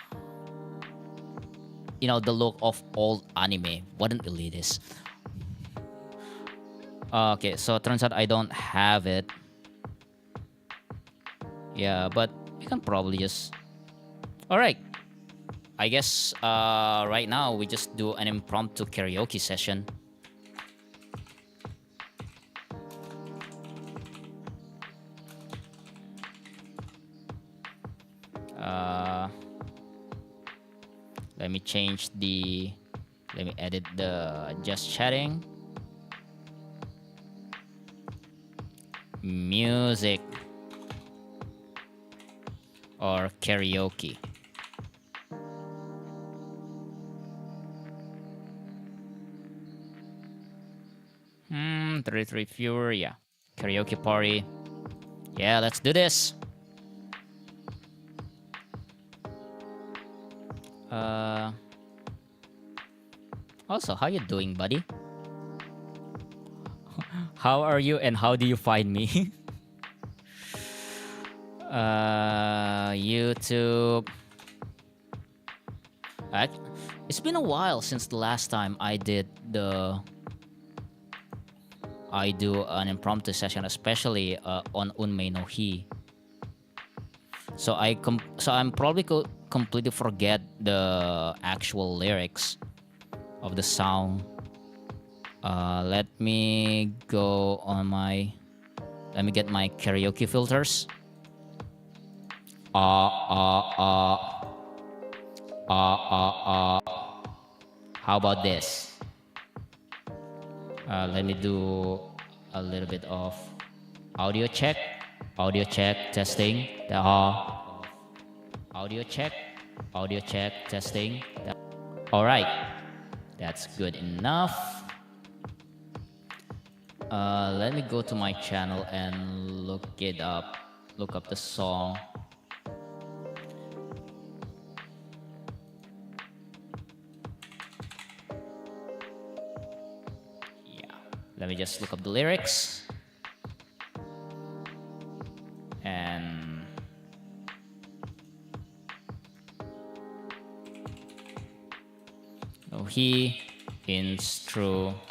A: look of old anime. What an elitist. Okay, so it turns out I don't have it. Yeah, but you can probably just... Alright. I guess right now we just do an impromptu karaoke session. Let me change the... Let me edit the just chatting. Music. Or karaoke. 33 viewer, yeah. Karaoke party. Yeah, let's do this. Also, how you doing, buddy? How are you and how do you find me? YouTube. It's been a while since the last time I do an impromptu session, especially on Unmei no Hi. So I'm probably completely forget the actual lyrics of the song. Let me go on my... Let me get my karaoke filters. How about this? Let me do a little bit of audio check. Audio check, testing. Audio check. Audio check, testing. Alright. That's good enough. Let me go to my channel and look it up. Look up the song. Let me just look up the lyrics. And no, he instrumental.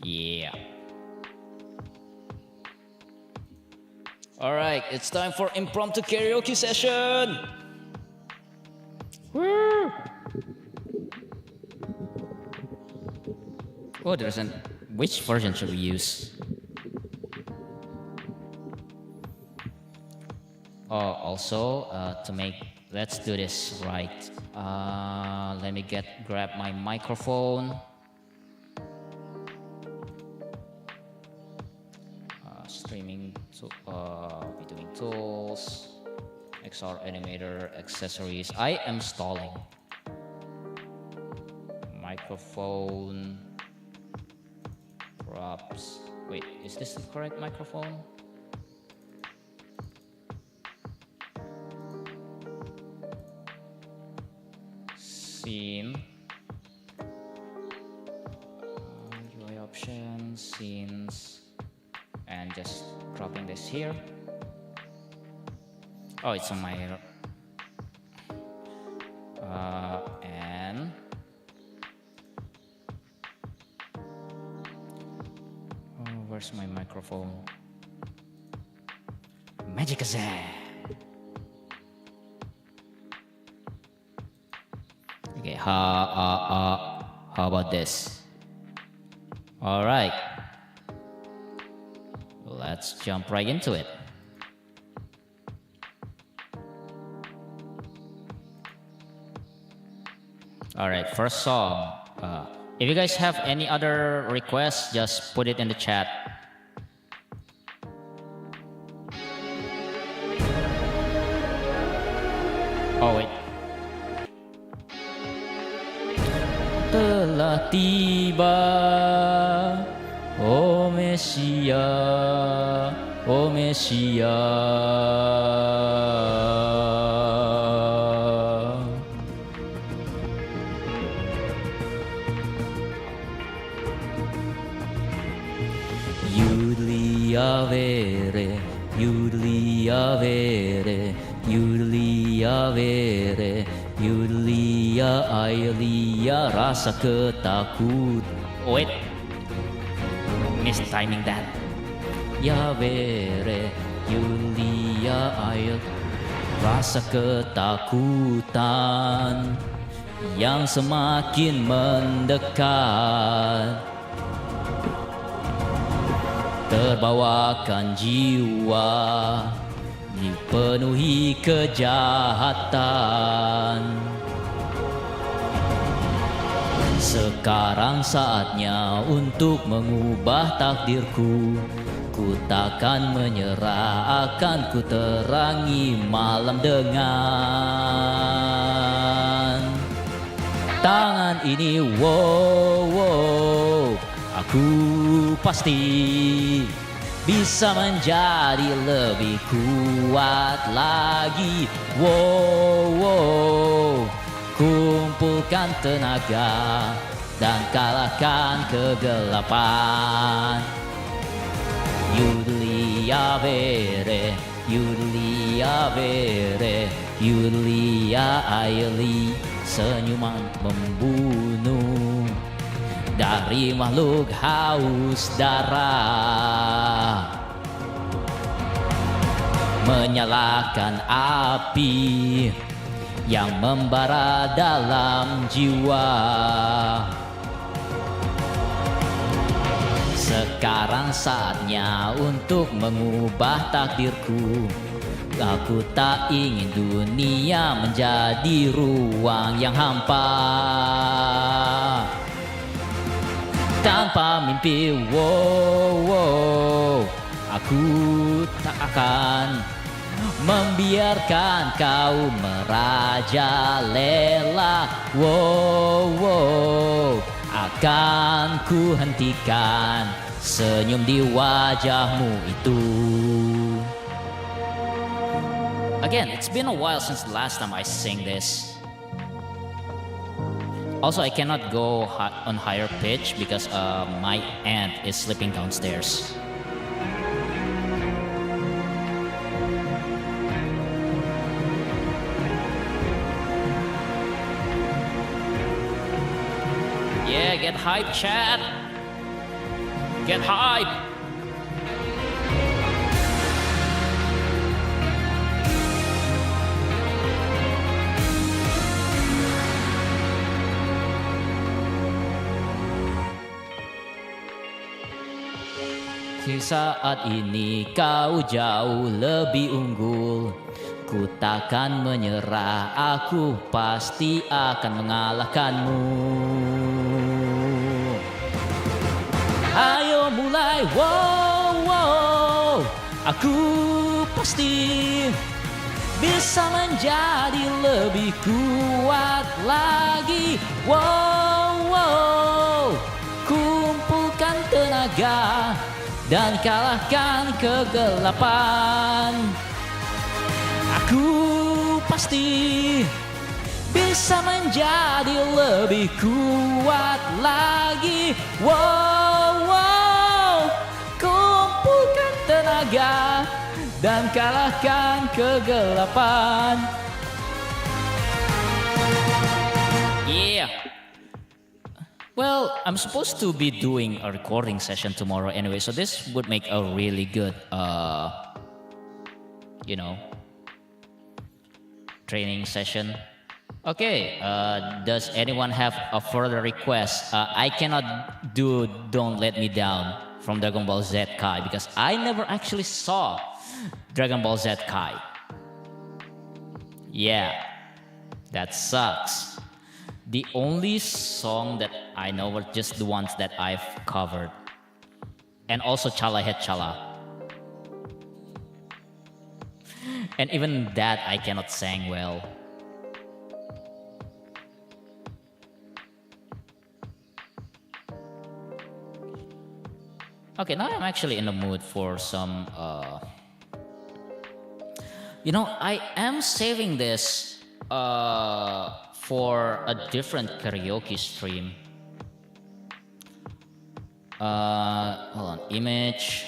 A: Yeah. All right, it's time for impromptu karaoke session. Woo! Oh, there's an... Which version should we use? Also, let's do this right. Let me grab my microphone. Streaming to between tools, XR animator, accessories. I am stalling. Microphone, props. Wait, is this the correct microphone? Scene. UI options, scenes, and just dropping this here. Oh, it's on my and where's my microphone? Magic Kazan. Okay, how about this? All right, let's jump right into it. All right, first song. If you guys have any other requests, just put it in the chat. Oh wait. Telah tiba, oh Mesia, oh Mesia. Avere, yudli avere, yudli avere, yudli aylia rasa ketakut. Wait, mistiming that. Yavere, yudli ayl rasa ketakutan yang semakin mendekat. Terbawakan jiwa dipenuhi kejahatan. Sekarang saatnya untuk mengubah takdirku. Ku takkan menyerah, akan ku terangi malam dengan tangan ini. Wow, wow. Aku pasti bisa menjadi lebih kuat lagi. Wow, wow. Kumpulkan tenaga dan kalahkan kegelapan. Yudli avere, yudli avere, yudli aili. Senyuman membunuh dari makhluk haus darah, menyalakan api yang membara dalam jiwa. Sekarang saatnya untuk mengubah takdirku. Aku tak ingin dunia menjadi ruang yang hampa tanpa mimpi. Wow, wow. Aku tak akan membiarkan kau merajalela. Wow, wow. Akan ku hentikan senyum di wajahmu itu. Again, it's been a while since the last time I sang this. Also, I cannot go on higher pitch because my aunt is sleeping downstairs. Yeah, get hype, chat. Get hype. saat ini kau jauh lebih unggul. Ku takkan menyerah, aku pasti akan mengalahkanmu. Ayo mulai, wow, wow. Aku pasti bisa menjadi lebih kuat lagi. Wow, wow. Kumpulkan tenaga dan kalahkan kegelapan. Aku pasti bisa menjadi lebih kuat lagi. Wow, wow. Kumpulkan tenaga dan kalahkan kegelapan. Yeah. Well, I'm supposed to be doing a recording session tomorrow anyway, so this would make a really good, training session. Okay, does anyone have a further request? I cannot do Don't Let Me Down from Dragon Ball Z Kai because I never actually saw Dragon Ball Z Kai. Yeah, that sucks. The only song that I know were just the ones that I've covered. And also Chala Het Chala. And even that I cannot sing well. Okay, now I'm actually in the mood for some I am saving this for a different karaoke stream. Hold on, image.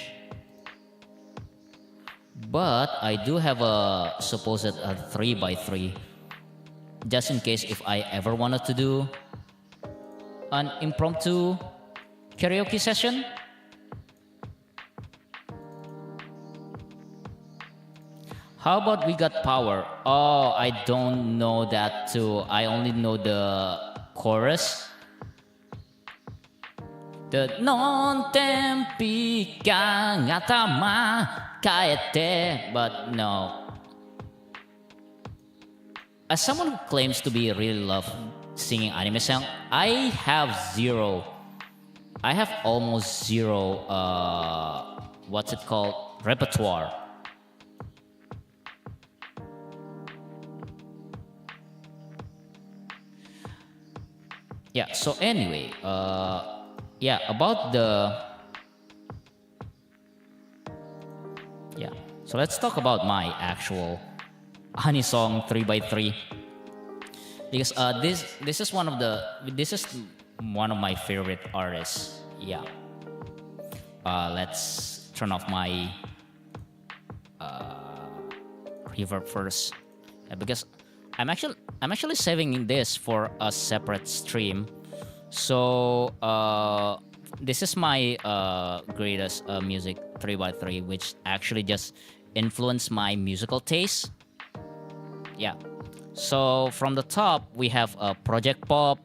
A: But I do have a supposed 3x3 just in case if I ever wanted to do an impromptu karaoke session. How about We Got Power? Oh, I don't know that too. I only know the chorus. The non tempi kangatama kaete, but no. As someone who claims to be really love singing anime song, I have almost zero repertoire. Yeah, so anyway, so let's talk about my actual honey song 3x3 because this is one of my favorite artists. Yeah. Let's turn off my reverb first because I'm actually saving this for a separate stream. So this is my greatest music 3x3, which actually just influenced my musical taste. Yeah. So from the top we have Project Pop,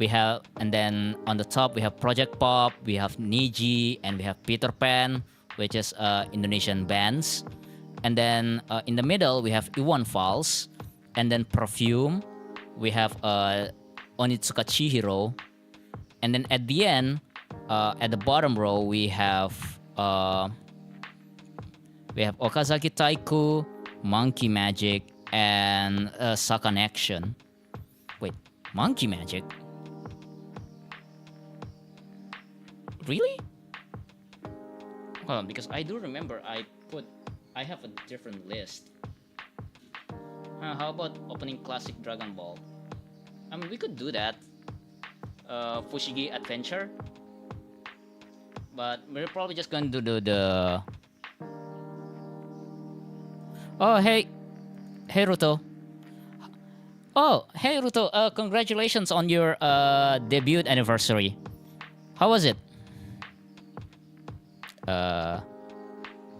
A: and then on the top we have Project Pop, we have Niji, and we have Peter Pan, which is Indonesian bands, and then in the middle we have Iwan Fals, and then Perfume, we have Onitsuka Chihiro, and then at the end, at the bottom row, we have Okazaki Taiku, Monkey Magic, and Sakan Action. Wait, Monkey Magic? Really? Hold on, because I do remember I have a different list. How about opening classic Dragon Ball? I mean, we could do that. Fushigi Adventure. But we're probably just going to do the... Oh, hey Ruto. Oh, hey Ruto. Congratulations on your debut anniversary. How was it?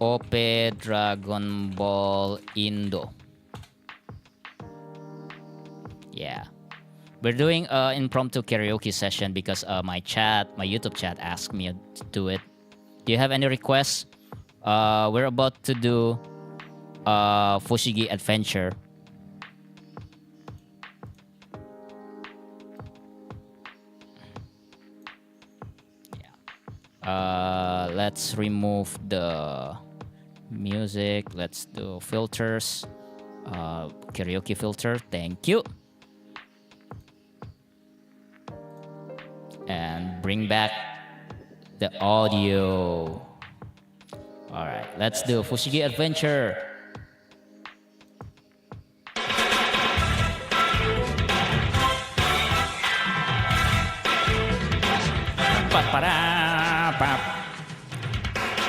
A: OP Dragon Ball Indo. Yeah. We're doing an impromptu karaoke session because my YouTube chat asked me to do it. Do you have any requests? We're about to do Fushigi Adventure. Let's remove the music. Let's do filters. Karaoke filter. Thank you. And bring back the audio. All right, let's do Fushigi Adventure.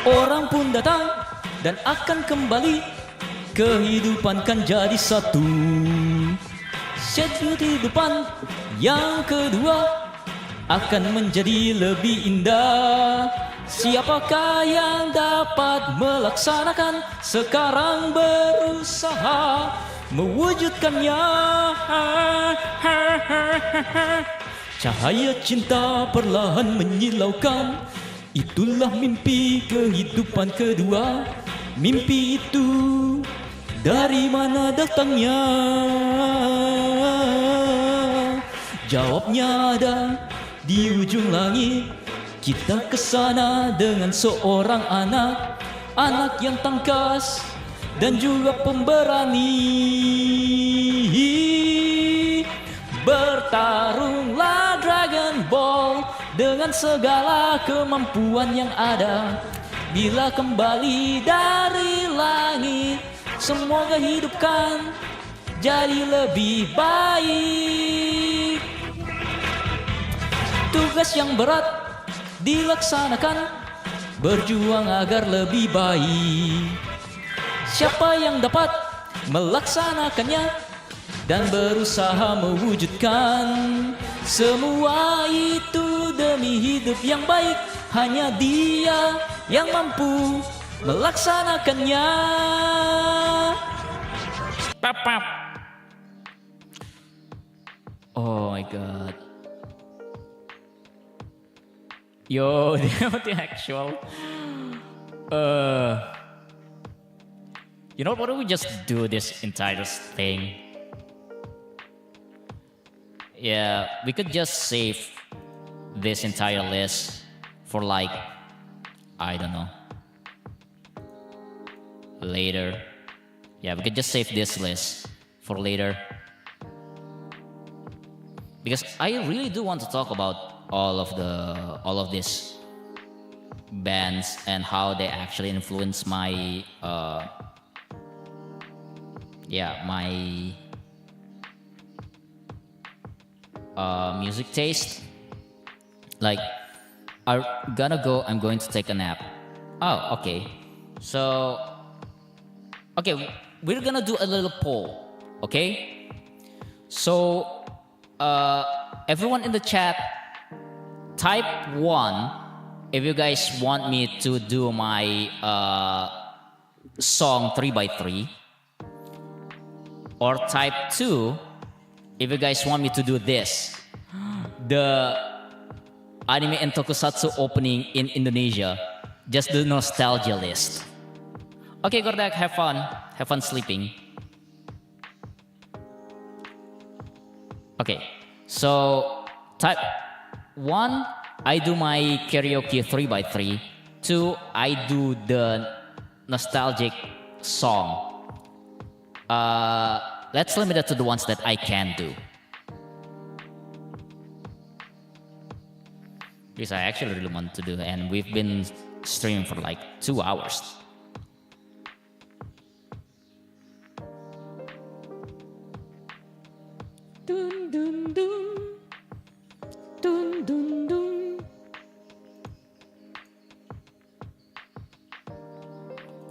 E: Orang pun datang dan akan kembali, kehidupan kan jadi satu. Kehidupan yang kedua akan menjadi lebih indah. Siapakah yang dapat melaksanakan? Sekarang berusaha mewujudkannya. Cahaya cinta perlahan menyilaukan. Itulah mimpi kehidupan kedua. Mimpi itu dari mana datangnya? Jawabnya ada di ujung langit. Kita kesana dengan seorang anak, anak yang tangkas dan juga pemberani. Bertarunglah Dragon Ball dengan segala kemampuan yang ada. Bila kembali dari langit, semoga hidupkan jadi lebih baik. Tugas yang berat dilaksanakan, berjuang agar lebih baik. Siapa yang dapat melaksanakannya dan berusaha mewujudkan semua itu demi hidup yang baik, hanya dia yang mampu melaksanakannya.
A: Pap. Oh my god. Yo, the actual. You know, why don't we just do this entire thing? Yeah, we could just save this entire list for like, I don't know, later. Yeah, we could just save this list for later. Because I really do want to talk about all of these bands and how they actually influence my music taste. Like, I'm going to take a nap. Oh, okay. So, okay, we're gonna do a little poll, okay? So, everyone in the chat, type 1 if you guys want me to do my song 3x3, or type 2 if you guys want me to do this, the anime and tokusatsu opening in Indonesia, just the nostalgia list. Okay, Gordak, have fun sleeping. Okay, so type 1, I do my karaoke 3x3. 2, I do the nostalgic song. Let's limit it to the ones that I can do. Because I actually really want to do, and we've been streaming for like 2 hours.
E: Dun dun dun, dun dun dun.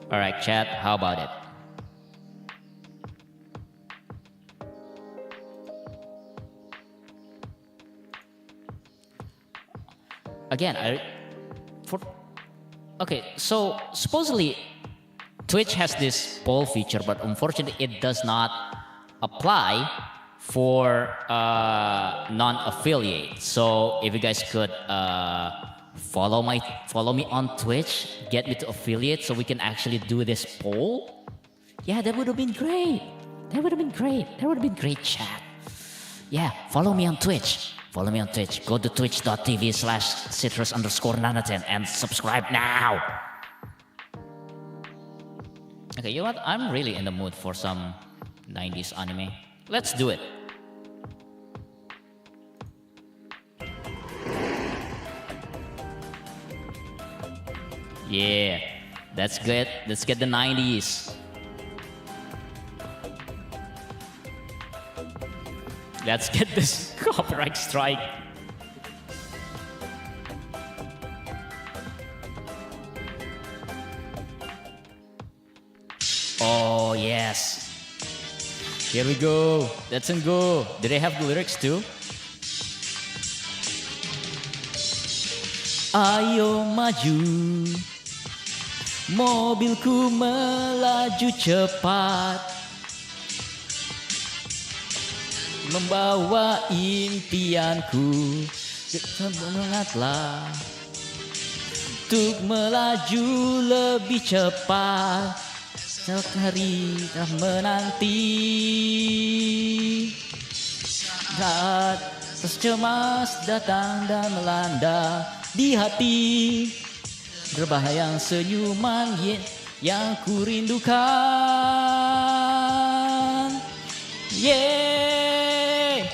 A: All right, chat, how about it? Again, okay, so supposedly Twitch has this poll feature, but unfortunately it does not apply for non-affiliate. So if you guys could follow me on Twitch, get me to affiliate so we can actually do this poll. Yeah, that would have been great. That would have been great, chat. Yeah, follow me on Twitch. Go to twitch.tv/citrus_nanaten and subscribe now. Okay, you know what? I'm really in the mood for some 90s anime. Let's do it. Yeah, that's good. Let's get the 90s. Let's get this copyright strike. Oh, yes. Here we go. Let's go. Do they have the lyrics too? Ayo maju, mobilku melaju cepat, membawa impianku. Semangatlah untuk melaju lebih cepat, setiap hari telah menanti. Saat cemas datang dan melanda di hati, berbahaya senyuman yang kurindukan. Yeah,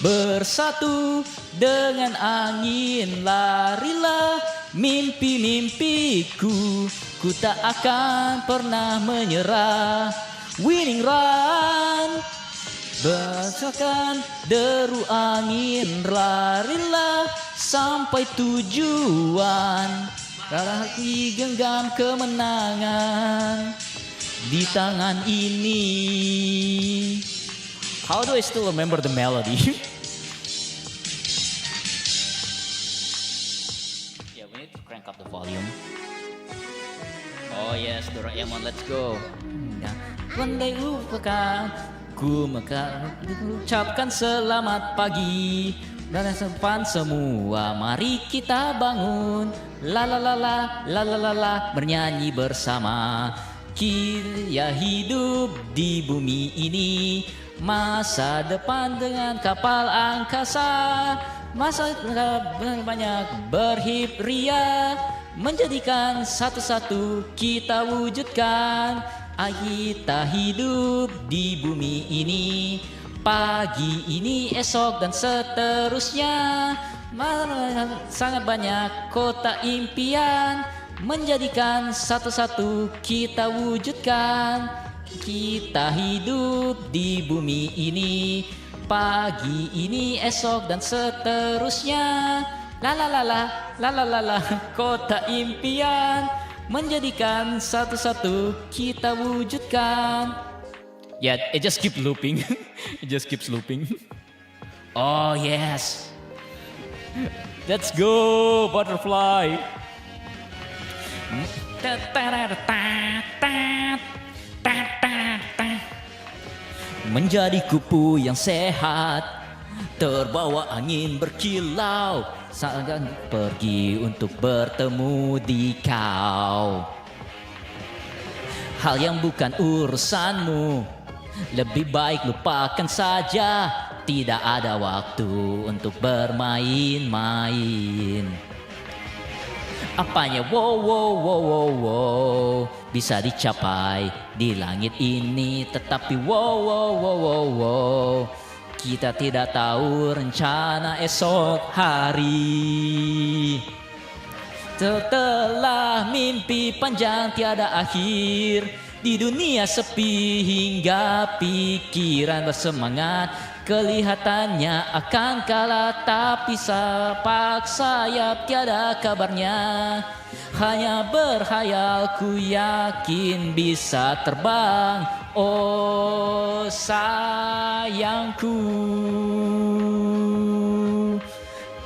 A: bersatu dengan angin, larilah mimpi-mimpiku, ku tak akan pernah menyerah. Winning run, berdasarkan deru angin, larilah sampai tujuan. Hati genggam kemenangan di tangan ini. How do I still remember the melody? Yeah, we need to crank up the volume. Oh yes, Doraemon, let's go. Pandai lupakan, ku mengucapkan selamat pagi. Dan sempat semua, mari kita bangun. La la la la, la la la la, bernyanyi bersama. Kita hidup di bumi ini, masa depan dengan kapal angkasa. Masa banyak berhip ria, menjadikan satu-satu kita wujudkan. Kita hidup di bumi ini, pagi ini, esok dan seterusnya. Sangat banyak kota impian, menjadikan satu-satu kita wujudkan. Kita hidup di bumi ini, pagi ini, esok dan seterusnya. La la la la, la la la la, kota impian, menjadikan satu-satu kita wujudkan. Yeah, it just keeps looping. It just keeps looping. Oh yes. Let's go, butterfly. Menjadi kupu yang sehat, terbawa angin berkilau, saat pergi untuk bertemu di kau. Hal yang bukan urusanmu, lebih baik lupakan saja. Tidak ada waktu untuk bermain-main. Apanya wow wow wow wow wow bisa dicapai di langit ini, tetapi wow wow wow wow wow kita tidak tahu rencana esok hari. Setelah mimpi panjang tiada akhir, di dunia sepi hingga pikiran bersemangat, kelihatannya akan kalah, tapi sepak sayap tiada kabarnya. Hanya berhayal, ku yakin bisa terbang, oh sayangku.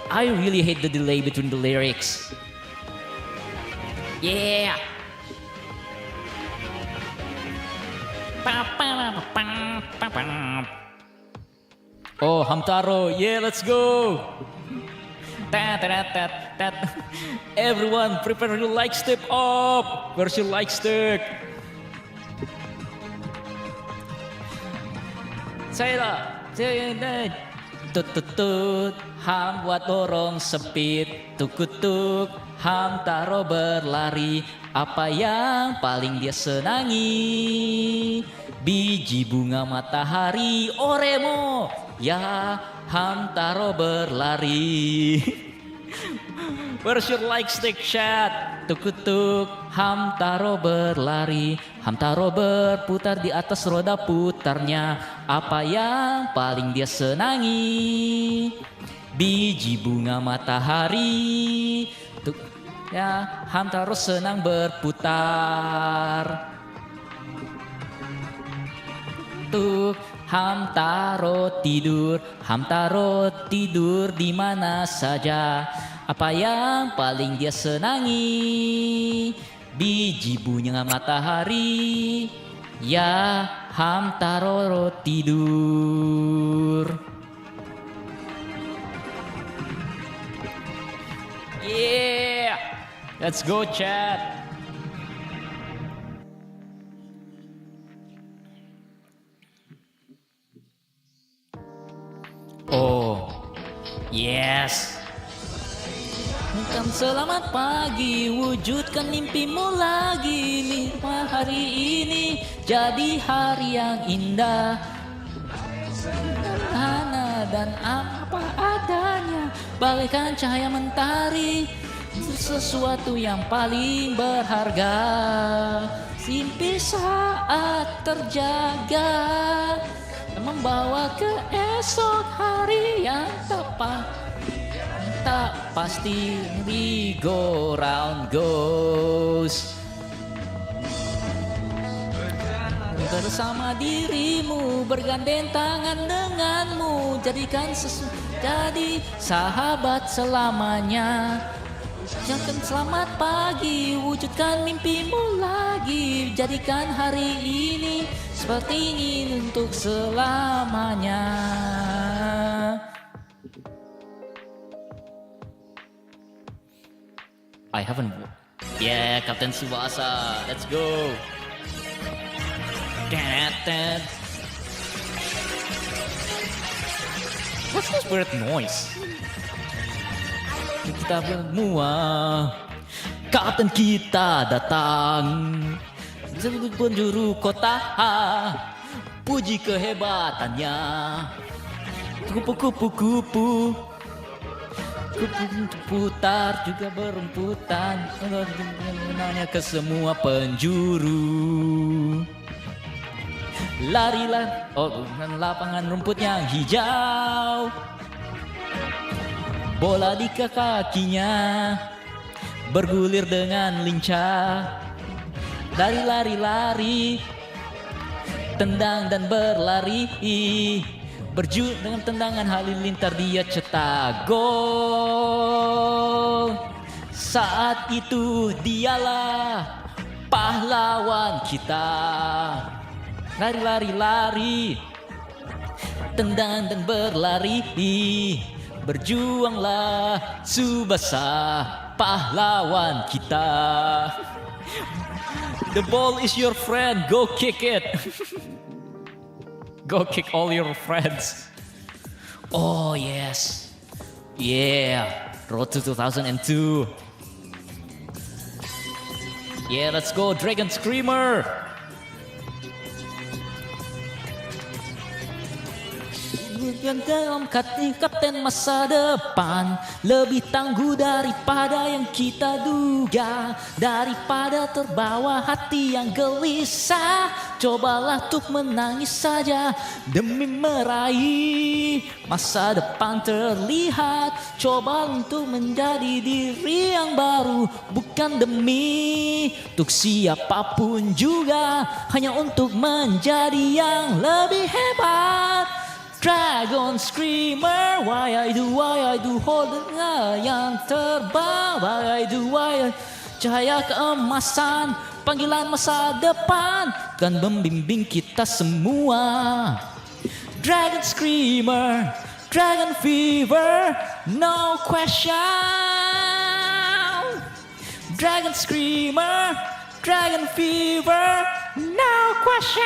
A: I really hate the delay between the lyrics. Yeah. Oh, Hamtaro, yeah, let's go.
E: Everyone, prepare your like stick up. Where's your like stick? Saya tut ham buat dorong sepit, tuk ham taro berlari. Apa yang paling dia senangi? Biji bunga matahari, oremo. Ya ham taro berlari. Where's your like stick chat? Tuk ham taro berlari. Ham taro berputar di atas roda putarnya. Apa yang paling dia senangi? Biji bunga matahari. Tuk ya ham taro senang berputar. Tuk ham taro tidur di mana saja. Apa yang paling dia senangi? Biji bunga matahari. Ya ham taro tidur. Yeah, let's go chat. Oh, yes. Bukan selamat pagi, wujudkan mimpimu lagi. Lima hari ini jadi hari yang indah. Sederhana dan apa adanya, bagaikan cahaya mentari. Sesuatu yang paling berharga, simpi saat terjaga, membawa ke esok hari yang tepat. Tak pasti we go round goes. Bersama dirimu, bergandeng tangan denganmu, jadikan jadi sahabat selamanya. Jangan selamat pagi, wujudkan mimpimu lagi, jadikan hari ini seperti ini untuk selamanya. I haven't. Yeah, Captain Tsubasa. Let's go. What's this weird noise? Kita semua, Kapten kita datang, penjuru kota, puji kehebatannya. Kupu-kupu putar juga berumputan, mengenalnya ke semua penjuru. Larilah, lapangan rumput yang hijau, bola di kakinya bergulir dengan lincah. Lari, tendang dan berlari, berjuang dengan tendangan halilintar dia cetak gol. Saat itu dialah pahlawan kita. Lari, tendang dan berlari, berjuanglah Tsubasa, pahlawan kita. The ball is your friend, go kick it. Go kick all your friends. Oh yes, yeah, Road to 2002. Yeah, let's go Dragon Screamer. Yang dalam kapten masa depan lebih tangguh daripada yang kita duga, daripada terbawa hati yang gelisah. Cobalah untuk menangis saja demi meraih masa depan terlihat. Coba untuk menjadi diri yang baru, bukan demi untuk siapapun juga, hanya untuk menjadi yang lebih hebat. Dragon Screamer, why I do, hold yang terbang, why I do, cahaya keemasan, panggilan masa depan kan membimbing kita semua. Dragon Screamer, Dragon fever, no question. Dragon screamer, dragon fever, no question.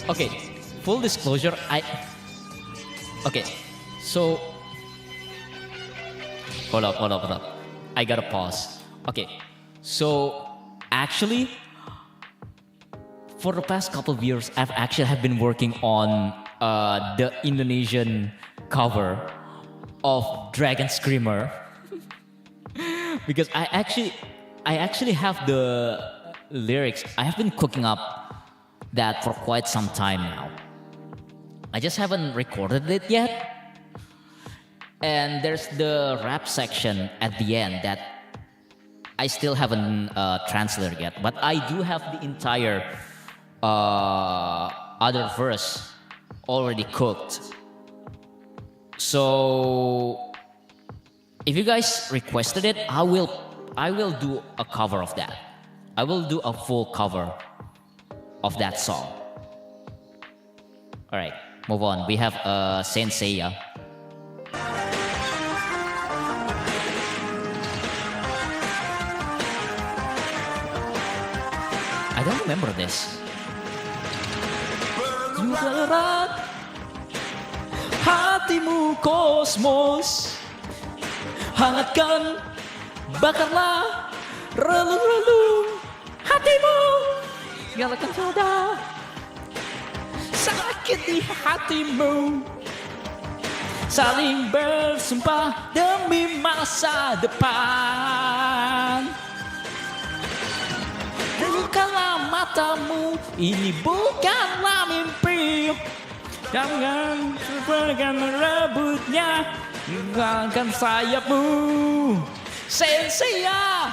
E: Okay, full disclosure, okay, so hold up. I gotta pause. Okay, so actually, for the past couple of years, I've been working on the Indonesian cover of Dragon Screamer because I actually have the lyrics. I have been cooking up that for quite some time now. I just haven't recorded it yet. And there's the rap section at the end that I still haven't translated yet, but I do have the entire other verse already cooked. So if you guys requested it, I will do a cover of that. I will do a full cover of that song. All right, move on. We have Senseiya. I don't remember this. Erat hatimu kosmos, hangatkan, bakarlah relung-relung hatimu, nyalakan pada sakit di hatimu, saling bersumpah demi masa depan. Bukanlah matamu, ini bukanlah mimpi. Jangan merebutnya, genggamkan sayapmu. Senseiya,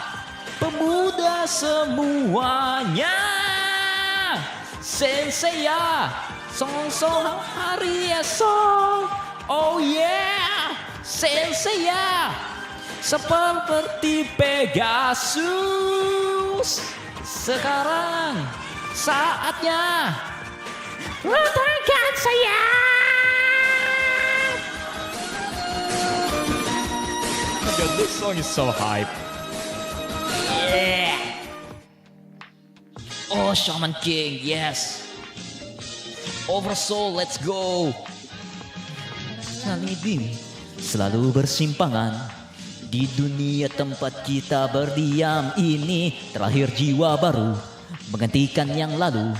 E: pemuda semuanya. Senseiya, song-song hari esok. Oh yeah, Senseiya, seperti Pegasus. Sekarang saatnya letakkan saya. Oh my god, this song is so hype. Yeah. Oh, Shaman King, yes. Oversoul, let's go. Salibim selalu bersimpangan. Di dunia tempat kita berdiam ini, terakhir jiwa baru menggantikan yang lalu.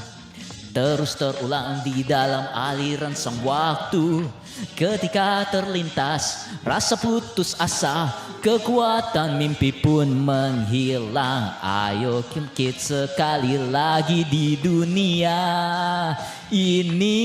E: Terus terulang di dalam aliran sang waktu. Ketika terlintas rasa putus asa, kekuatan mimpi pun menghilang. Ayo kita sekali lagi di dunia ini.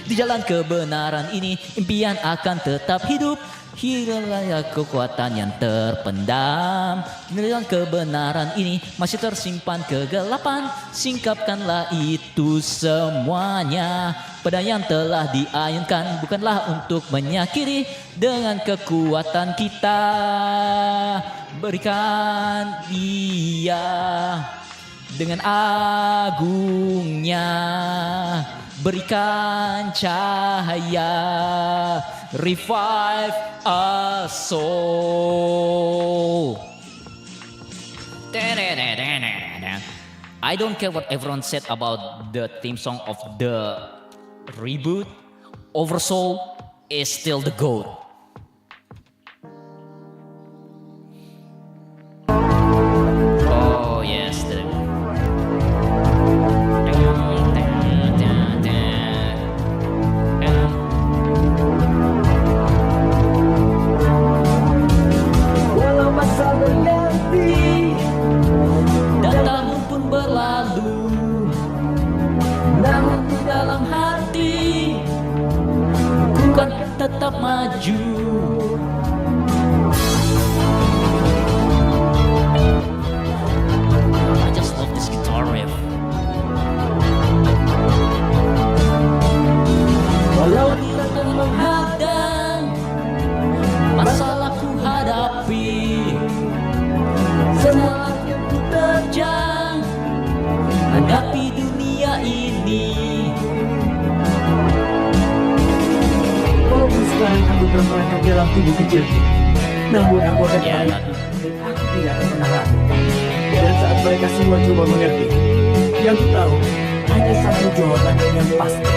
E: Di jalan kebenaran ini, impian akan tetap hidup. Hilanglah kekuatan yang terpendam. Di jalan kebenaran ini masih tersimpan kegelapan. Singkapkanlah itu semuanya. Pedang yang telah diayunkan bukanlah untuk menyakiti. Dengan kekuatan kita berikan dia. Dengan agungnya berikan cahaya, revive a soul. I don't care what everyone said about the theme song of the reboot. Oversoul is still the GOAT. Oh yes, tetap maju. I just love this guitar riff. Walau tidak menghadang masalah ku hadapi, semangat ku terjang
F: mereka dalam tubuh kecilku. Namun aku akan
A: Ya,
F: menghadapi. Aku tidak akan pernah ragu. Dan saat mereka semua coba mengerti, yang ku tahu hanya satu jawaban yang pasti.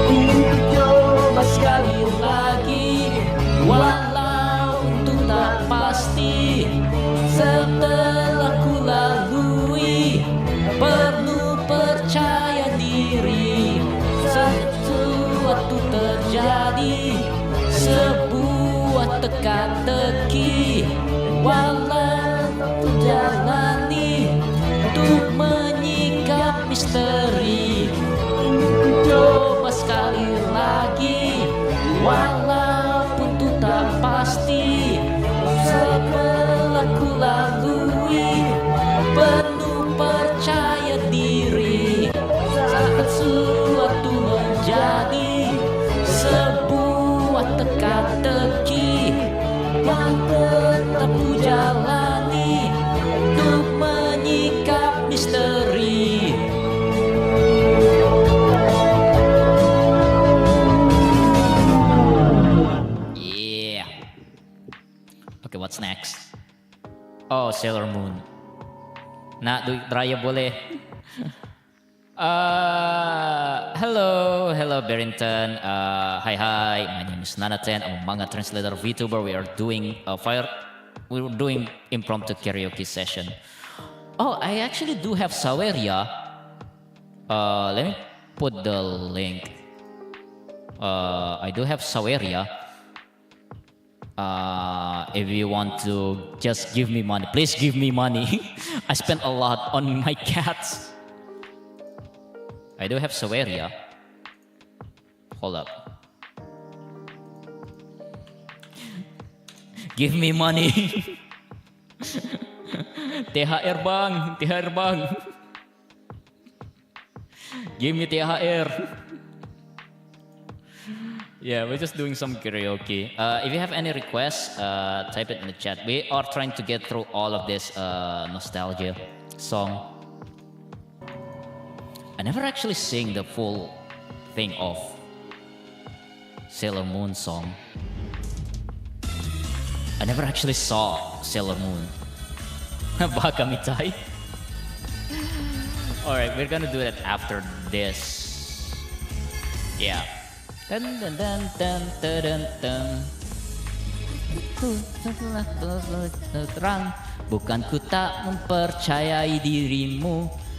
E: Untuk coba sekali lagi, walau untuk tak pasti. Setelah ku lalui, perlu percaya diri. Sesuatu terjadi, sebuah teka-teki. Walau ku jalani untuk menyikap misteri. Coba sekali lagi, walaupun itu tak pasti. Setelah ku lalui, penuh percaya diri. Saat sesuatu menjadi sebuah teka-teki, yang tetap ku jalani untuk menyikap misteri. Yeah. Okay, what's next? Oh, Sailor Moon. Nak, raya boleh. Hello Barrington. Hi. My name is Nathan. I'm a manga translator VTuber. We're doing impromptu karaoke session. Oh, I actually do have Saweria. Let me put the link. I do have Saweria. If you want to just give me money, please give me money. I spent a lot on my cats. I do have Saweria. Hold up. Give me money. THR bang. Give me THR. Yeah, we're just doing some karaoke. If you have any requests, type it in the chat. We are trying to get through all of this nostalgia song. I never actually sing the full thing of Sailor Moon song. I never actually saw Sailor Moon. Baka mitai. Alright, we're gonna do that after this. Yeah. Dun dun dun dun dun dun. Terang, bukan ku tak mempercayai dirimu.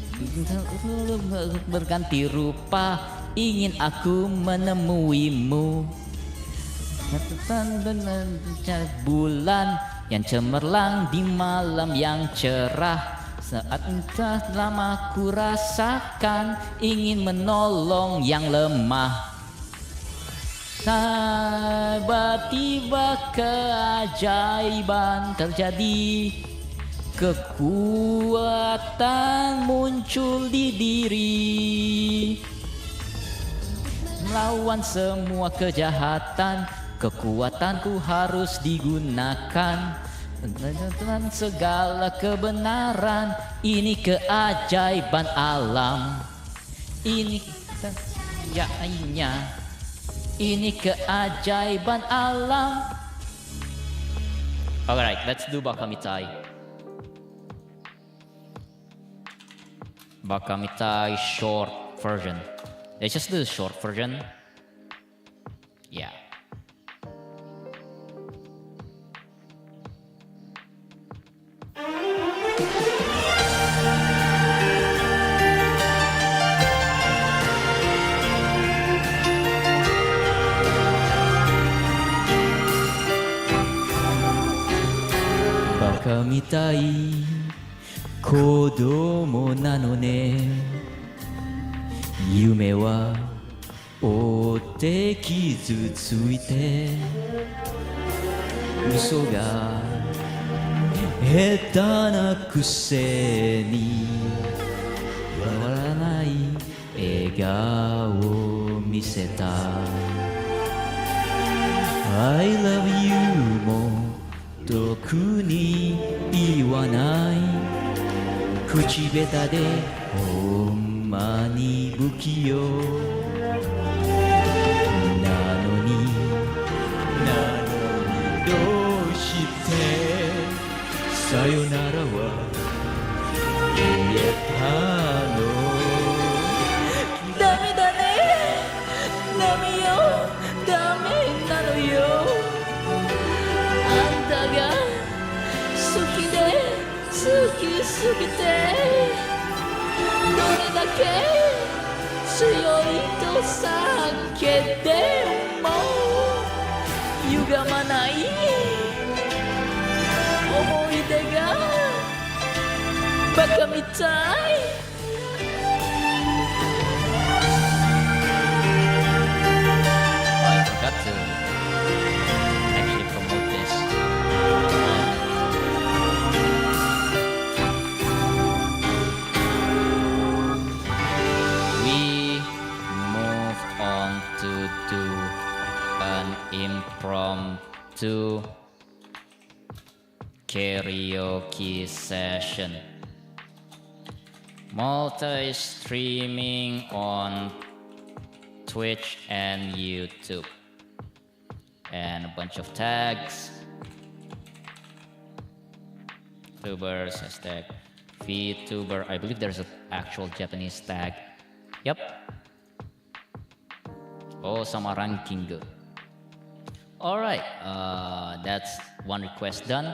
E: Berganti rupa, ingin aku menemuimu. Bulan yang cemerlang di malam yang cerah. Saat entah lama ku rasakan, ingin menolong yang lemah. Tiba-tiba keajaiban terjadi. Kekuatan muncul di diri. Melawan semua kejahatan, kekuatanku harus digunakan. Dengan segala kebenaran, ini keajaiban alam. Ini keajaiban alam. Alright, let's do Bakamitai. Bakamitai short version. Let's just do the short version. Yeah. Bakamitai 子供なのね夢は追って傷ついて嘘が下手なくせに笑わない笑顔を見せた I love you も特に言わない口下手でほんまに不器用なのに sayonara wa iyetano. Dame da ne, dame yo, dame nano yo. Anta ga suki de, suki de. Dore dake tsuyoi to sakete mo yugamanai omoide ga baka mitai. I forgot to actually promote this. We moved on to do an impromptu karaoke session. Multi-streaming on Twitch and YouTube. And a bunch of tags. VTubers, hashtag VTuber. I believe there's an actual Japanese tag. Yep. Oh, sama ranking. Alright, that's one request done.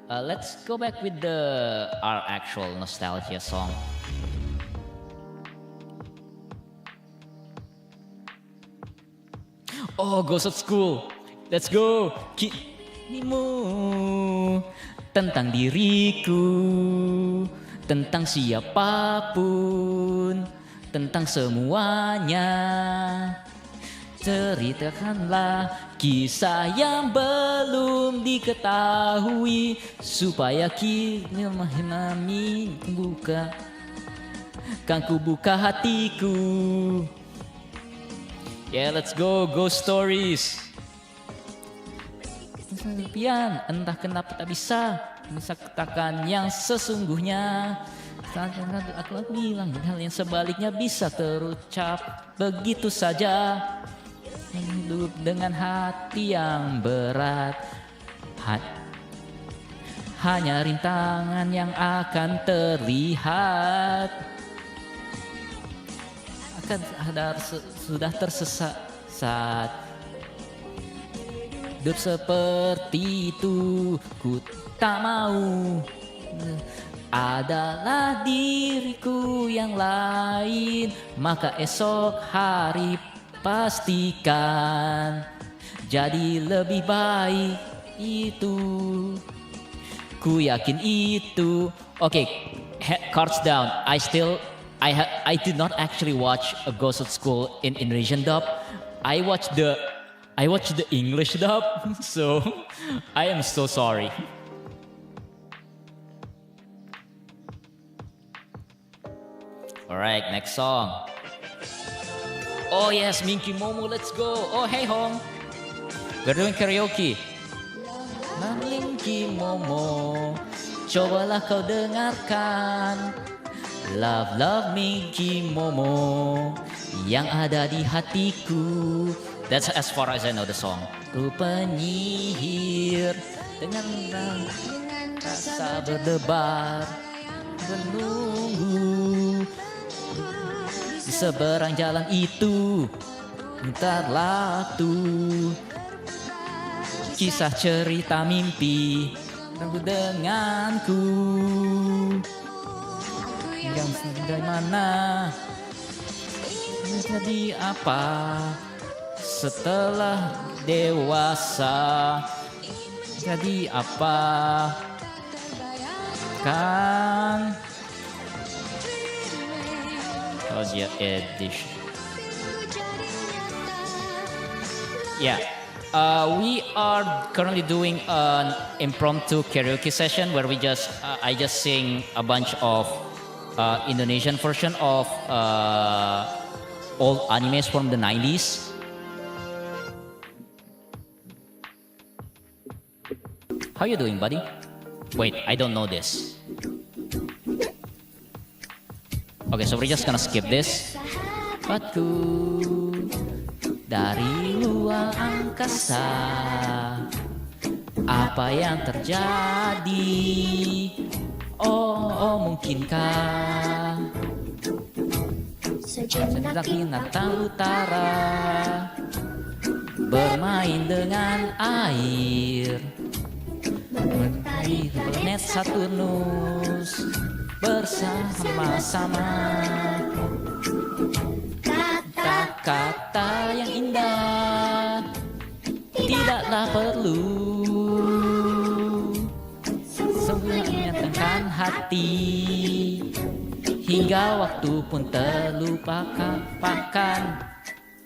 E: Let's go back with our actual nostalgia song. Oh, Ghost of School. Let's go. Kinimu tentang diriku, tentang siapapun, tentang semuanya. Ceritakanlah kisah yang belum diketahui supaya kita memahami kan ku buka hatiku. Yeah, let's go, ghost stories. Kesepian, entah kenapa tak bisa katakan yang sesungguhnya. Aku bilang hal yang sebaliknya bisa terucap begitu saja. Hidup dengan hati yang berat, hanya rintangan yang akan terlihat. Akan sadar sudah tersesat. Hidup seperti itu ku tak mau. Adalah diriku yang lain, maka esok hari pastikan jadi lebih baik itu. Ku yakin itu. Okay, cards down. I did not actually watch A Ghost of School in Indonesian dub. I watched the English dub, so I am so sorry. Alright, next song. Oh yes, Minky Momo, let's go. Oh hey Hong, we're doing karaoke. Minky Momo, cobalah kau dengarkan. Love, love Minky Momo yang ada di hatiku. That's as far as I know the song. Ku penyihir dengan rasa berdebar, menunggu di seberang jalan itu. Entarlah tuh kisah cerita mimpi denganku. Yang dari mana, jadi apa setelah dewasa, jadi apa kan Zosia edition. Yeah, we are currently doing an impromptu karaoke session where I just sing a bunch of Indonesian version of old animes from the 90s. How you doing, buddy? Wait, I don't know this. Okay, so we're just gonna skip this. Sahabatku dari luar angkasa, Apa yang terjadi? Oh, mungkinkah sejenak binatang utara bermain dengan air, mencari planet Saturnus bersama-sama. Kata-kata yang indah tidaklah perlu, sungguh menyatakan hati, hingga waktu pun terlupakan.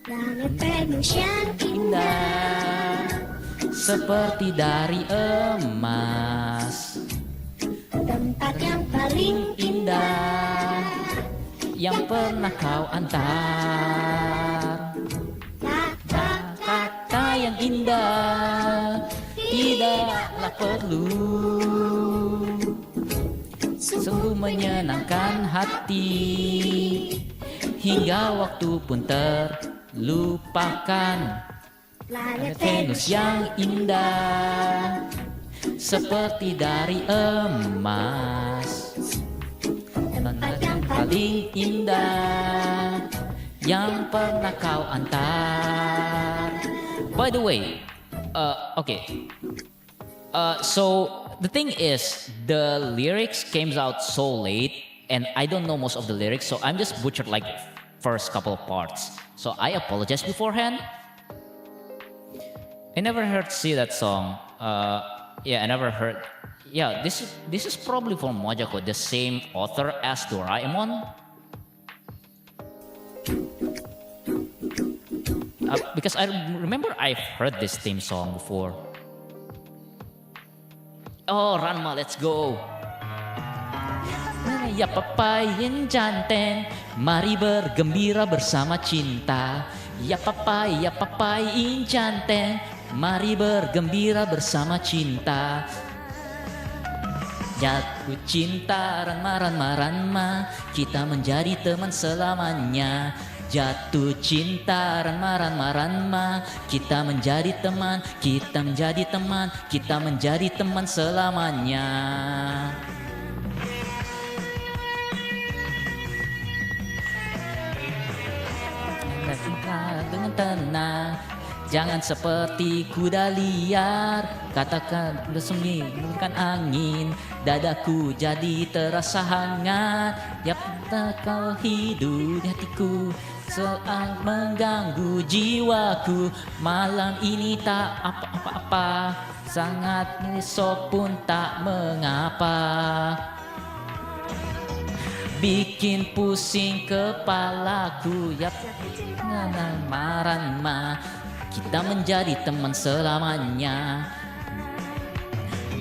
G: Planet Venus yang
E: Indah seperti dari emas,
G: tempat yang paling
E: indah yang pernah kau antar. Kata yang indah tidaklah perlu, sungguh menyenangkan hati, hingga waktu pun terlupakan. Planet Venus yang indah seperti dari emas, tempat yang paling indah yang pernah kau antar. By the way, okay. So the thing is, the lyrics came out so late, and I don't know most of the lyrics, so I'm just butchered like first couple of parts. So I apologize beforehand. I never heard see that song. Yeah, I never heard. Yeah, this is probably from Mojako, the same author as Doraemon. Because I remember I've heard this theme song before. Oh, Ranma, let's go. Ya papayin janteng, mari bergembira bersama cinta. Ya papayin janteng, mari bergembira bersama cinta. Jatuh cinta, ranma, kita menjadi teman selamanya. Jatuh cinta, ranma, kita menjadi teman, kita menjadi teman, kita menjadi teman selamanya. Dengan tenang, jangan seperti kuda liar. Katakan bersembunyikan angin, dadaku jadi terasa hangat. Ya kau hidup di hatiku, soal mengganggu jiwaku. Malam ini tak apa-apa, sangat esok pun tak mengapa. Bikin pusing kepalaku, ya Ranma, kita menjadi teman selamanya.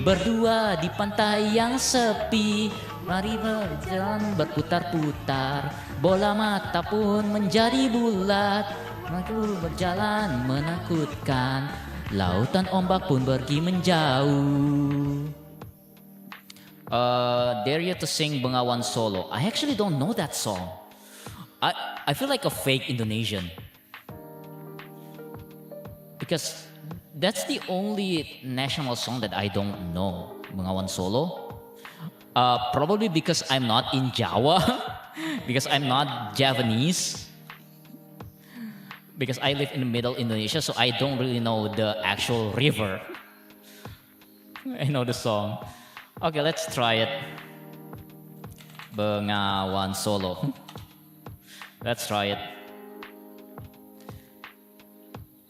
E: Berdua di pantai yang sepi, mari berjalan berputar-putar. Bola mata pun menjadi bulat, maju berjalan menakutkan. Lautan ombak pun pergi menjauh. Dare you to sing Bengawan Solo. I actually don't know that song. I feel like a fake Indonesian, because that's the only national song that I don't know, Bengawan Solo. Probably because I'm not in Jawa, because I'm not Javanese, because I live in the middle Indonesia, so I don't really know the actual river. I know the song. Okay, let's try it. Bengawan Solo. Let's try it.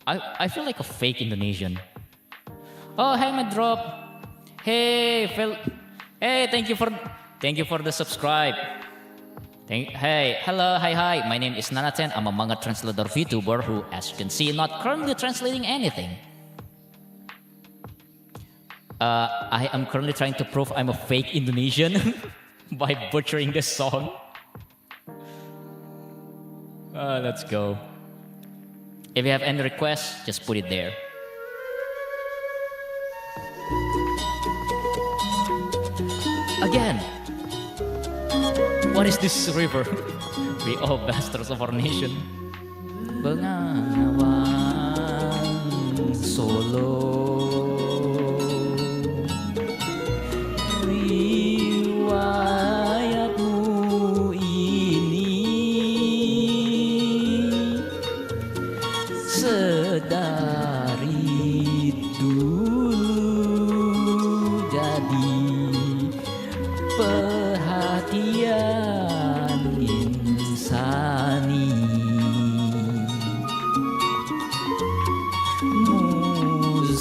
E: I feel like a fake Indonesian. Oh, hey, my drop. Hey, Phil. Hey, thank you for the subscribe. Hey, hello, hi. My name is Nanaten. I'm a manga translator VTuber who, as you can see, not currently translating anything. I am currently trying to prove I'm a fake Indonesian by butchering this song. Let's go. If you have any requests, just put it there. Again, what is this river? We all bastards of our nation. Bengawan Solo.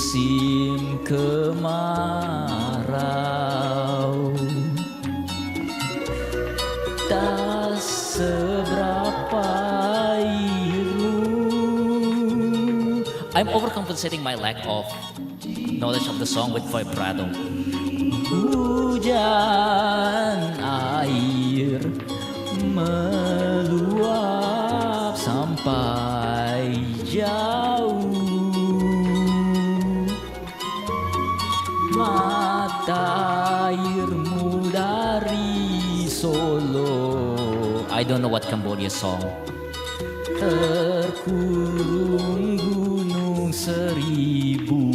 E: musim kemarau, tak seberapa ilmu. I'm overcompensating my lack of knowledge of the song with vibrato. Hujan air meluap sampai jauh, mata airmu dari Solo. I don't know what Cambodia song. Terkurung gunung seribu,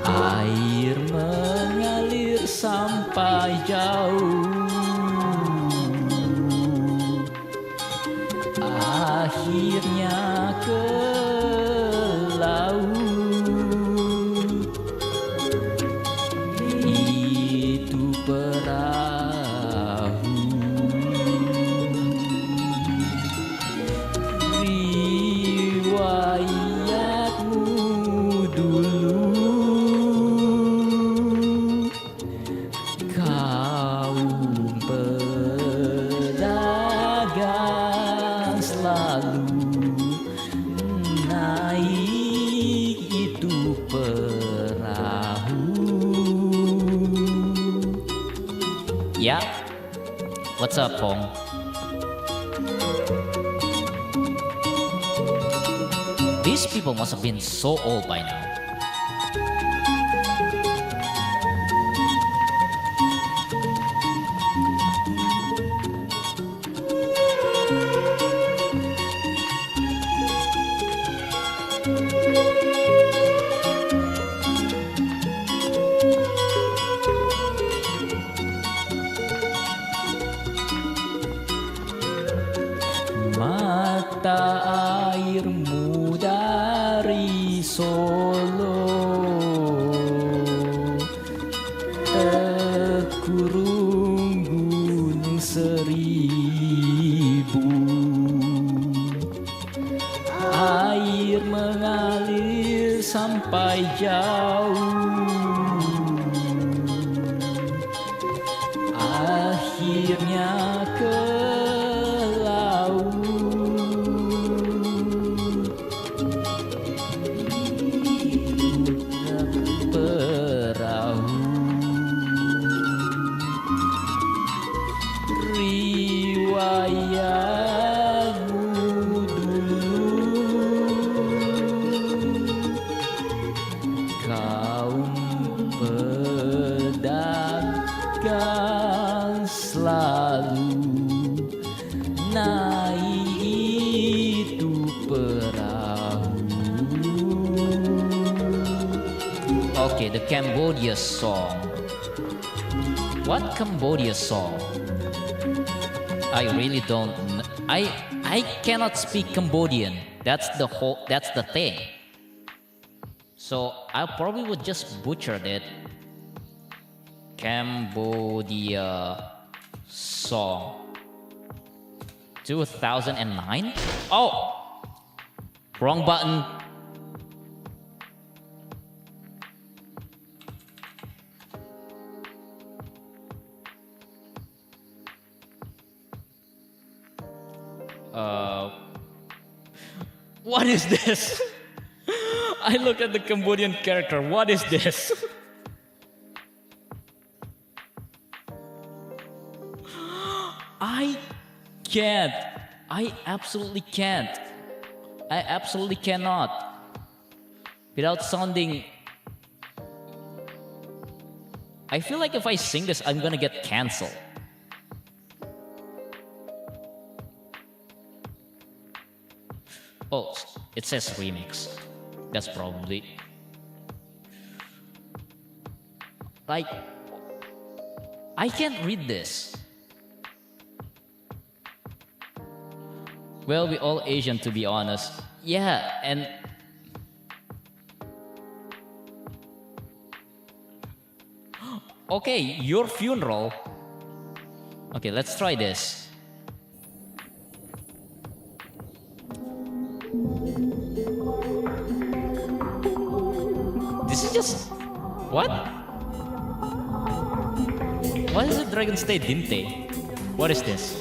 E: air mengalir sampai jauh, akhirnya ke laut. Itu perahu, riwayatmu dulu. Kaum pedagang selalu naik itu perahu. Yeah, what's up, Pong? These people must have been so old by now. Mata airmu dari Solo, terkurung gunung seribu, air mengalir sampai jauh, akhirnya ke Okay, the Cambodia song. What Cambodia song? I really don't know. I cannot speak Cambodian. That's the thing. So I probably would just butcher it. Cambodia song. 2009? Oh! Wrong button. What is this? I look at the Cambodian character. What is this? I can't. I absolutely can't. I absolutely cannot. Without sounding... I feel like if I sing this, I'm gonna get cancelled. Oh, it says remix. That's probably... Like... I can't read this. Well, we all Asian, to be honest. Yeah, and... Okay, your funeral. Okay, let's try this. This is just... What? What is it Dragon State Dinte? What is this?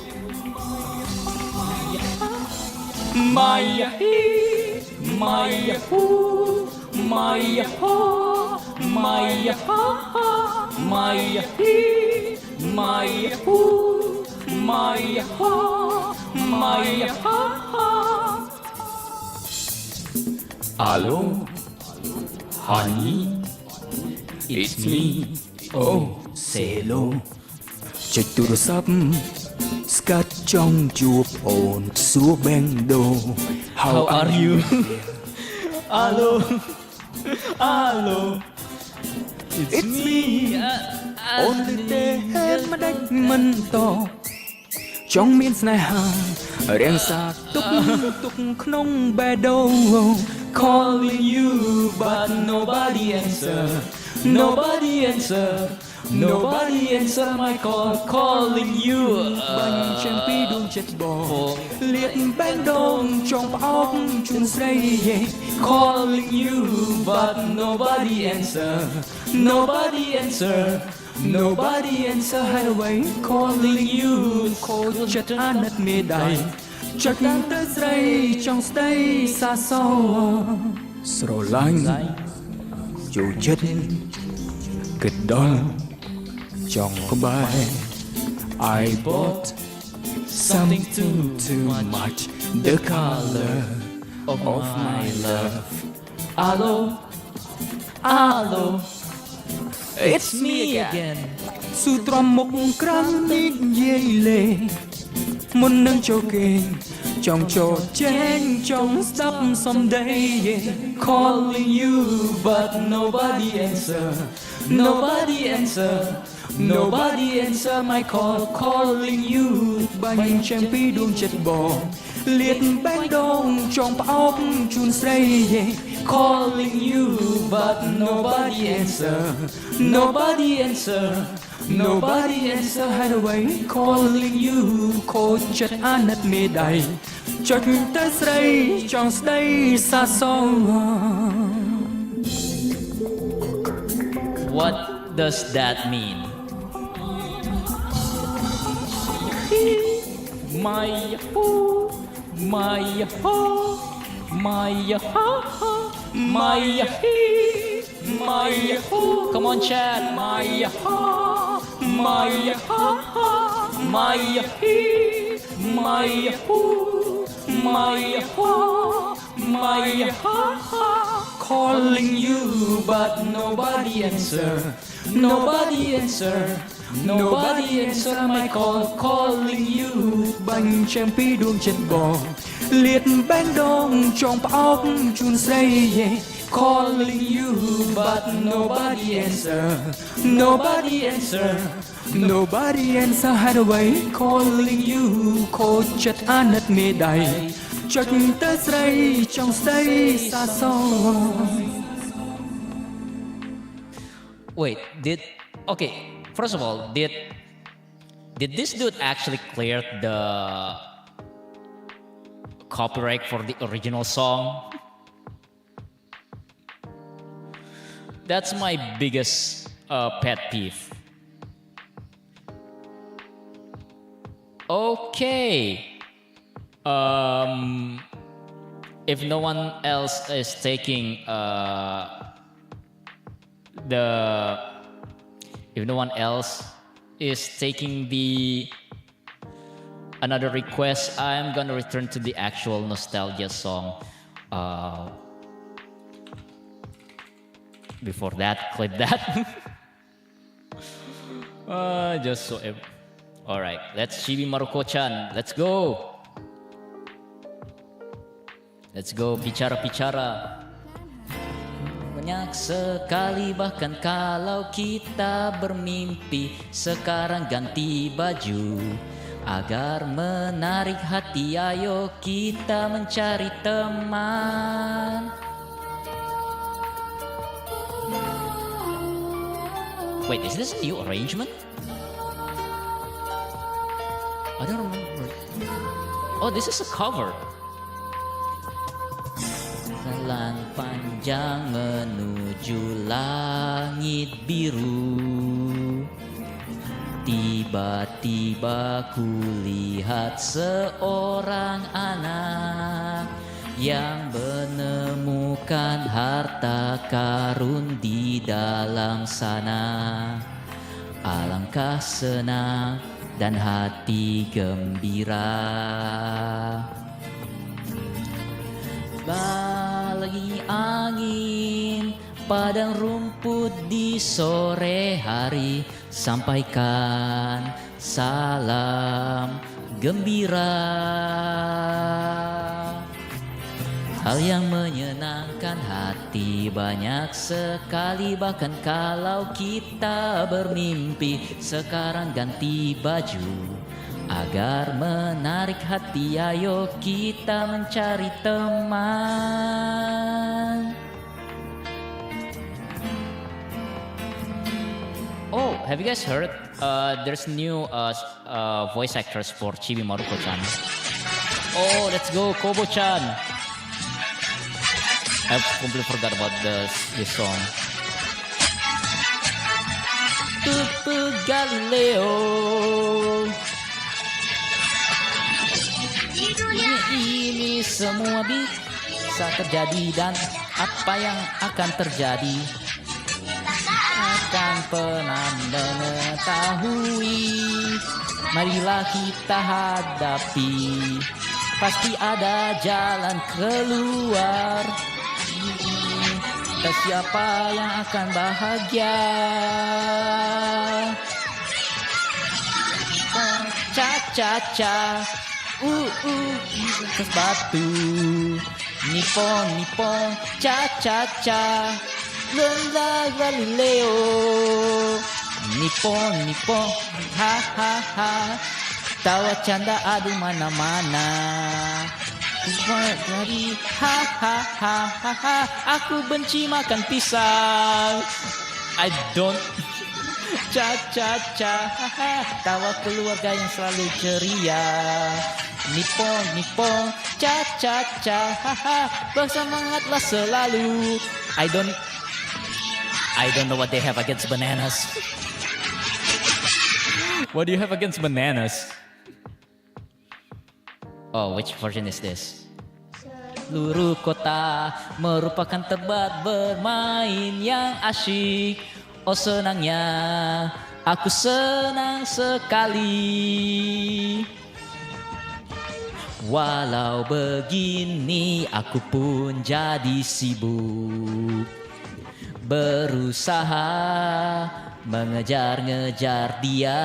E: Maya he, Maya hu, Maya ho, Maya ha, Maya he, Maya hu, Maya ha, Maya ha. Hello, honey, it's me. Oh, say hello. Check to the sub. Scat trong chuột ồn xua bendo. How are you? Alo, alo, it's me. Only day mà đánh mình to. Trong miền này hàng, riêng xa túc không bè đâu. Calling you but nobody answer. Nobody answer. Nobody answer my call, calling you. Bánh chẳng pi đun chết bò, liệt bánh đông trong óc chun say. Calling you but nobody answer. Nobody answer. Nobody answer hideaway. Calling you, cô chất án nất mê đầy. Chắc tới dây trong stay xa xôi. Sầu lạnh, dù chất kịch đón. Trong bài I bought something too much, the color of my love. Alo, alo, it's me again. Su trom một cรั้งนิយាយលេមុននឹងចូលគេចង់ចូលចេញចង់ស្ដាប់សំដី Calling you but nobody answer. Nobody answer. Nobody answer my call, calling you. Bánh chẳng pi đun chết bò, liệt bánh đông trong óc chun say. Calling you but nobody answer. Nobody answer. Nobody answer hideaway. Calling you, cô chất án nất mê đầy. Chắc tới đây trong đây xa xôi. What does that mean? Maya ho, Maya ho, Maya ha ha, Maya he, Maya ho. Come on, chat. Maya ha, Maya ha ha, Maya he, Maya ho, Maya ha, Maya ha ha. Calling you but nobody answer. Nobody answer. Nobody answer my call, calling you. Bánh chẳng pi đun chết bò, liệt bánh đông trong óc chun say. Calling you but nobody answer. Nobody answer. Nobody answer hideaway. Calling you, cô chất án nất mê đầy. Chắc tới đây trong đây xa xôi. Wait, okay, first of all, did this dude actually clear the copyright for the original song? That's my biggest pet peeve. Okay. If no one else is taking if no one else is taking the another request, I'm gonna return to the actual nostalgia song. Before that, clip that. Just so. All right, let's Chibi Maruko-chan. Let's go. Let's go, bicara-bicara. Banyak sekali bahkan kalau kita bermimpi. Sekarang ganti baju agar menarik hati. Ayo kita mencari teman. Wait, is this a new arrangement? I don't remember. Oh, this is a cover. jalan panjang menuju langit biru. Tiba-tiba kulihat seorang anak yang menemukan harta karun di dalam sana. Alangkah senang dan hati gembira. Lagi angin padang rumput di sore hari, sampaikan salam gembira. Hal yang menyenangkan hati banyak sekali, bahkan kalau kita bermimpi. Sekarang ganti baju agar menarik hati, ayo kita mencari teman.
A: Oh, have you guys heard? There's new voice actors for Chibi Maruko-chan. Oh, let's go, Kobo-chan. I completely forgot about this song. Tutu Galileo.
G: Di dunia
A: Ini semua bisa terjadi, dan apa yang akan terjadi akan pernah mengetahui. Marilah kita hadapi, pasti ada jalan keluar. Dan siapa yang akan bahagia? Ca-ca-ca, terus batu. Nipon, ca-ca-ca, lenda Galileo. Nipon, ha-ha-ha, tawa canda adu mana-mana. Dari ha-ha-ha-ha, aku benci makan pisang. I don't. Ca-ca-ca, tawa keluarga yang selalu ceria. Nipon, ca-ca-ca, bersemangatlah selalu. I don't know what they have against bananas. What do you have against bananas? Oh, which version is this? Seluruh kota merupakan tempat bermain yang asyik. Oh senangnya, aku senang sekali. Walau begini, aku pun jadi sibuk, berusaha mengejar-ngejar dia.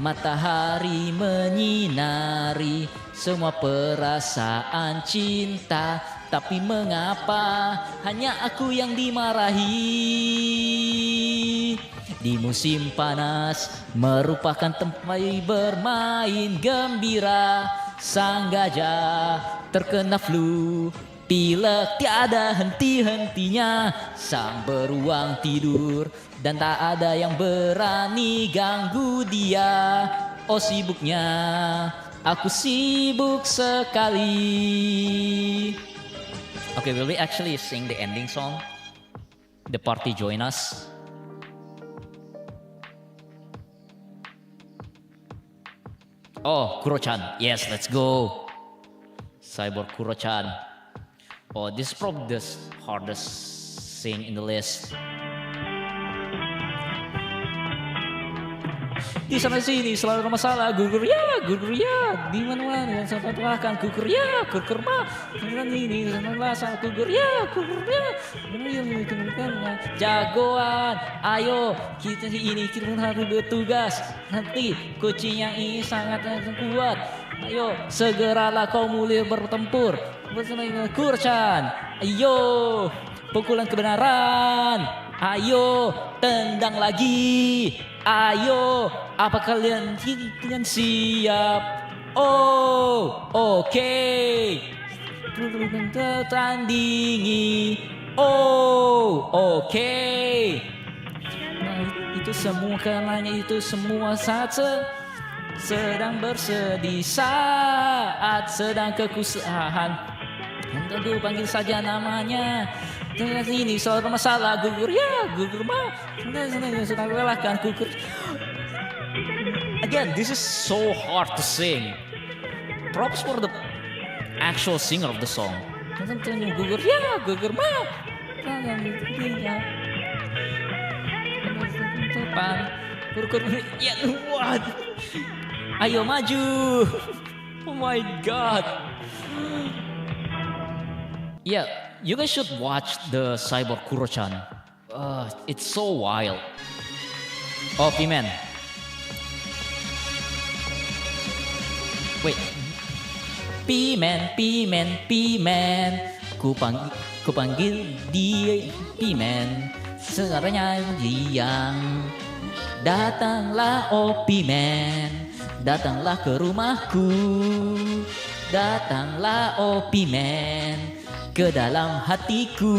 A: Matahari menyinari semua perasaan cinta, tapi mengapa hanya aku yang dimarahi? Di musim panas merupakan tempat bermain gembira. Sang gajah terkena flu, pilek tiada henti-hentinya. Sang beruang tidur dan tak ada yang berani ganggu dia. Oh sibuknya, aku sibuk sekali. Okay, will we actually sing the ending song? The party join us. Oh, Kuro-chan. Yes, let's go. Cyborg Kuro-chan. Oh, this is probably the hardest thing in the list. Di sana sini selalu ada masalah, gugur ya, di mana-mana sampai tuakan gugur ya, gugur mah, ini rasa gugur ya, jagoan, ayo kita ini kita harus bertugas, nanti kucing yang ini sangat kuat, ayo segeralah kau mulai bertempur, bersama Kuro-chan, ayo pukulan kebenaran, ayo tendang lagi. Ayo, apa kalian siap? Oh, oke. Tandingi. Oh, oke. Nah, itu semua karenanya itu semua saat sedang bersedih, saat sedang kekusahan.
E: Aduh, panggil saja namanya. Ini soal masalah gugur ya, gugur mah. Sudah relahkan gugur. Again, this is so hard to sing. Props for the actual singer of the song. Gugur ya, gugur mah. Gugur ya, what? Ayo maju. Oh my god. Yeah, you guys should watch the Cyborg Kuro-chan. It's so wild. Oh, P-Man. Wait. P-Man, P-Man, P-Man. Ku panggil dia P-Man. Sekarangnya yang datanglah oh P-Man. Datanglah ke rumahku. Datanglah oh P-Man. Ke dalam hatiku.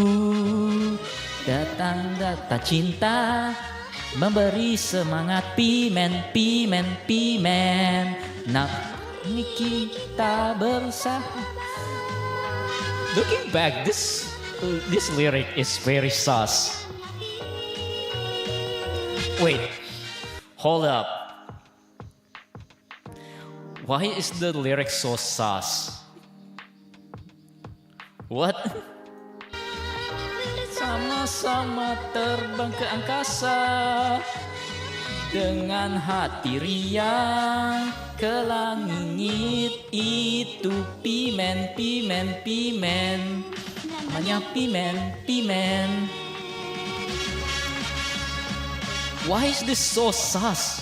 E: Datang data cinta. Memberi semangat P-Man, P-Man, P-Man. Nah, ini kita bersama. Looking back, this lyric is very sus. Wait, hold up. Why is the lyric so sus? What? Sama-sama terbang ke angkasa dengan hati riang ke langit itu P-Man, P-Man, P-Man. Namanya P-Man, P-Man. Why is this so sus?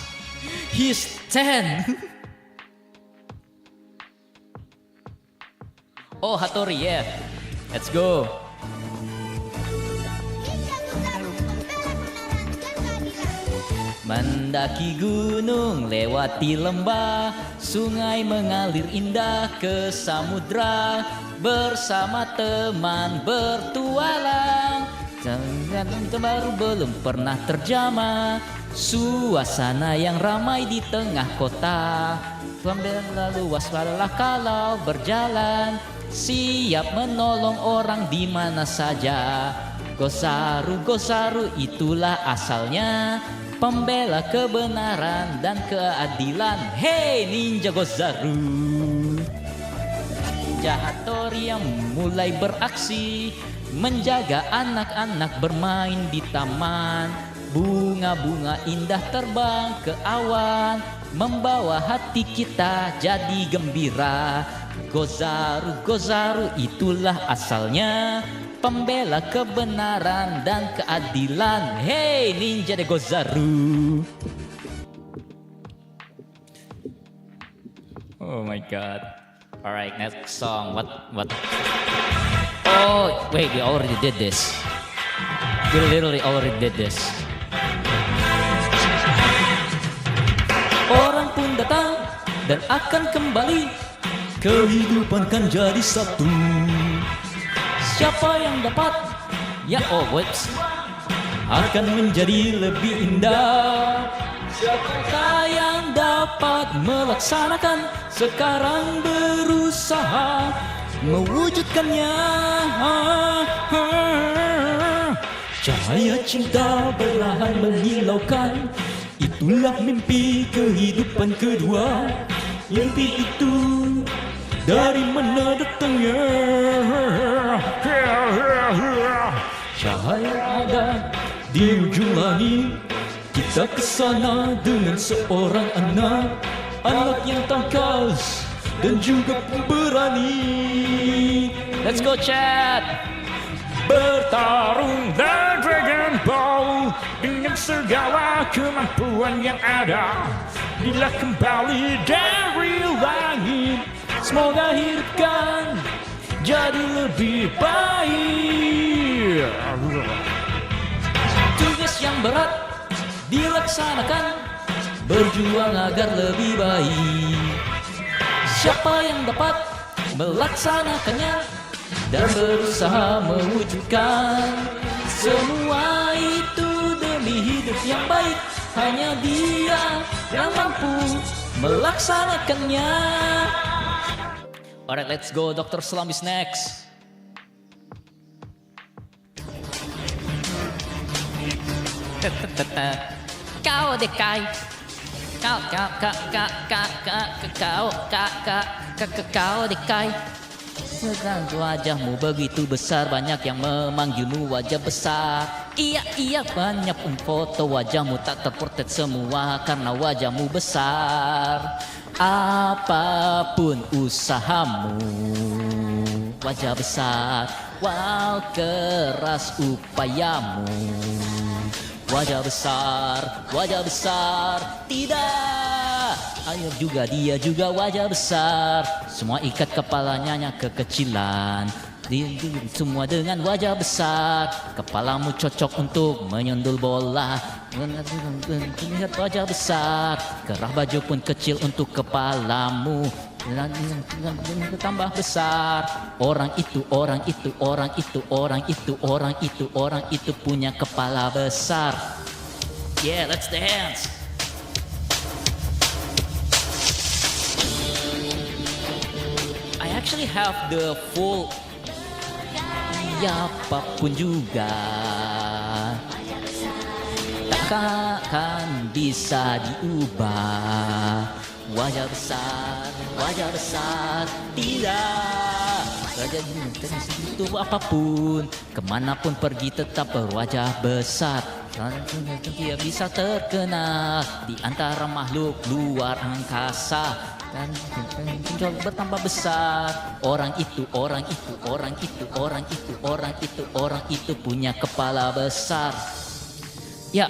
E: He's 10. Oh, Hattori, yeah. Let's go. Mendaki gunung, lewati lembah, sungai mengalir indah ke samudra, bersama teman bertualang. Jangan baru belum pernah terjamah, suasana yang ramai di tengah kota. Lalu waspadalah kalau berjalan, siap menolong orang di mana saja. Gozaru, Gozaru itulah asalnya, pembela kebenaran dan keadilan. Hey Ninja Gozaru. Ninja Hattori yang mulai beraksi, menjaga anak-anak bermain di taman. Bunga-bunga indah terbang ke awan, membawa hati kita jadi gembira. Gozaru, Gozaru itulah asalnya, pembela kebenaran dan keadilan. Hey Ninja de Gozaru. Oh my god. Alright, next song. What? Oh, wait, we already did this. We literally already did this. Orang pun datang dan akan kembali, kehidupan kan jadi satu. Siapa yang dapat? Ya, oh whoops. Akan menjadi lebih indah. Siapakah yang dapat melaksanakan? Sekarang berusaha mewujudkannya. Cahaya cinta perlahan menyilaukan, itulah mimpi kehidupan kedua. Mimpi itu dari mana datangnya? Cahaya ada di ujung langit, kita kesana dengan seorang anak, anak yang tangkas dan juga pemberani. Let's go chat. Bertarung dan Dragon Ball dengan segala kemampuan yang ada. Bila kembali dari langit, semoga hidupkan jadi lebih baik. Tugas yang berat dilaksanakan, berjuang agar lebih baik. Siapa yang dapat melaksanakannya dan berusaha mewujudkan semua itu demi hidup yang baik, hanya dia yang mampu melaksanakannya. Alright, let's go. Dr. Slum is next. Kau dekai. Kau dekai. Wajahmu begitu besar, banyak yang memanggilmu wajah besar. Iya, banyak pun foto wajahmu tak terportret semua karena wajahmu besar. Apapun usahamu, wajah besar. Wow, keras upayamu, wajah besar. Tidak, ayo juga dia juga wajah besar. Semua ikat kepalanya kekecilan. Semua dengan wajah besar. Kepalamu cocok untuk menyundul bola. Lihat wajah besar. Kerah baju pun kecil untuk kepalamu. Tambah besar. Orang itu punya kepala besar. Yeah, let's dance. I actually have the full. Apapun juga takkan bisa diubah. Wajah besar, tidak. Wajah itu apapun, kemanapun pergi tetap berwajah besar. Dia bisa terkenal di antara makhluk luar angkasa. Dan bertambah besar. Orang itu punya kepala besar. Yeah,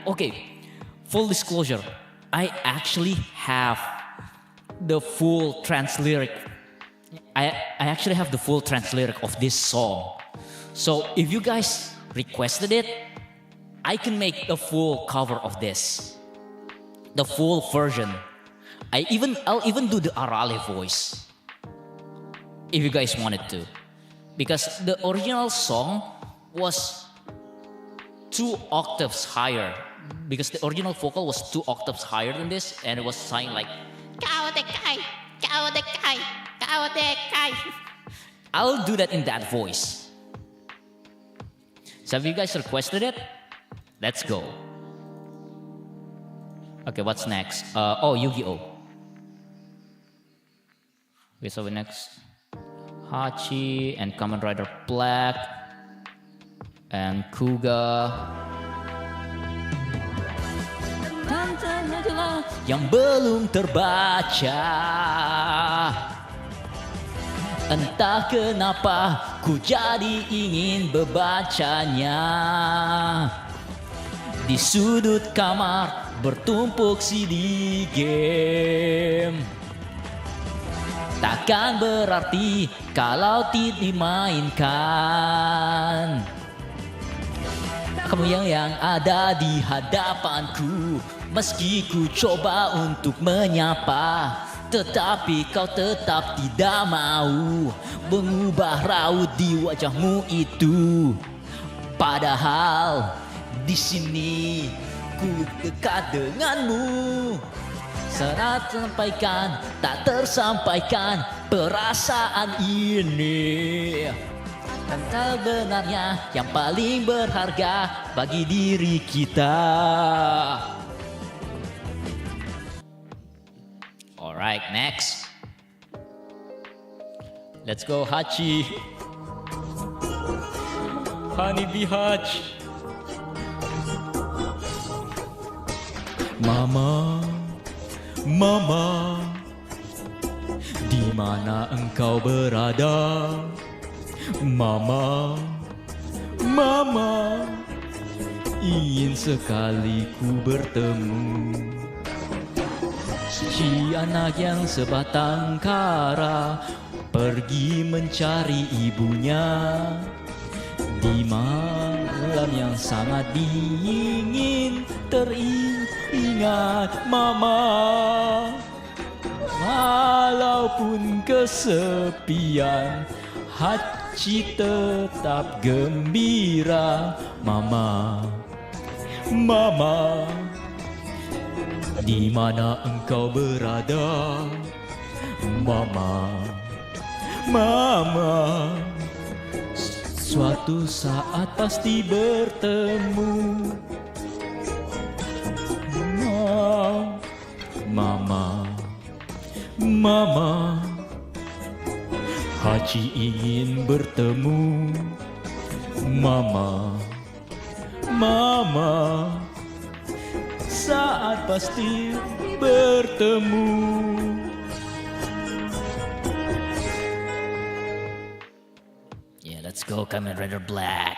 E: okay. Full disclosure, I actually have the full trans-lyric. I actually have the full trans-lyric of this song. So if you guys requested it, I can make the full cover of this, the full version. I'll even do the Arale voice if you guys wanted to, because the original song was 2 octaves higher, because the original vocal was 2 octaves higher than this, and it was saying like kau dekai. I'll do that in that voice. So if you guys requested it, let's go. Okay, what's next? Yu-Gi-Oh! Okay, so next, Hachi and Kamen Rider Black and Kuga. Yang belum terbaca, entah kenapa ku jadi ingin membacanya. Di sudut kamar bertumpuk CD game. Takkan berarti kalau tidak dimainkan. Kamu yang ada di hadapanku, meski ku coba untuk menyapa, tetapi kau tetap tidak mau mengubah raut di wajahmu itu. Padahal di sini ku dekat denganmu. Saat sampaikan, tak tersampaikan perasaan ini. Dan sebenarnya yang paling berharga bagi diri kita. Alright, next. Let's go Hachi. Honeybee Hachi. Mama, di mana engkau berada? Mama, ingin sekali ku bertemu. Si anak yang sebatang kara pergi mencari ibunya. Di malam yang sangat dingin teringat mama. Walaupun kesepian, Hachi tetap gembira. Mama, di mana engkau berada? Mama, suatu saat pasti bertemu. Mama, Mama, Haji ingin bertemu. Mama, Mama, saat pasti bertemu. Yeah, let's go Kamen Rider Black.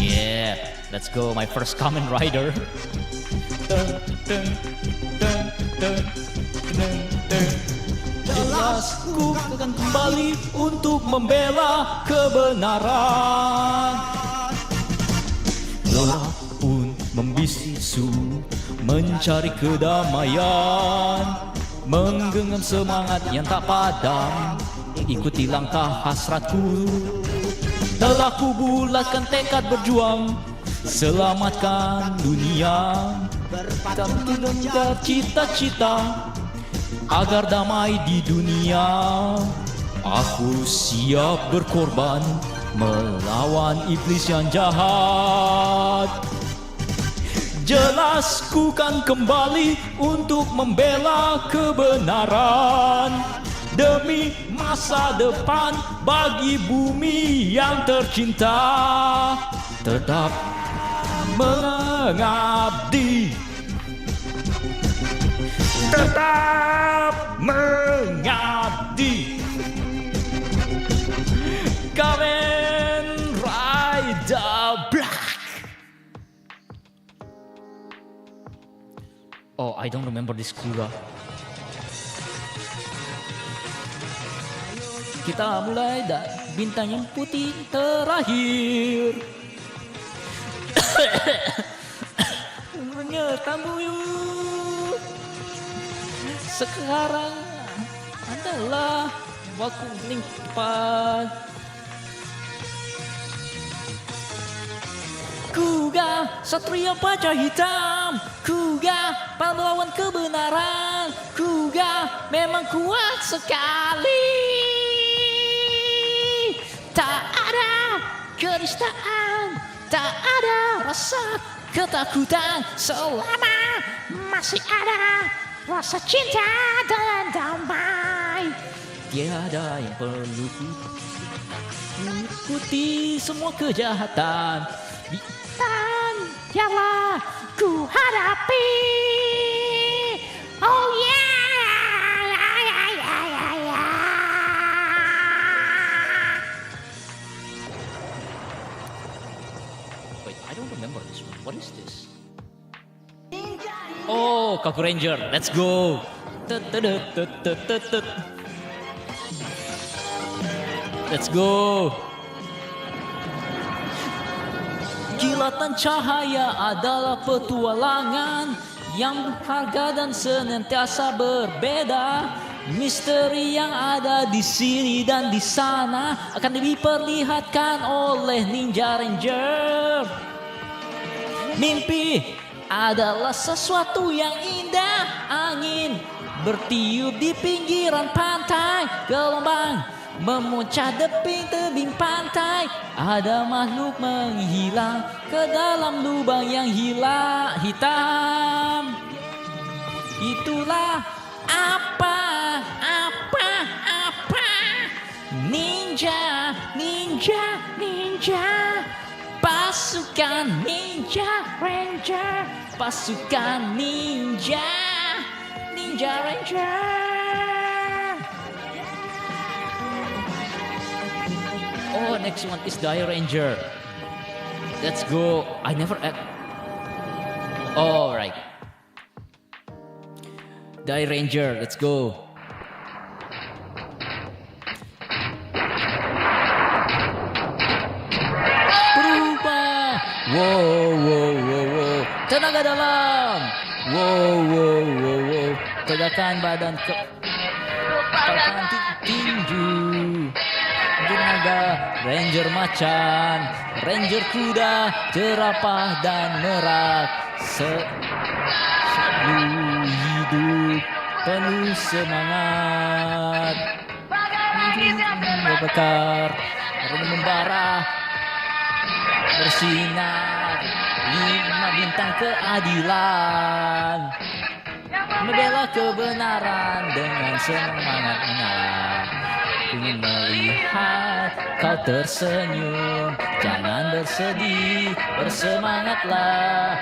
E: Yeah, let's go my first Kamen Rider. Jelas ku akan kembali untuk membela kebenaran. Lelah pun membisu mencari kedamaian, menggenggam semangat yang tak padam. Ikuti langkah hasratku. Telah ku bulatkan tekad berjuang, selamatkan dunia. Bertambah cita-cita agar damai di dunia. Aku siap berkorban melawan iblis yang jahat. Jelas ku kan kembali untuk membela kebenaran, demi masa depan bagi bumi yang tercinta. Tetap mengabdi, tetap mengabdi. Kamen Rider Black. Oh, I don't remember this kura. Kita mulai dari bintang yang putih terakhir. Tamu yuk. Sekarang adalah waktu paling tepat. Kuga satria baja hitam, Kuga pahlawan kebenaran, Kuga memang kuat sekali. Tak ada kenistaan, tak ada rasa ketakutan, selama masih ada rasa cinta dan damai. Tiada yang perlu ikuti semua kejahatan. Dan ialah ku hadapi. Oh yeah. Wait, I don't remember this one. What is this? Oh, Kaku Ranger. Let's go. Let's go. Kilatan cahaya adalah petualangan yang berharga dan senantiasa berbeda. Misteri yang ada di sini dan di sana akan diperlihatkan oleh Ninja Ranger. Mimpi adalah sesuatu yang indah. Angin bertiup di pinggiran pantai, gelombang memuncah tebing pantai. Ada makhluk menghilang ke dalam lubang yang hitam. Itulah apa ninja, pasukan Ninja Ranger, pasukan Ninja Ranger. Oh, next one is Die Ranger. Let's go. I never add. All right. Die Ranger. Let's go. Berubah. Wow. Tenaga dalam. Wow. Tegakkan badan ke tinju. Tenaga Ranger macan, Ranger kuda, jerapah dan merak. Hidup penuh semangat, berbakar, membara, bersinar, 5 bintang keadilan, membela kebenaran dengan semangat menyala. Ingin melihat kau tersenyum, jangan bersedih, bersemangatlah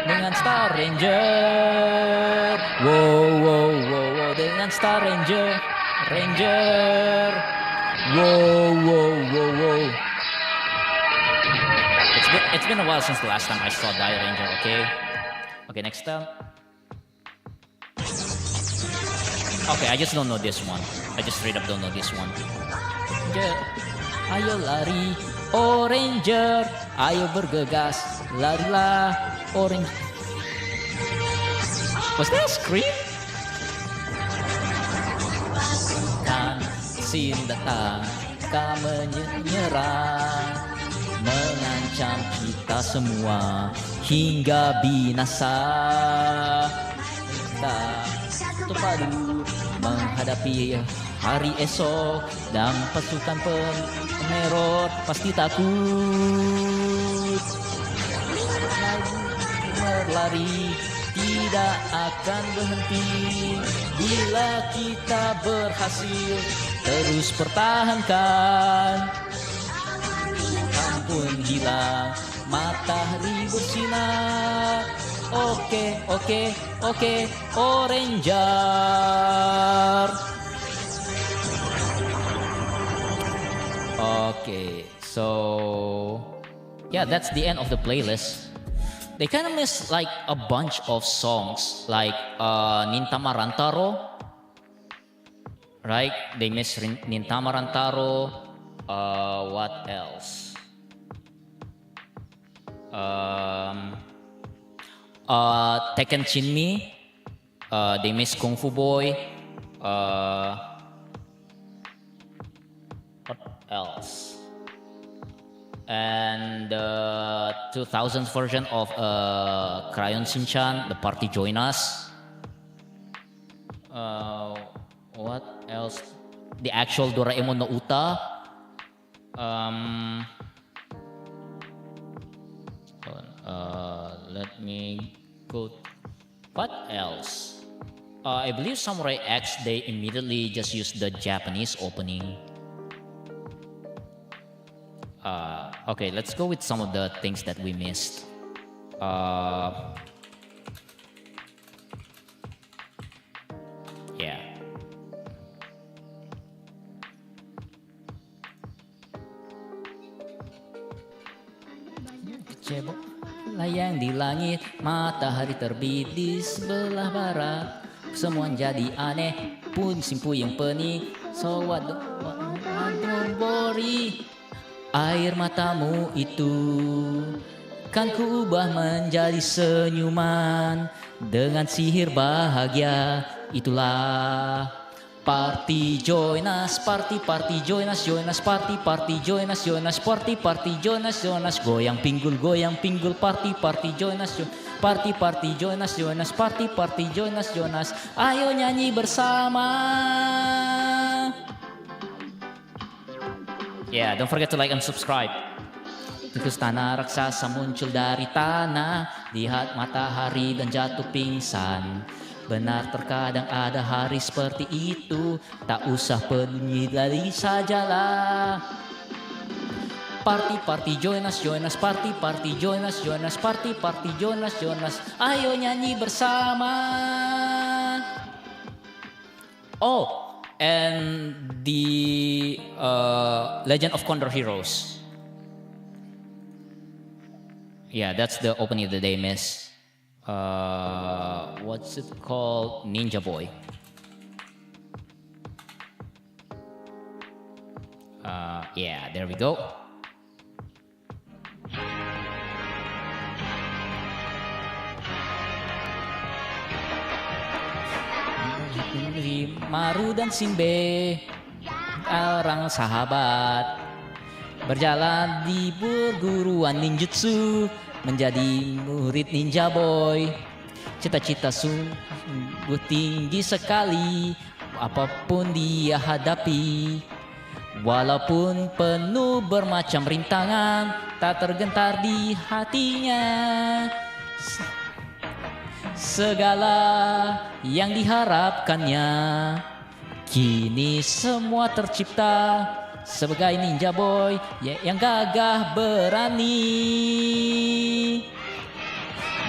E: dengan Star Ranger. Wow, wow, wow, wow, dengan Star Ranger, Ranger. Wow, wow, wow, wow. It's been a while since the last time I saw Die Ranger. Okay, next time. Okay, I just don't know this one. I just straight up don't know this one. Ayo lari, Ranger. Ayo bergegas, larilah, Orange. Was that a scream? Kan sin datang, kau menyerang, mengancam kita semua hingga binasa. Kita terpadu menghadapi hari esok, dan pasukan peneror pasti takut. Berlari tidak akan berhenti bila kita berhasil terus pertahankan. Ampun hilang, matahari bersinar. Oke, Ranger. Okay, so yeah, that's the end of the playlist. They kind of miss like a bunch of songs, like Nintama Rantaro, right? They miss Nintama Rantaro. What else? Tekken Shinmi. They miss Kung Fu Boy. What else? And the 2000s version of Crayon Shinchan, The Party Join Us. What else? The actual Doraemon no Uta. Let me go. What else? I believe Samurai X, they immediately just used the Japanese opening. Okay, let's go with some of the things that we missed. Yeah. Cebok layang di langit, matahari terbit di sebelah barat. Semua jadi aneh, pusing puyeng pening. So what don't worry. Air matamu itu kan kuubah menjadi senyuman dengan sihir bahagia. Itulah party join us, party join us, party join us, party join us, goyang pinggul, party join us, party join us, party join us, ayo nyanyi bersama. Yeah, don't forget to like and subscribe. Tikus tanah raksasa muncul dari tanah, lihat matahari dan jatuh pingsan. Benar terkadang ada hari seperti itu, tak usah peduli lagi sajalah. Party join us, party join us, party join us, ayo nyanyi bersama. Oh, and the Legend of Condor Heroes. Yeah, that's the opening of the day, miss. What's it called? Ninja Boy. Yeah, there we go. Maru dan Sinbe, orang sahabat, berjalan di perguruan ninjutsu, menjadi murid ninja boy. Cita-cita sungguh tinggi sekali, apapun dia hadapi. Walaupun penuh bermacam rintangan, tak tergentar di hatinya. Segala yang diharapkannya, kini semua tercipta sebagai ninja boy yang gagah berani.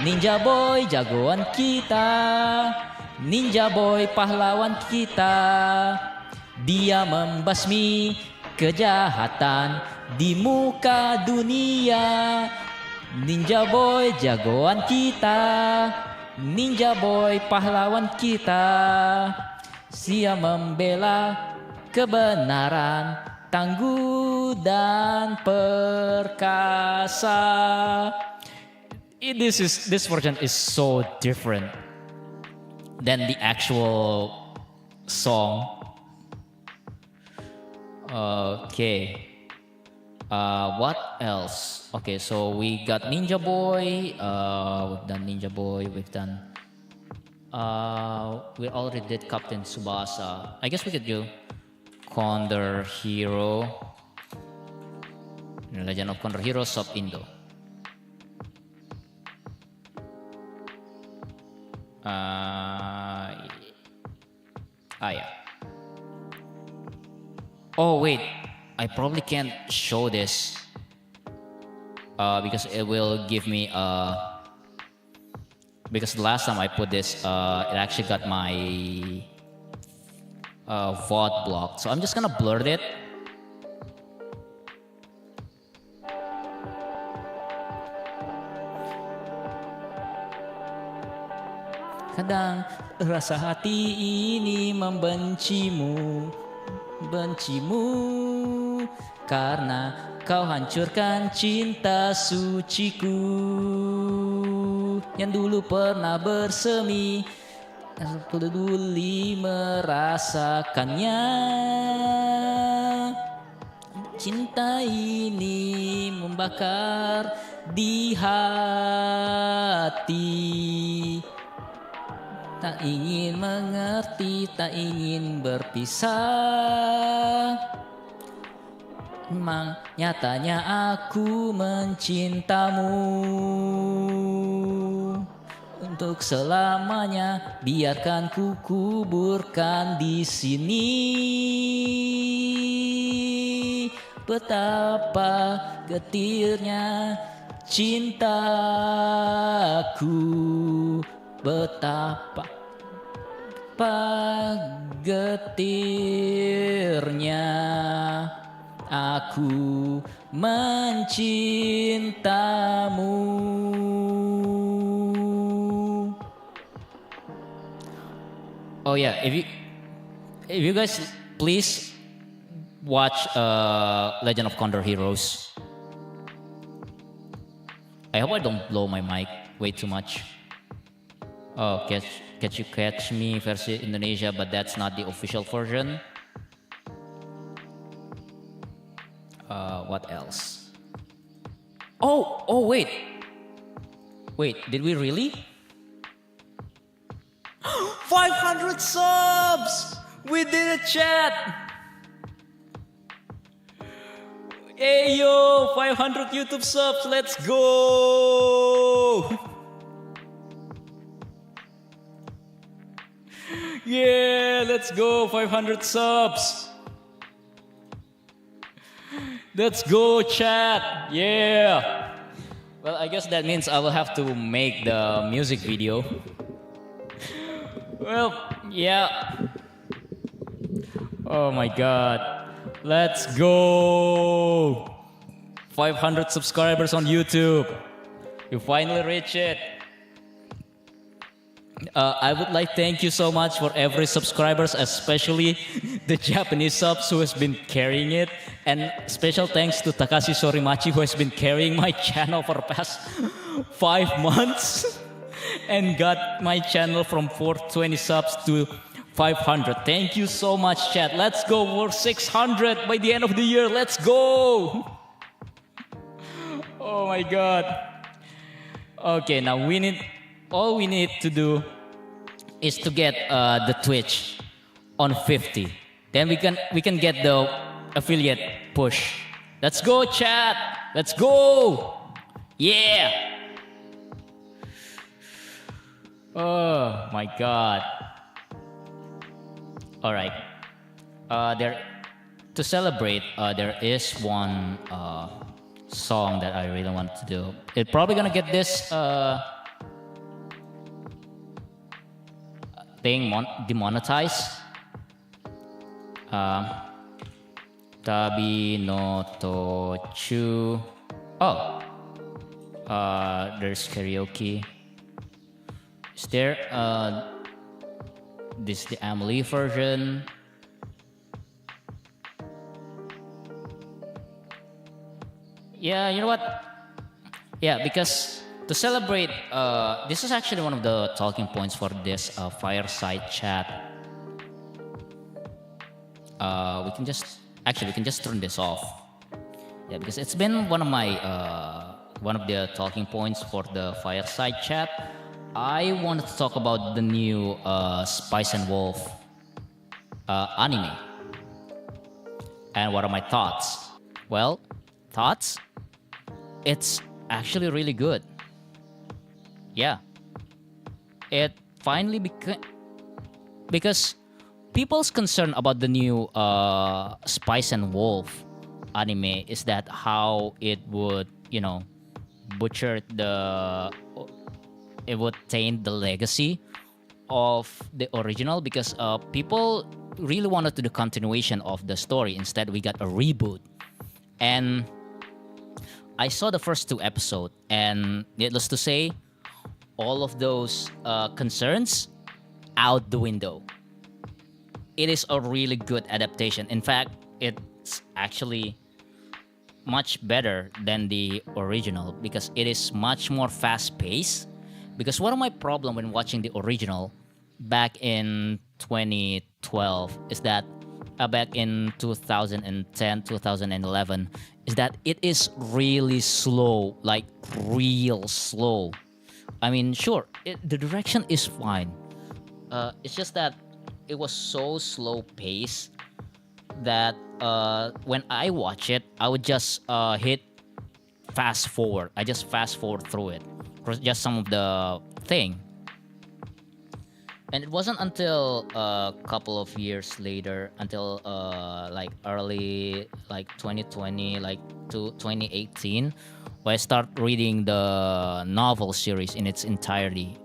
E: Ninja boy jagoan kita, ninja boy pahlawan kita. Dia membasmi kejahatan di muka dunia. Ninja boy jagoan kita, ninja boy pahlawan kita. Dia membela kebenaran, tangguh dan perkasa. This version is so different than the actual song. Okay. What else? Okay, so we got Ninja Boy. We've done Ninja Boy. We've done. We already did Captain Tsubasa. I guess we could do Condor Hero. Legend of Condor Hero Sub Indo. Yeah. Oh wait, I probably can't show this because it will give me because the last time I put this it actually got my VOD blocked, so I'm just gonna blur it. Kadang rasa hati ini membencimu, bencimu, karena kau hancurkan cinta suciku yang dulu pernah bersemi, peduli merasakannya. Cinta ini membakar di hati. Tak ingin mengerti, tak ingin berpisah. Memang nyatanya aku mencintamu. Untuk selamanya biarkan ku kuburkan di sini. Betapa getirnya cintaku, betapa getirnya aku mencintamu. Oh yeah, if you guys please watch Legend of Condor Heroes. I hope I don't blow my mic way too much. Oh, catch me versi Indonesia, but that's not the official version. What else? Oh wait, did we really? 500 subs! We did a chat! Hey yo, 500 YouTube subs, let's go! Yeah, let's go, 500 subs! Let's go, chat! Yeah! Well, I guess that means I will have to make the music video. Well, yeah. Oh my god. Let's go! 500 subscribers on YouTube. You finally reached it. I would like to thank you so much for every subscribers, especially the Japanese subs who has been carrying it. And special thanks to Takashi Sorimachi who has been carrying my channel for the past 5 months and got my channel from 420 subs to 500. Thank you so much, chat. Let's go for 600 by the end of the year. Let's go! Oh my god. Okay, now all we need to do is to get the Twitch on 50. Then we can get the affiliate push. Let's go, chat. Let's go. Yeah. Oh my god. All right. There to celebrate. There is one song that I really want to do. It's probably gonna get this thing demonetized. Tabi no Tochu. Oh. There's karaoke. Is there this is the Emily version. Yeah, you know what? Yeah, because to celebrate, this is actually one of the talking points for this fireside chat. We can just turn this off. Yeah, because it's been one of my one of the talking points for the fireside chat. I wanted to talk about the new Spice and Wolf anime. And what are my thoughts? Well, thoughts? It's actually really good. Yeah. It finally became... Because people's concern about the new Spice and Wolf anime is that how it would, butcher it would taint the legacy of the original, because people really wanted to do the continuation of the story. Instead, we got a reboot. And I saw the first 2 episodes, and needless to say, all of those concerns out the window. It is a really good adaptation. In fact, it's actually much better than the original because it is much more fast-paced. Because one of my problems when watching the original back in 2012 is that back in 2010, 2011 is that it is really slow, like real slow. I mean, sure, the direction is fine. It's just that it was so slow paced that when I watch it, I would just hit fast forward. I just fast forward through it, just some of the thing. And it wasn't until a couple of years later, until like early 2020, to 2018, where I start reading the novel series in its entirety.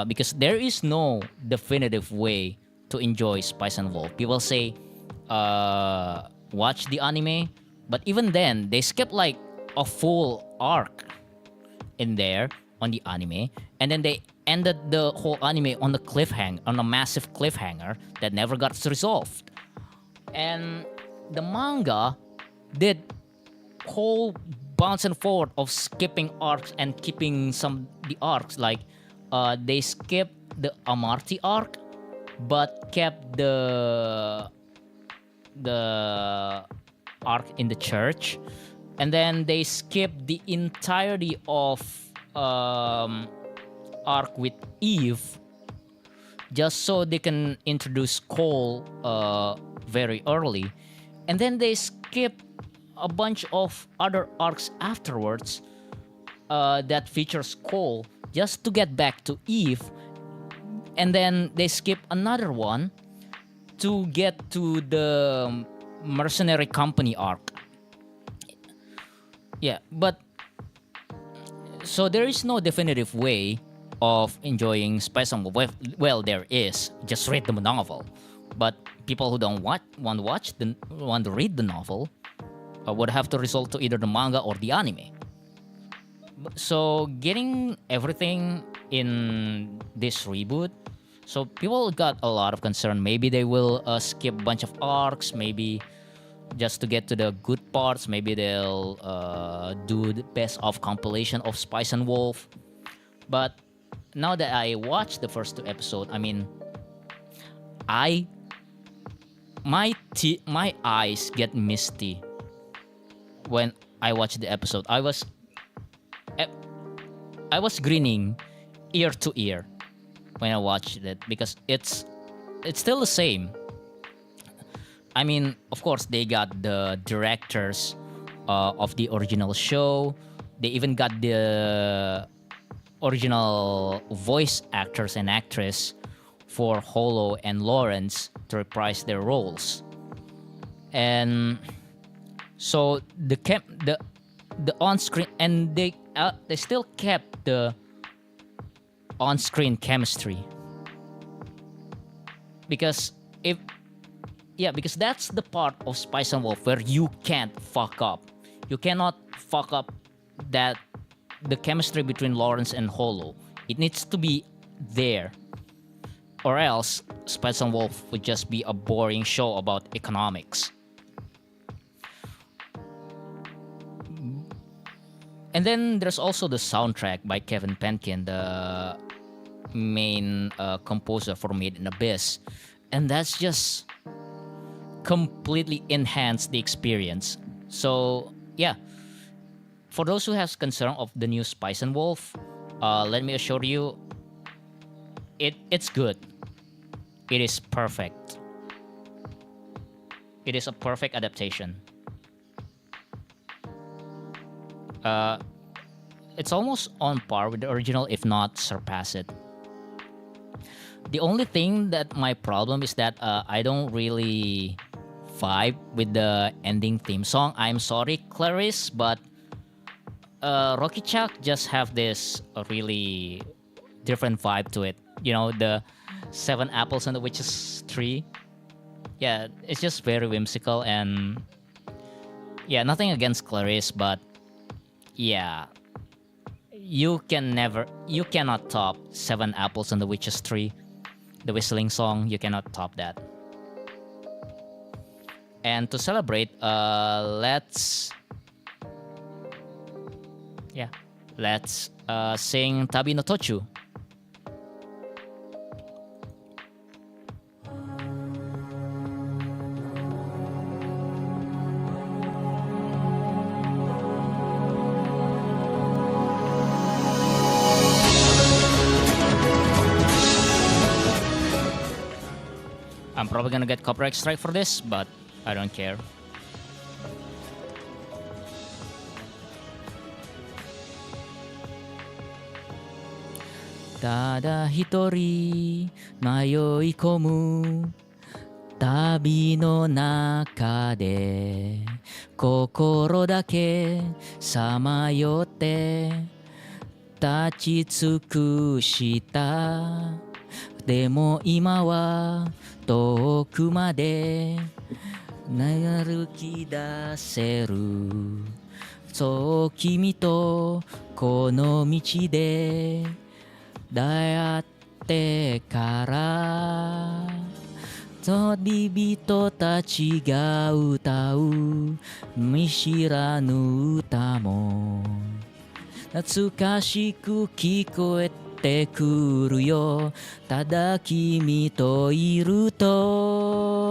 E: Because there is no definitive way to enjoy Spice and Wolf. People say, watch the anime, but even then, they skip like a full arc in there on the anime, and then they ended the whole anime on a massive cliffhanger that never got resolved. And the manga did whole bounce and forward of skipping arcs and keeping the arcs, like they skipped the Amarty arc but kept the arc in the church, and then they skipped the entirety of arc with Eve just so they can introduce Cole very early, and then they skip a bunch of other arcs afterwards that features Cole just to get back to Eve, and then they skip another one to get to the mercenary company arc. Yeah, but so there is no definitive way of enjoying Spice and Wolf. Well, there is. Just read the novel. But people who don't want to read the novel would have to resort to either the manga or the anime. So getting everything in this reboot, so people got a lot of concern. Maybe they will skip a bunch of arcs, maybe just to get to the good parts. Maybe they'll do the best of compilation of Spice and Wolf. But now that I watched the first 2 episodes, I mean, my eyes get misty when I watched the episode. I was grinning ear to ear when I watched it because it's still the same. I mean, of course, they got the directors of the original show. They even got the original voice actors and actress for Holo and Lawrence to reprise their roles. And so the on-screen, and they still kept the on-screen chemistry, because because that's the part of Spice and Wolf where you can't fuck up. You cannot fuck up that the chemistry between Lawrence and Holo. It needs to be there, or else Spice and Wolf would just be a boring show about economics. And then there's also the soundtrack by Kevin Penkin, the main composer for Made in Abyss. And that's just completely enhanced the experience. So, yeah. For those who have concern of the new Spice and Wolf, let me assure you, it's good. It is perfect. It is a perfect adaptation. It's almost on par with the original, if not surpass it. The only thing that my problem is that I don't really vibe with the ending theme song. I'm sorry, Clarice, but Rocky Chuck just have this really different vibe to it. You know, the 7 apples and the witch's tree. Yeah, it's just very whimsical, and yeah, nothing against Clarice, but yeah, you cannot top 7 apples and the witch's tree. The whistling song, you cannot top that. And to celebrate, let's sing Tabi no Tochu. I'm probably gonna get copyright strike for this, but I don't care. Tada hitori mayoi komu tabi no naka de kokoro dake samayotte tachitsuku shita demo ima wa 遠くまで歩き出せるそう君とこの道で出会ってから旅人たちが歌う見知らぬ歌も懐かしく聞こえてくるよただ君といると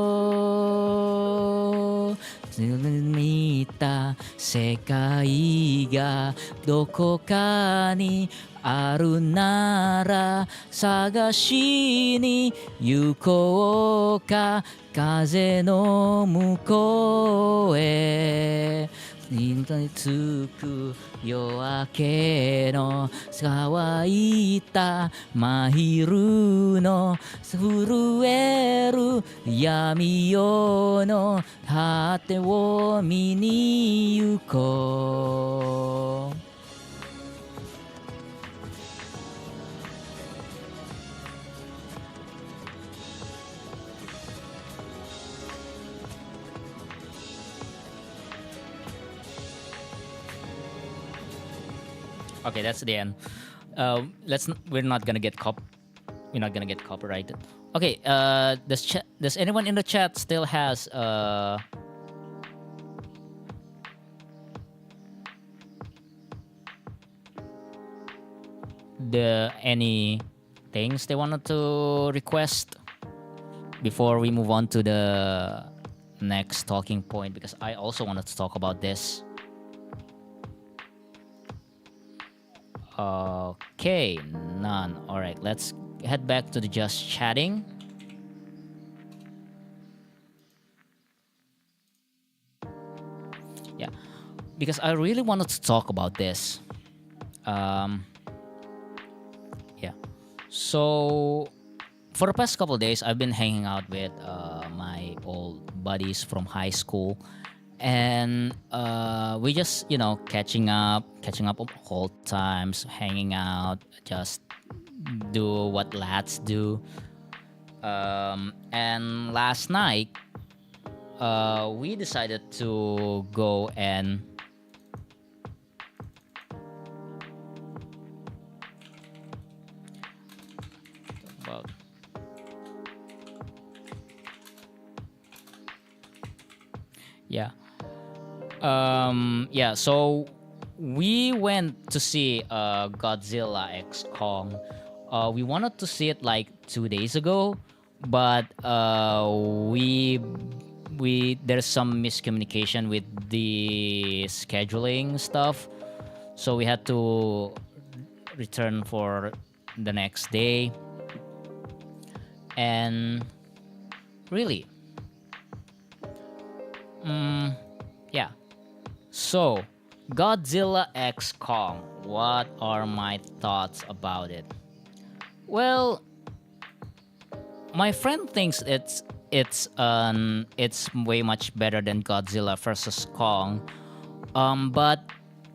E: 見た世界がどこかにあるなら探しに行こうか風の向こうへつく夜明けの乾いた真昼の震える闇夜の果てを見に行こう Okay, that's the end. We're not gonna get copyrighted. Okay. Does anyone in the chat still has any things they wanted to request before we move on to the next talking point? Because I also wanted to talk about this. Okay, none. Alright, let's head back to the just chatting. Yeah, because I really wanted to talk about this. Yeah. So for the past couple of days, I've been hanging out with my old buddies from high school, and we just catching up on old times, hanging out, just do what lads do. And last night, we decided to go and about yeah. So we went to see Godzilla X Kong. We wanted to see it like 2 days ago, but we there's some miscommunication with the scheduling stuff, so we had to return for the next day. And really, yeah. So, Godzilla X Kong. What are my thoughts about it? Well, my friend thinks it's way much better than Godzilla vs Kong. But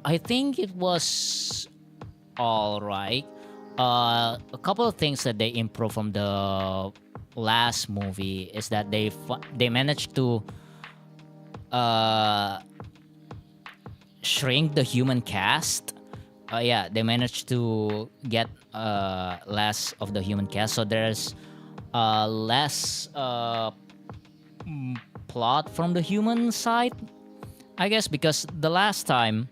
E: I think it was all right. A couple of things that they improved from the last movie is that they managed to shrink the human cast. They managed to get less of the human cast, so there's less plot from the human side, I guess, because the last time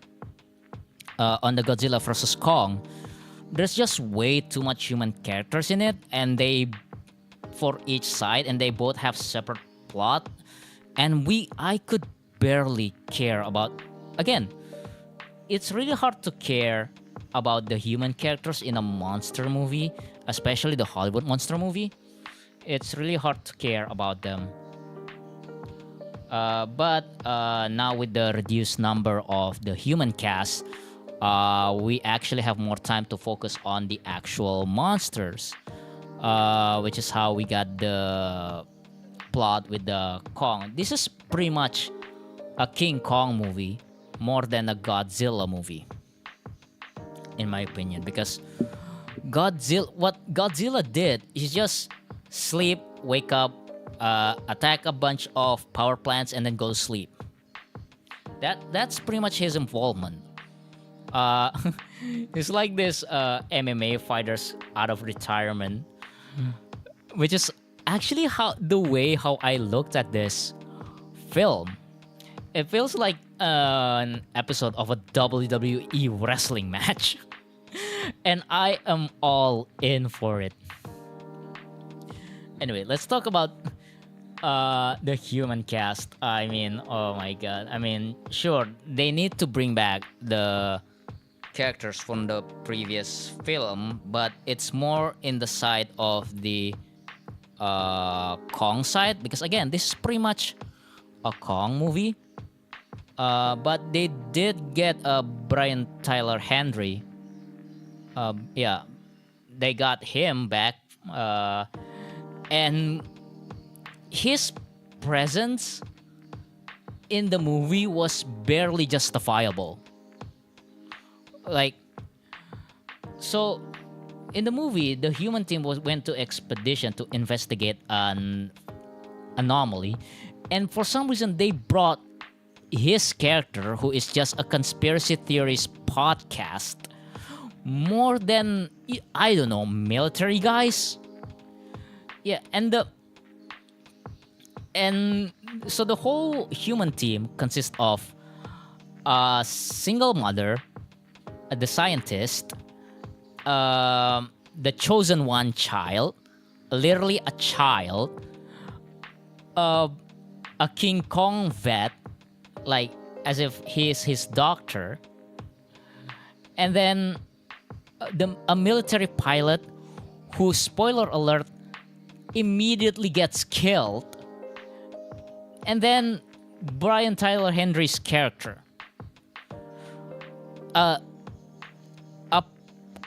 E: on the Godzilla vs Kong, there's just way too much human characters in it, and they for each side, and they both have separate plot, and I could barely care about. Again, it's really hard to care about the human characters in a monster movie, especially the Hollywood monster movie. It's really hard to care about them. But now with the reduced number of the human cast, we actually have more time to focus on the actual monsters, which is how we got the plot with the Kong. This is pretty much a King Kong movie more than a Godzilla movie, in my opinion, because what Godzilla did is just sleep, wake up, attack a bunch of power plants, and then go to sleep. That's pretty much his involvement. It's like this MMA fighters out of retirement, which is actually how I looked at this film. It feels like an episode of a WWE wrestling match, and I am all in for it. Anyway, let's talk about the human cast. I mean, oh my god. I mean, sure, they need to bring back the characters from the previous film, but it's more in the side of the Kong side, because again, this is pretty much a Kong movie. But they did get Brian Tyler Henry. They got him back, and his presence in the movie was barely justifiable. So in the movie, the human team went to expedition to investigate an anomaly, and for some reason they brought his character, who is just a conspiracy theorist podcast, more than, I don't know, military guys. Yeah, and so the whole human team consists of a single mother, the scientist, the chosen one child, literally a child, a King Kong vet, like as if he is his doctor, and then a military pilot who, spoiler alert, immediately gets killed, and then
A: Brian Tyler Henry's character. A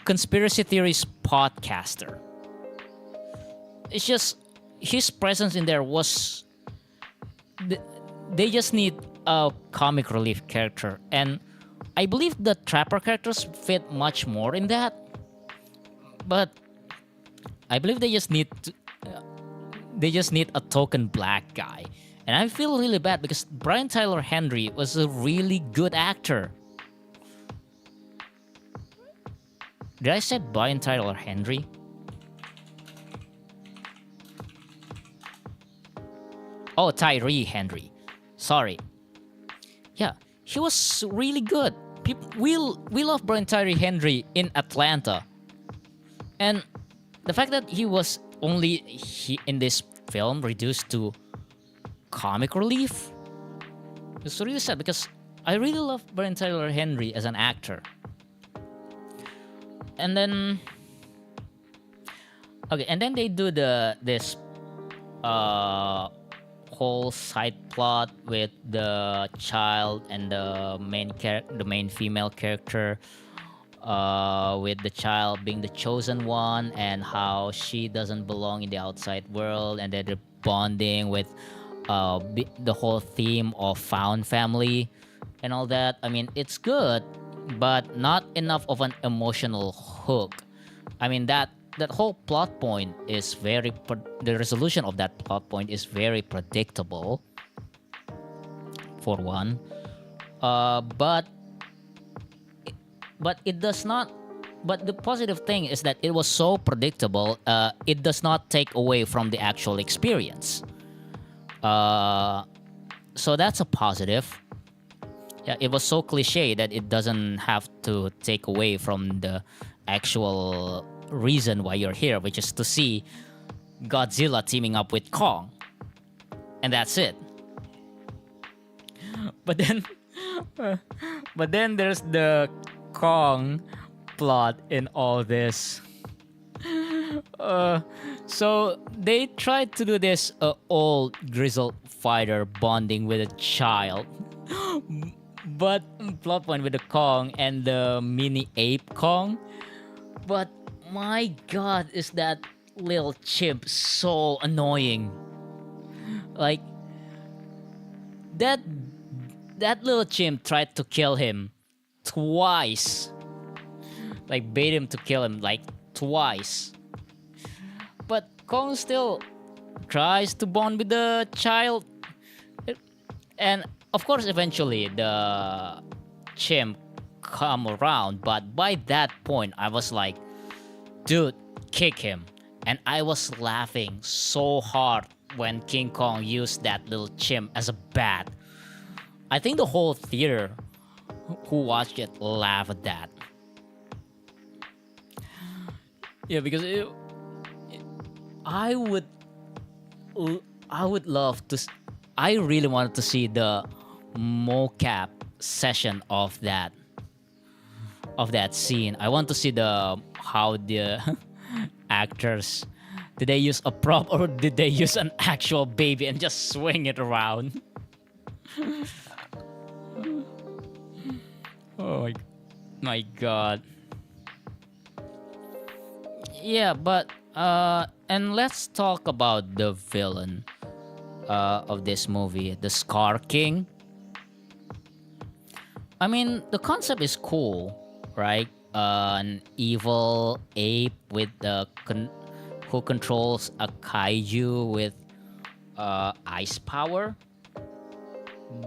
A: conspiracy theories podcaster. It's just his presence in there was. They just need a comic relief character, and I believe the Trapper characters fit much more in that. But I believe they just need a token black guy, and I feel really bad because Brian Tyler Henry was a really good actor. Did I say Brian Tyler Henry? Oh, Tyree Henry. Sorry. Yeah, he was really good. We love Brian Tyree Henry in Atlanta. And the fact that he was only in this film reduced to comic relief is really sad because I really love Brian Tyler Henry as an actor. And then they do this whole side plot with the child and the main female character, with the child being the chosen one and how she doesn't belong in the outside world, and then they're bonding with the whole theme of found family and all that. I mean, it's good, but not enough of an emotional hook. I mean, that whole plot point is the resolution of that plot point is very predictable, for one. But it does not. But the positive thing is that it was so predictable. It does not take away from the actual experience. So that's a positive. Yeah, it was so cliche that it doesn't have to take away from the actual reason why you're here, which is to see Godzilla teaming up with Kong, and that's it. But then there's the Kong plot in all this. So they tried to do this old grizzled fighter bonding with a child, but plot point with the Kong and the mini ape Kong. But my god, is that little chimp so annoying. Like, that little chimp tried to kill him twice. Like, bait him to kill him like twice. But Kong still tries to bond with the child. And of course, eventually the chimp come around, but by that point I was like, dude, kick him. And I was laughing so hard when King Kong used that little chimp as a bat. I think the whole theater who watched it laughed at that. Yeah, because I would love to. I really wanted to see the mocap session of that scene. I want to see how the actors, did they use a prop or did they use an actual baby and just swing it around? Oh my god. Yeah, but and let's talk about the villain of this movie, the Scar King. I mean, the concept is cool, right? An evil ape with who controls a kaiju with ice power.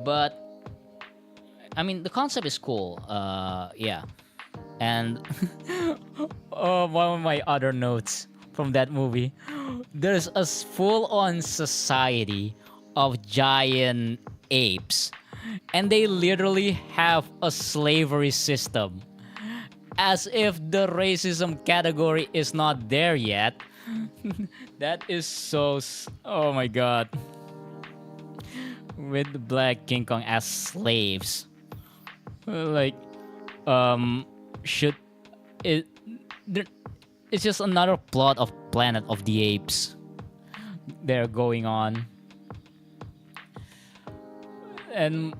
A: But I mean, the concept is cool. Yeah, and one of my other notes from that movie, there's a full-on society of giant apes, and they literally have a slavery system, as if the racism category is not there yet. That is so... Oh my god. With the Black King Kong as slaves. Like, should it... It's just another plot of Planet of the Apes they're going on.
E: And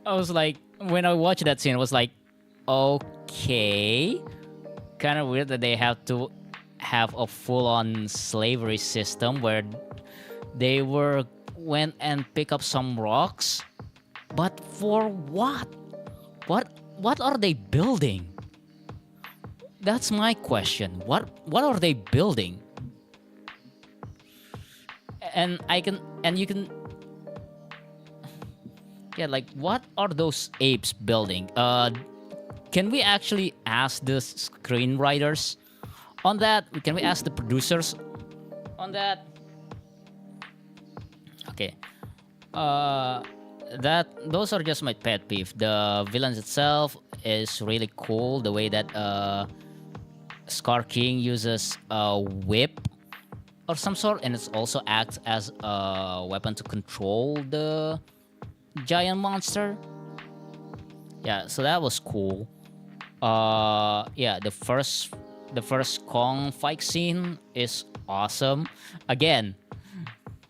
E: I was like, when I watched that scene, I was like, okay, kind of weird that they have to have a full-on slavery system where they went and pick up some rocks, but for what? What are they building? That's my question. What are they building? And you can yeah, like, what are those apes building? Can we actually ask the screenwriters on that? Can we ask the producers on that? Okay. Those are just my pet peeve. The villains itself is really cool. The way that Scar King uses a whip or some sort, and it also acts as a weapon to control the giant monster. Yeah, so that was cool. Yeah, the first Kong fight scene is awesome. Again,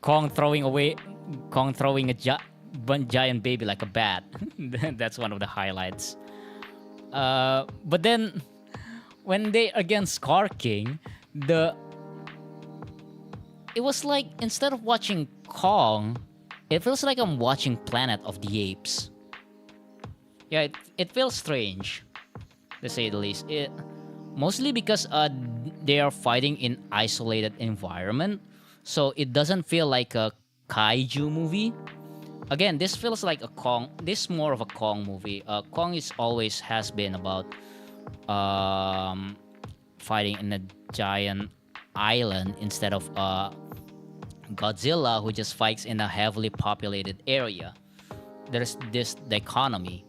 E: Kong throwing a giant baby like a bat. That's one of the highlights. But then when they against Scar King, it was like, instead of watching Kong, it feels like I'm watching Planet of the Apes. Yeah, it feels strange, to say the least. Mostly because they are fighting in isolated environment, so it doesn't feel like a kaiju movie. Again, this feels like a Kong. This is more of a Kong movie. Kong always has been about fighting in a giant island instead of Godzilla, who just fights in a heavily populated area. There's this dichotomy,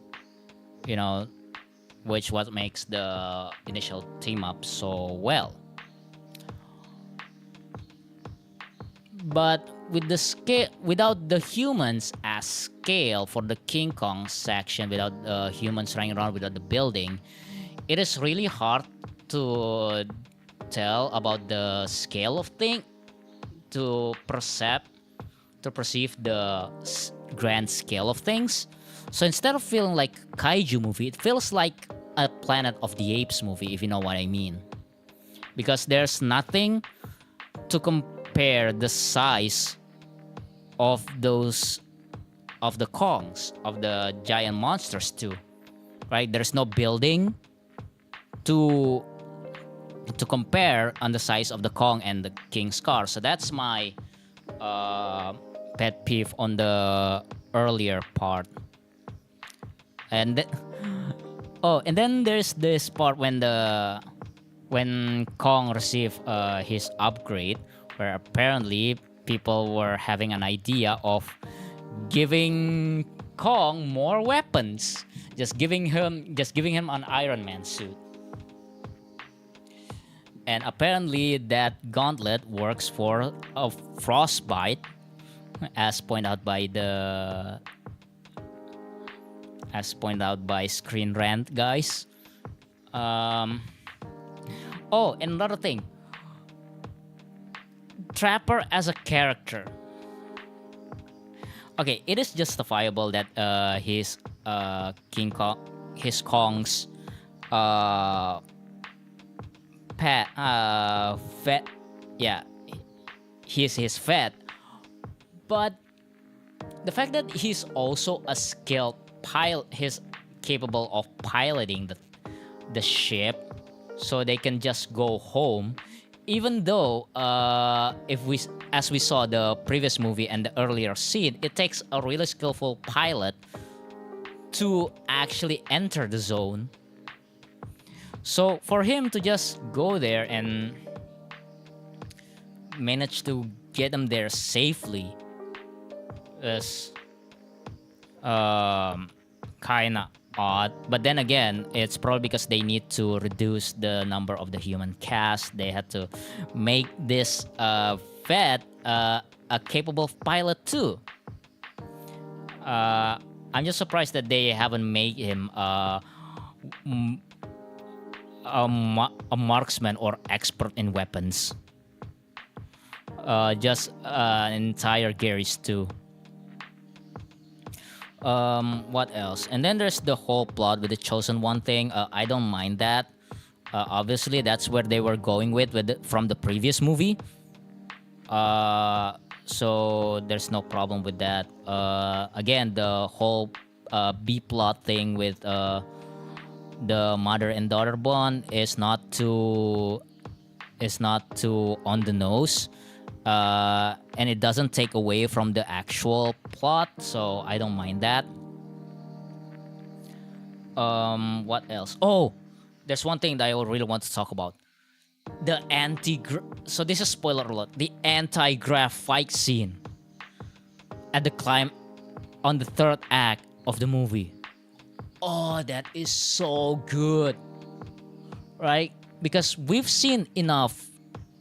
E: which what makes the initial team up so well. But with the scale, without the humans as scale for the King Kong section, without the humans running around without the building, it is really hard to tell about the scale of thing, to perceive the grand scale of things. So instead of feeling like kaiju movie, it feels like a Planet of the Apes movie, if you know what I mean. Because there's nothing to compare the size of the Kongs, of the giant monsters to, right? There's no building to compare on the size of the Kong and the King Scar. So that's my pet peeve on the earlier part. And and then there's this part when Kong received his upgrade, where apparently people were having an idea of giving Kong more weapons, just giving him an Iron Man suit. And apparently that gauntlet works for a frostbite, as pointed out by Screen Rant guys. And another thing, Trapper as a character. Okay, it is justifiable that his Kong's vet, yeah, his vet. But the fact that he's also a skilled pilot, he's capable of piloting the ship, so they can just go home. Even though, as we saw the previous movie and the earlier scene, it takes a really skillful pilot to actually enter the zone. So for him to just go there and manage to get them there safely is kinda odd. But then again, it's probably because they need to reduce the number of the human cast. They had to make this vet a capable pilot too. I'm just surprised that they haven't made him a marksman or expert in weapons. Just an entire Gary's too. What else? And then there's the whole plot with the chosen one thing. I don't mind that. Obviously, that's where they were going from the previous movie. So there's no problem with that. Again, the whole B plot thing with the mother and daughter bond is not too on the nose. And it doesn't take away from the actual plot, so I don't mind that. What else? Oh, there's one thing that I really want to talk about. The so this is spoiler alert. The anti-graph fight scene at the climb on the third act of the movie. Oh, that is so good, right? Because we've seen enough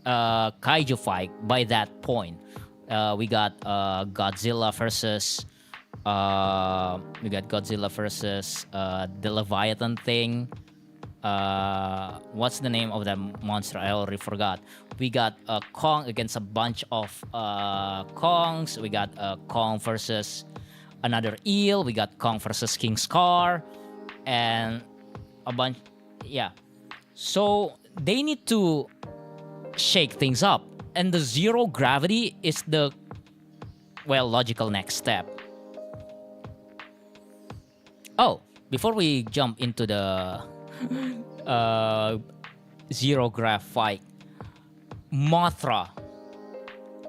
E: kaiju fight by that point. We got Godzilla versus the Leviathan thing. What's the name of that monster? I already forgot. We got Kong against a bunch of Kongs. We got Kong versus another eel. We got Kong versus King Scar, and a bunch. Yeah. So they need to shake things up, and the zero gravity is the logical next step. Oh, before we jump into the zero grav fight, Mothra.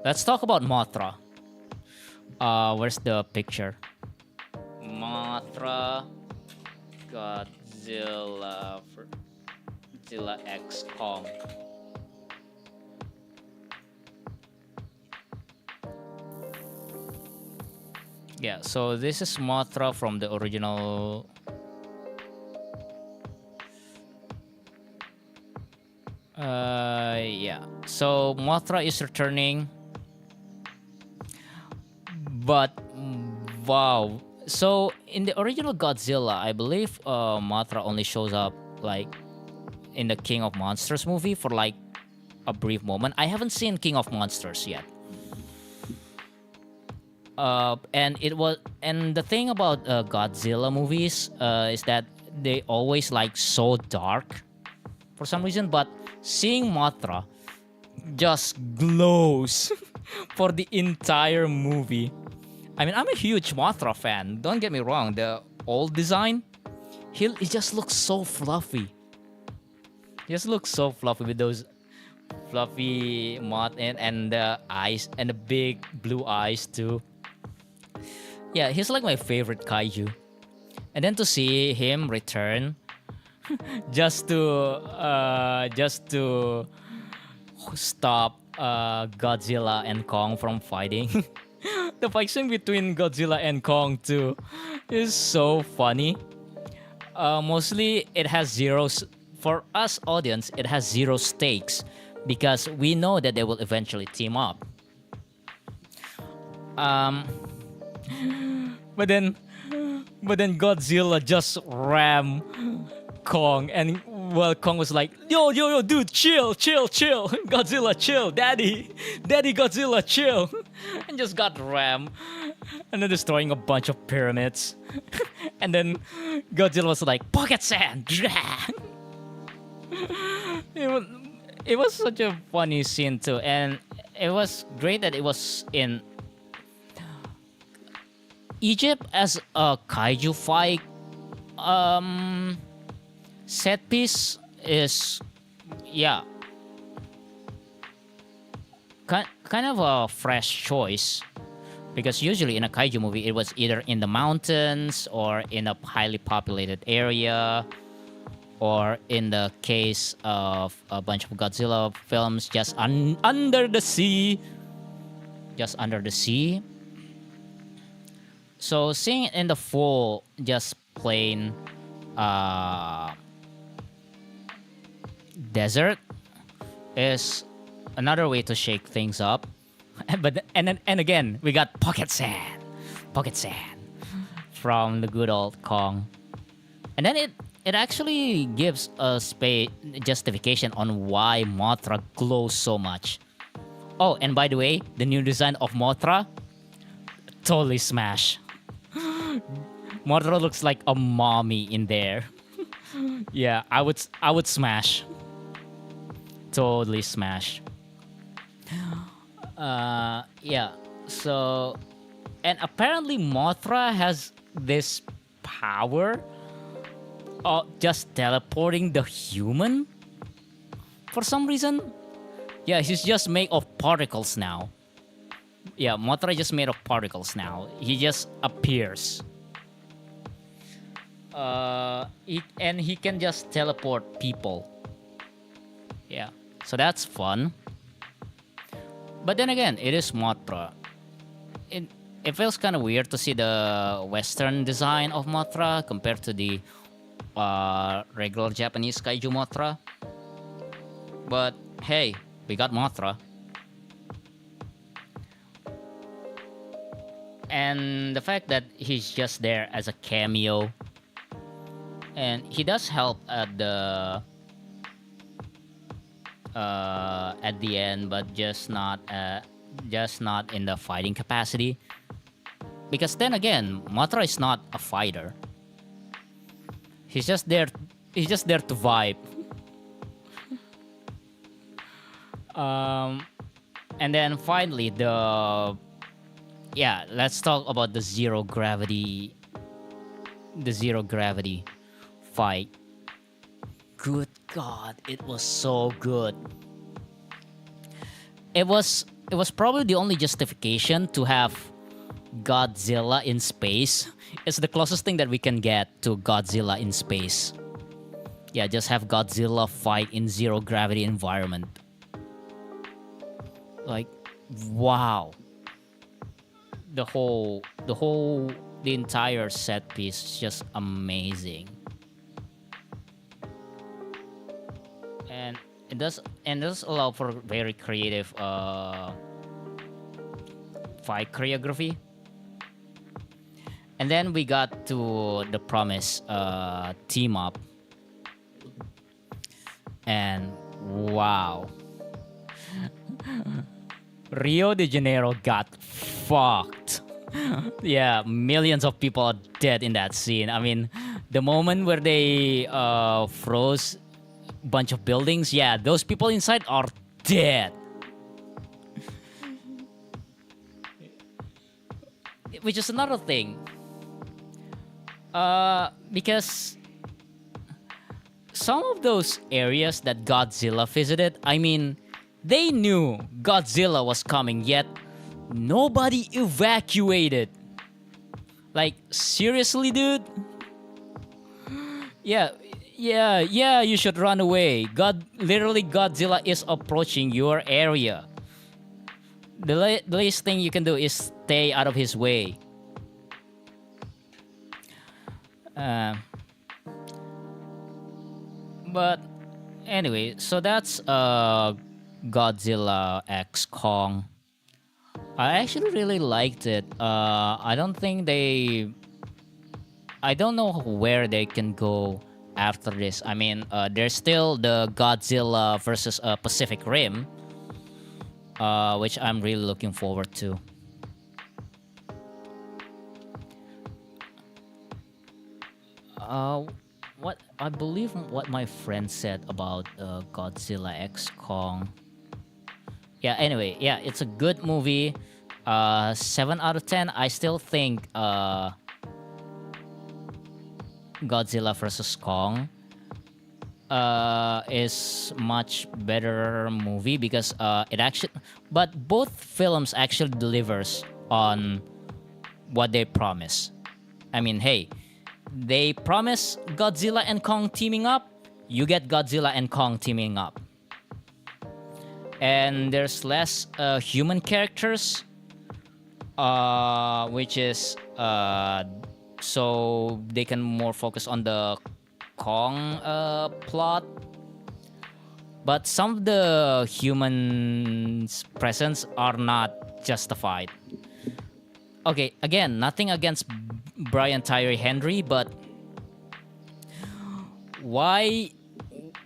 E: Let's talk about Mothra. Where's the picture? Mothra, Godzilla X Kong. Yeah, so this is Mothra from the original. Yeah. So Mothra is returning. But wow. So in the original Godzilla, I believe Mothra only shows up like in the King of Monsters movie for like a brief moment. I haven't seen King of Monsters yet. And the thing about Godzilla movies is that they always like so dark for some reason, but seeing Mothra just glows for the entire movie. I mean, I'm a huge Mothra fan, don't get me wrong. The old design, it just looks so fluffy. It just looks so fluffy with those fluffy moth and the eyes and the big blue eyes too. Yeah, he's like my favorite kaiju. And then to see him return just to stop Godzilla and Kong from fighting. The fight scene between Godzilla and Kong too is so funny. Mostly it has for us audience, it has zero stakes because we know that they will eventually team up. But then Godzilla just rammed Kong, and Kong was like, yo, dude, chill. Godzilla, chill. Daddy Godzilla, chill. And just got rammed, and then destroying a bunch of pyramids. And then Godzilla was like, pocket sand. It was such a funny scene too, and it was great that it was in Egypt as a kaiju fight. Set piece is, yeah, kind of a fresh choice, because usually in a kaiju movie it was either in the mountains or in a highly populated area, or in the case of a bunch of Godzilla films, just under the sea. So seeing it in the full, just plain desert is another way to shake things up. But again, we got pocket sand from the good old Kong, and then it actually gives a justification on why Mothra glows so much. Oh, and by the way, the new design of Mothra, totally smash.
A: Mothra looks like a mommy in there. Yeah, I would smash. Totally smash. Yeah. So, and apparently Mothra has this power of just teleporting the human for some reason. Yeah, he's just made of particles now. Yeah, Mothra just made of particles now. He just appears. And he can just teleport people. Yeah, so that's fun. But then again, it is Mothra. It feels kind of weird to see the Western design of Mothra compared to the regular Japanese kaiju Mothra. But hey, we got Mothra. And the fact that he's just there as a cameo, and he does help at the end, but just not in the fighting capacity. Because then again, Mothra is not a fighter. He's just there. He's just there to vibe. And then finally let's talk about the zero gravity fight. Good God, it was so good. It was probably the only justification to have Godzilla in space. It's the closest thing that we can get to Godzilla in space. Yeah, just have Godzilla fight in zero gravity environment. Like, wow. The entire set piece is just amazing. And it does allow for very creative fight choreography. And then we got to the Promise team up. And wow. Rio de Janeiro got fucked. Yeah, millions of people are dead in that scene. I mean, the moment where they froze a bunch of buildings, yeah, those people inside are dead. Which is another thing. Because some of those areas that Godzilla visited, I mean, they knew Godzilla was coming, yet nobody evacuated. Like, seriously, dude? Yeah, you should run away. Literally, Godzilla is approaching your area. The least thing you can do is stay out of his way. But anyway, so that's Godzilla X Kong. I actually really liked it. I don't know where they can go after this. I mean, there's still the Godzilla versus Pacific Rim, which I'm really looking forward to. What I believe what my friend said about Godzilla X Kong. Yeah, anyway, yeah, it's a good movie. 7 out of 10. I still think Godzilla vs. Kong is much better movie because but both films actually delivers on what they promise. I mean, hey, they promise Godzilla and Kong teaming up, you get Godzilla and Kong teaming up. And there's less human characters, which is so they can more focus on the Kong plot. But some of the humans' presence are not justified. Okay, again, nothing against Brian Tyree Henry, but why,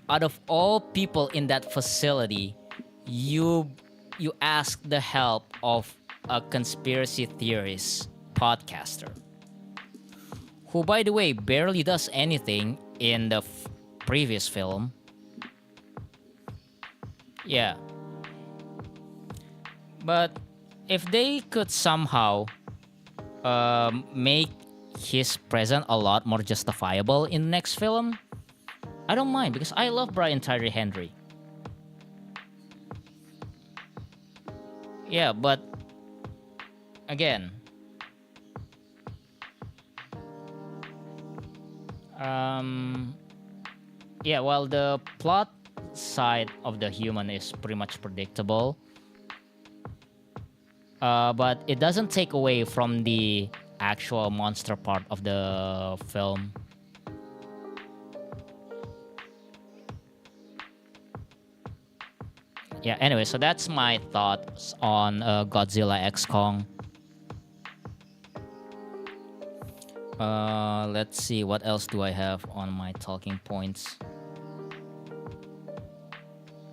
A: out of all people in that facility, you ask the help of a conspiracy theorist podcaster? who, by the way, barely does anything in the previous film. Yeah. But if they could somehow make his presence a lot more justifiable in the next film, I don't mind, because I love Brian Tyree Henry. Yeah, but again, yeah, while the plot side of the human is pretty much predictable, but it doesn't take away from the actual monster part of the film. Yeah, anyway, so that's my thoughts on Godzilla X Kong. Let's see, what else do I have on my talking points?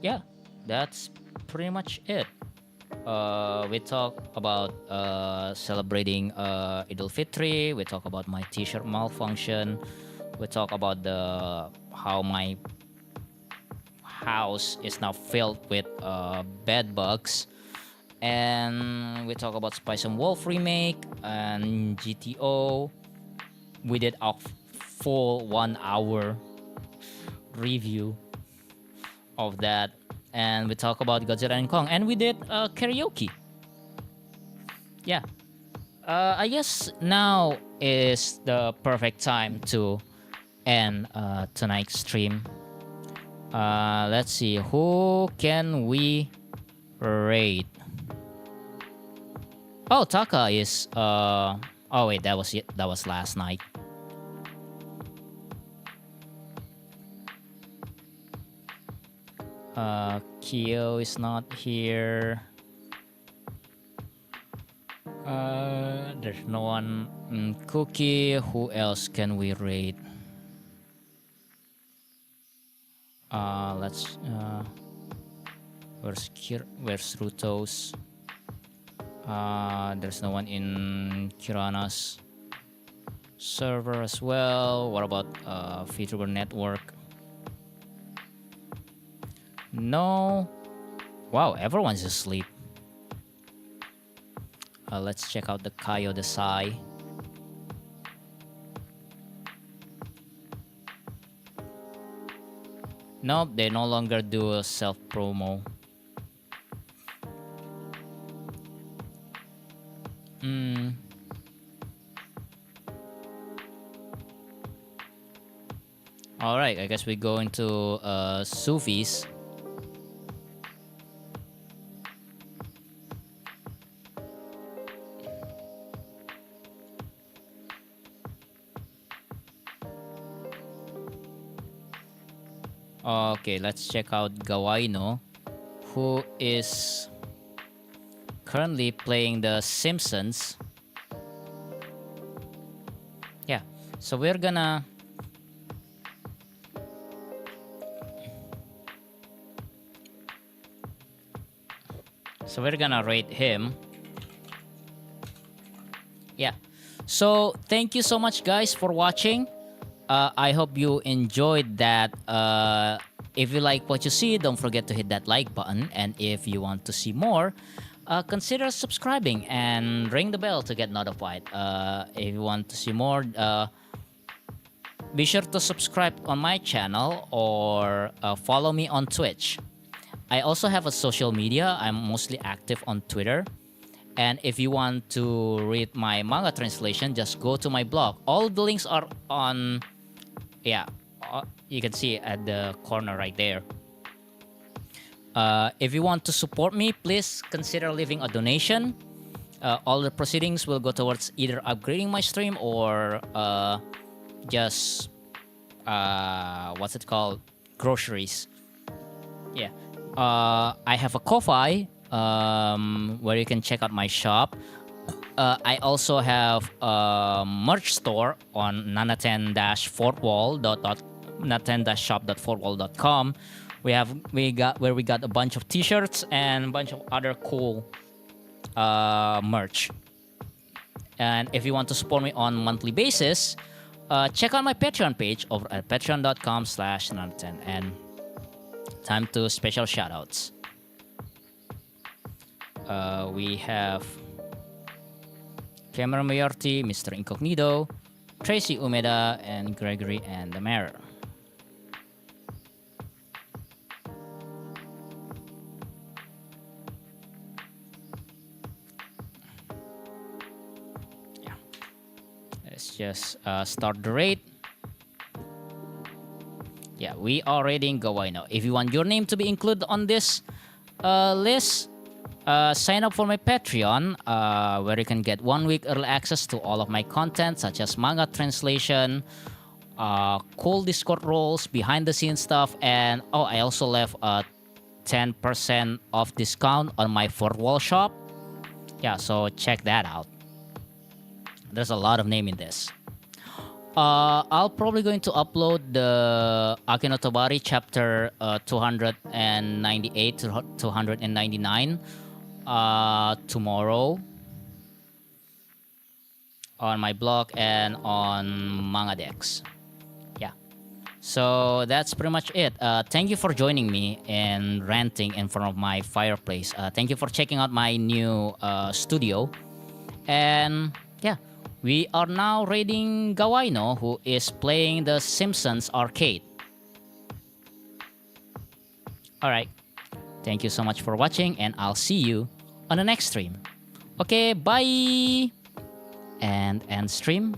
A: Yeah, that's pretty much it. We talk about celebrating Idul Fitri. We talk about my t-shirt malfunction. We talk about how my house is now filled with bed bugs, and we talk about Spice and Wolf remake and GTO. We did a full 1 hour review of that, and we talk about Godzilla and Kong, and we did karaoke. Yeah, I guess now is the perfect time to end tonight's stream. Let's see, who can we raid? Oh, Taka is oh wait, that was last night. Kyo is not here. There's no one. Cookie, who else can we raid? Let's where's Rutos? There's no one in Kirana's server as well. What about VTuber Network? No. Wow, everyone's asleep. Let's check out the Kayo Desai. Nope, they no longer do a self-promo. Alright, I guess we go into Sufi's. Okay, let's check out Gawaino, who is currently playing The Simpsons. Yeah, so we're gonna rate him. Yeah, so thank you so much, guys, for watching. I hope you enjoyed that. If you like what you see, don't forget to hit that like button. And if you want to see more, consider subscribing and ring the bell to get notified. If you want to see more, be sure to subscribe on my channel or follow me on Twitch. I also have a social media. I'm mostly active on Twitter. And if you want to read my manga translation, just go to my blog. All the links are on, yeah, you can see at the corner right there. If you want to support me, please consider leaving a donation. All the proceedings will go towards either upgrading my stream or just, what's it called? Groceries. Yeah. I have a Ko-Fi where you can check out my shop. I also have a merch store on nanaten-shop.4wall.com. We got a bunch of t-shirts and a bunch of other cool merch. And if you want to support me on monthly basis, check out my Patreon page over at patreon.com/Nanten. And time to special shoutouts. We have Camera Moriarty, MrIncognito, Tracy Umeda, and Gregory and the Mayor. Let's just start the raid. Yeah, we are raiding Gawaii now. If you want your name to be included on this list, sign up for my Patreon, where you can get 1 week early access to all of my content, such as manga translation, cool Discord roles, behind the scenes stuff, and I also left a 10% off discount on my fourth wall shop. Yeah, so check that out. There's a lot of name in this. I'll probably going to upload the Akinotobari chapter 298 to 299 tomorrow on my blog and on MangaDex. Yeah. So that's pretty much it. Thank you for joining me and ranting in front of my fireplace. Thank you for checking out my new studio. And yeah. We are now raiding Gawaino, who is playing the Simpsons arcade. Alright, thank you so much for watching, and I'll see you on the next stream. Okay, bye! And end stream.